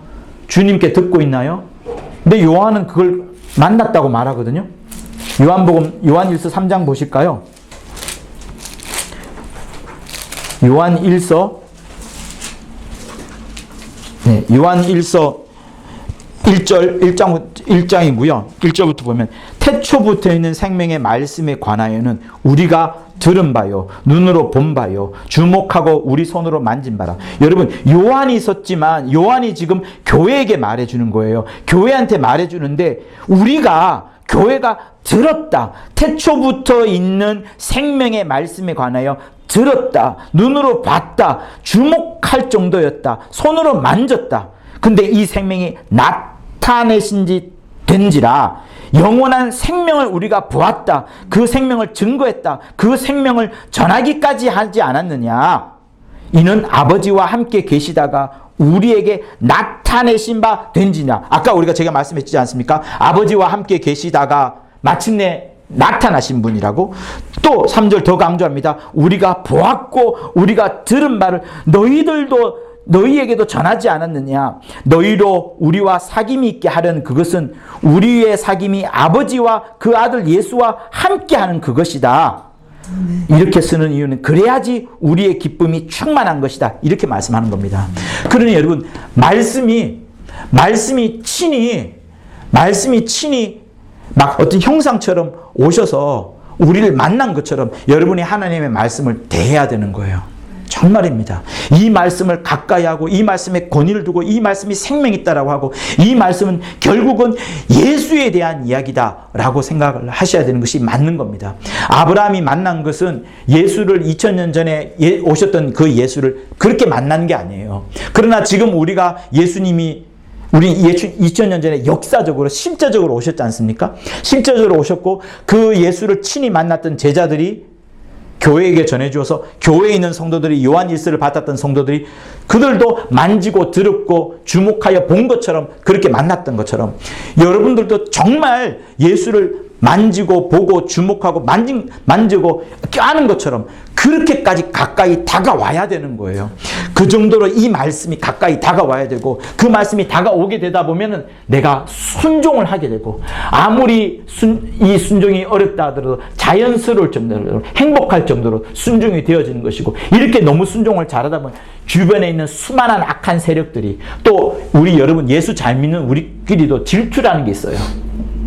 주님께 듣고 있나요? 근데 요한은 그걸 만났다고 말하거든요. 요한복음 요한1서 3장 보실까요? 요한1서 1장이고요. 1절부터 보면 태초부터 있는 생명의 말씀에 관하여는 우리가 들은 바요, 눈으로 본 바요, 주목하고 우리 손으로 만진 바라. 여러분, 요한이 있었지만 요한이 지금 교회에게 말해주는 거예요. 교회한테 말해주는데 교회가 들었다. 태초부터 있는 생명의 말씀에 관하여 들었다. 눈으로 봤다. 주목할 정도였다. 손으로 만졌다. 근데 이 생명이 나타내신지 된지라 영원한 생명을 우리가 보았다. 그 생명을 증거했다. 그 생명을 전하기까지 하지 않았느냐. 이는 아버지와 함께 계시다가 우리에게 나타내신 바 된지냐. 아까 제가 말씀했지 않습니까? 아버지와 함께 계시다가 마침내 나타나신 분이라고. 또 3절 더 강조합니다. 우리가 보았고 우리가 들은 바를 너희에게도 전하지 않았느냐. 너희로 우리와 사귐이 있게 하려는 그것은 우리의 사귐이 아버지와 그 아들 예수와 함께하는 그것이다. 이렇게 쓰는 이유는 그래야지 우리의 기쁨이 충만한 것이다. 이렇게 말씀하는 겁니다. 그러니 여러분, 말씀이 친히 막 어떤 형상처럼 오셔서 우리를 만난 것처럼 여러분이 하나님의 말씀을 대해야 되는 거예요. 정말입니다. 이 말씀을 가까이 하고 이 말씀에 권위를 두고 이 말씀이 생명이 있다라고 하고 이 말씀은 결국은 예수에 대한 이야기다라고 생각을 하셔야 되는 것이 맞는 겁니다. 아브라함이 만난 것은 예수를 2000년 전에 오셨던 그 예수를 그렇게 만난 게 아니에요. 그러나 지금 우리가 예수님이 우리 2000년 전에 역사적으로 실제적으로 오셨지 않습니까? 실제적으로 오셨고 그 예수를 친히 만났던 제자들이 교회에게 전해주어서 교회에 있는 성도들이 요한1서를 받았던 성도들이 그들도 만지고 들었고 주목하여 본 것처럼 그렇게 만났던 것처럼 여러분들도 정말 예수를 만지고 보고 주목하고 만지고 껴안은 것처럼 그렇게까지 가까이 다가와야 되는 거예요. 그 정도로 이 말씀이 가까이 다가와야 되고 그 말씀이 다가오게 되다 보면은 내가 순종을 하게 되고 아무리 이 순종이 어렵다 하더라도 자연스러울 정도로 행복할 정도로 순종이 되어지는 것이고 이렇게 너무 순종을 잘하다 보면 주변에 있는 수많은 악한 세력들이 또 우리 여러분 예수 잘 믿는 우리끼리도 질투라는 게 있어요.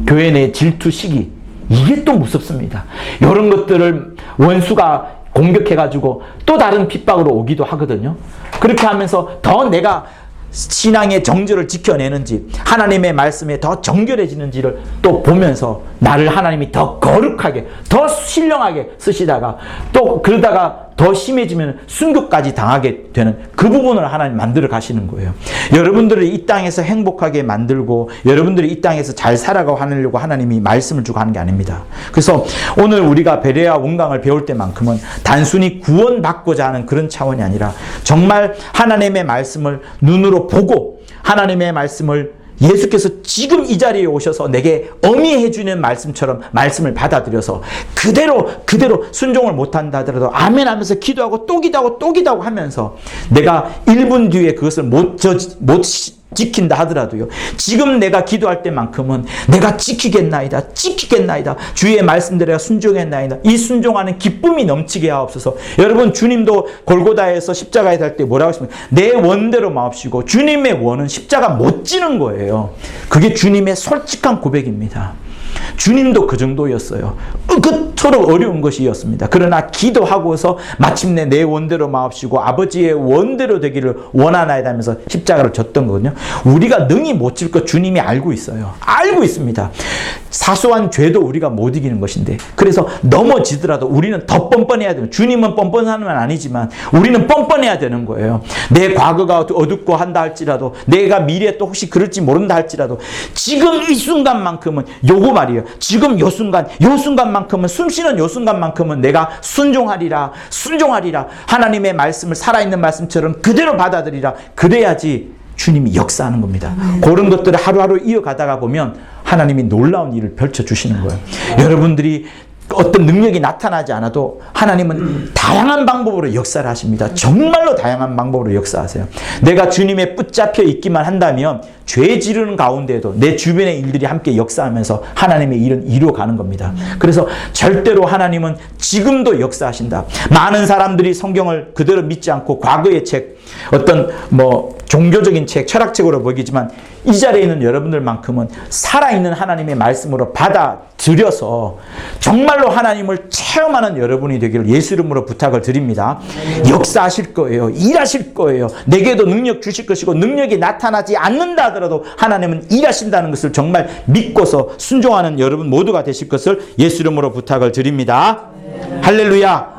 교회 내 질투 시기 이게 또 무섭습니다. 이런 것들을 원수가 공격해가지고 또 다른 핍박으로 오기도 하거든요. 그렇게 하면서 더 내가 신앙의 정절을 지켜내는지 하나님의 말씀에 더 정결해지는지를 또 보면서 나를 하나님이 더 거룩하게 더 신령하게 쓰시다가 또 그러다가 더 심해지면 순교까지 당하게 되는 그 부분을 하나님 만들어 가시는 거예요. 여러분들을 이 땅에서 행복하게 만들고 여러분들이 이 땅에서 잘 살아가고 하려고 하나님이 말씀을 주고 하는 게 아닙니다. 그래서 오늘 우리가 베레아 원강을 배울 때만큼은 단순히 구원받고자 하는 그런 차원이 아니라 정말 하나님의 말씀을 눈으로 보고 하나님의 말씀을 예수께서 지금 이 자리에 오셔서 내게 어미해 주는 말씀처럼 말씀을 받아들여서 그대로 순종을 못한다 하더라도 아멘 하면서 기도하고 또 기도하고 하면서 내가 1분 뒤에 그것을 못 지킨다 하더라도요. 지금 내가 기도할 때만큼은 내가 지키겠나이다. 주의 말씀대로 순종했나이다. 이 순종하는 기쁨이 넘치게 하옵소서. 여러분 주님도 골고다에서 십자가에 달 때 뭐라고 하십니까? 내 원대로 마옵시고 주님의 원은 십자가 못 지는 거예요. 그게 주님의 솔직한 고백입니다. 주님도 그 정도였어요. 그토록 어려운 것이었습니다. 그러나 기도하고서 마침내 내 원대로 마옵시고 아버지의 원대로 되기를 원하나이다 하면서 십자가를 졌던 거거든요. 우리가 능히 못 질 것 주님이 알고 있어요. 알고 있습니다. 사소한 죄도 우리가 못 이기는 것인데 그래서 넘어지더라도 우리는 더 뻔뻔해야 되는 주님은 뻔뻔한 건 아니지만 우리는 뻔뻔해야 되는 거예요. 내 과거가 어둡고 한다 할지라도 내가 미래에 또 혹시 그럴지 모른다 할지라도 지금 이 순간만큼은 요거 말이에요. 거예요. 지금 요 순간만큼은, 숨쉬는 요 순간만큼은 내가 순종하리라. 하나님의 말씀을 살아있는 말씀처럼 그대로 받아들이라. 그래야지 주님이 역사하는 겁니다. 그런 것들을 하루하루 이어가다가 보면 하나님이 놀라운 일을 펼쳐주시는 거예요. 여러분들이 어떤 능력이 나타나지 않아도 하나님은 다양한 방법으로 역사를 하십니다. 정말로 다양한 방법으로 역사하세요. 내가 주님의 붙잡혀 있기만 한다면 죄 지르는 가운데에도 내 주변의 일들이 함께 역사하면서 하나님의 일은 이루어가는 겁니다. 그래서 절대로 하나님은 지금도 역사하신다. 많은 사람들이 성경을 그대로 믿지 않고 과거의 책, 어떤 종교적인 책, 철학책으로 보이지만 이 자리에 있는 여러분들만큼은 살아있는 하나님의 말씀으로 받아들여서 정말로 하나님을 체험하는 여러분이 되기를 예수 이름으로 부탁을 드립니다. 역사하실 거예요. 일하실 거예요. 내게도 능력 주실 것이고, 능력이 나타나지 않는다 하더라도 하나님은 일하신다는 것을 정말 믿고서 순종하는 여러분 모두가 되실 것을 예수 이름으로 부탁을 드립니다. 할렐루야.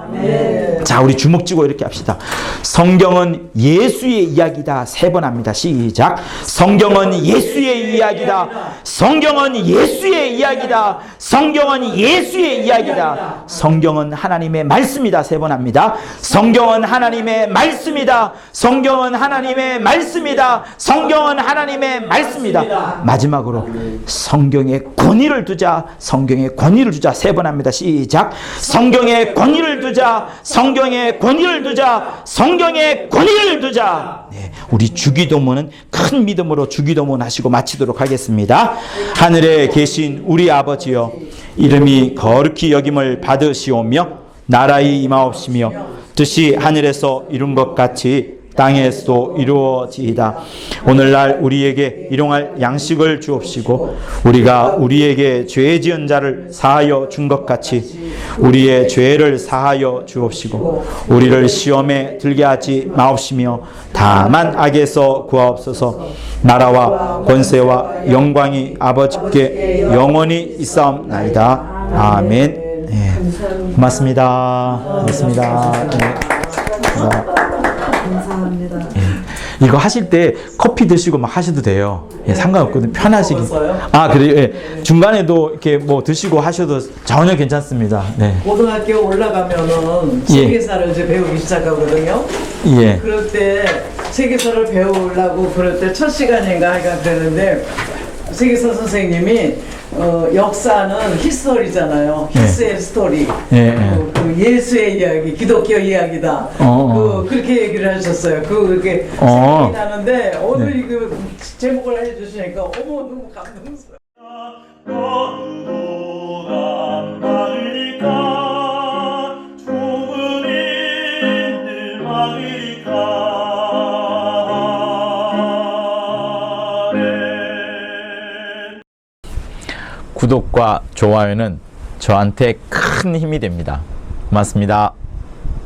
자, 우리 주먹 쥐고 이렇게 합시다. 성경은 예수의 이야기다. 3번 합니다. 시작. 성경은 예수의 이야기다. 성경은 예수의 이야기다. 성경은 예수의 이야기다. 성경은 하나님의 말씀이다. 3번 합니다. 성경은 하나님의 말씀이다. 성경은 하나님의 말씀이다. 성경은 하나님의 말씀이다. 마지막으로 성경에 권위를 두자. 성경에 권위를 두자. 3번 합니다. 시작. 성경에 권위를 두자. 성경에 권위를 두자. 성경에 권위를 두자. 네, 우리 주기도문은 큰 믿음으로 주기도문 하시고 마치도록 하겠습니다. 하늘에 계신 우리 아버지여, 이름이 거룩히 여김을 받으시오며 나라의 임하옵시며 뜻이 하늘에서 이룬 것 같이 땅에서도 이루어지이다. 오늘날 우리에게 일용할 양식을 주옵시고 우리가 우리에게 죄 지은 자를 사하여 준 것 같이 우리의 죄를 사하여 주옵시고 우리를 시험에 들게 하지 마옵시며 다만 악에서 구하옵소서. 나라와 권세와 영광이 아버지께 영원히 있사옵나이다. 아멘. 네. 고맙습니다. 고맙습니다. 네. 감사합니다. 예. 이거 하실 때 커피 드시고 막 하셔도 돼요. 예, 상관없거든요. 편하시기. 아, 그래요? 예. 중간에도 이렇게 드시고 하셔도 전혀 괜찮습니다. 네. 고등학교 올라가면은 예. 세계사를 이제 배우기 시작하거든요. 예. 그럴 때 세계사를 배우려고 그럴 때 첫 시간인가 하여간 되는데 세계사 선생님이 역사는 히스토리잖아요. 히스의 스토리. 그 예수의 이야기, 기독교 이야기다. 그렇게 얘기를 하셨어요. 그렇게 생각이 나는데 오늘 이거 제목을 해주시니까 어머 너무 감동스러워. 구독과 좋아요는 저한테 큰 힘이 됩니다. 고맙습니다.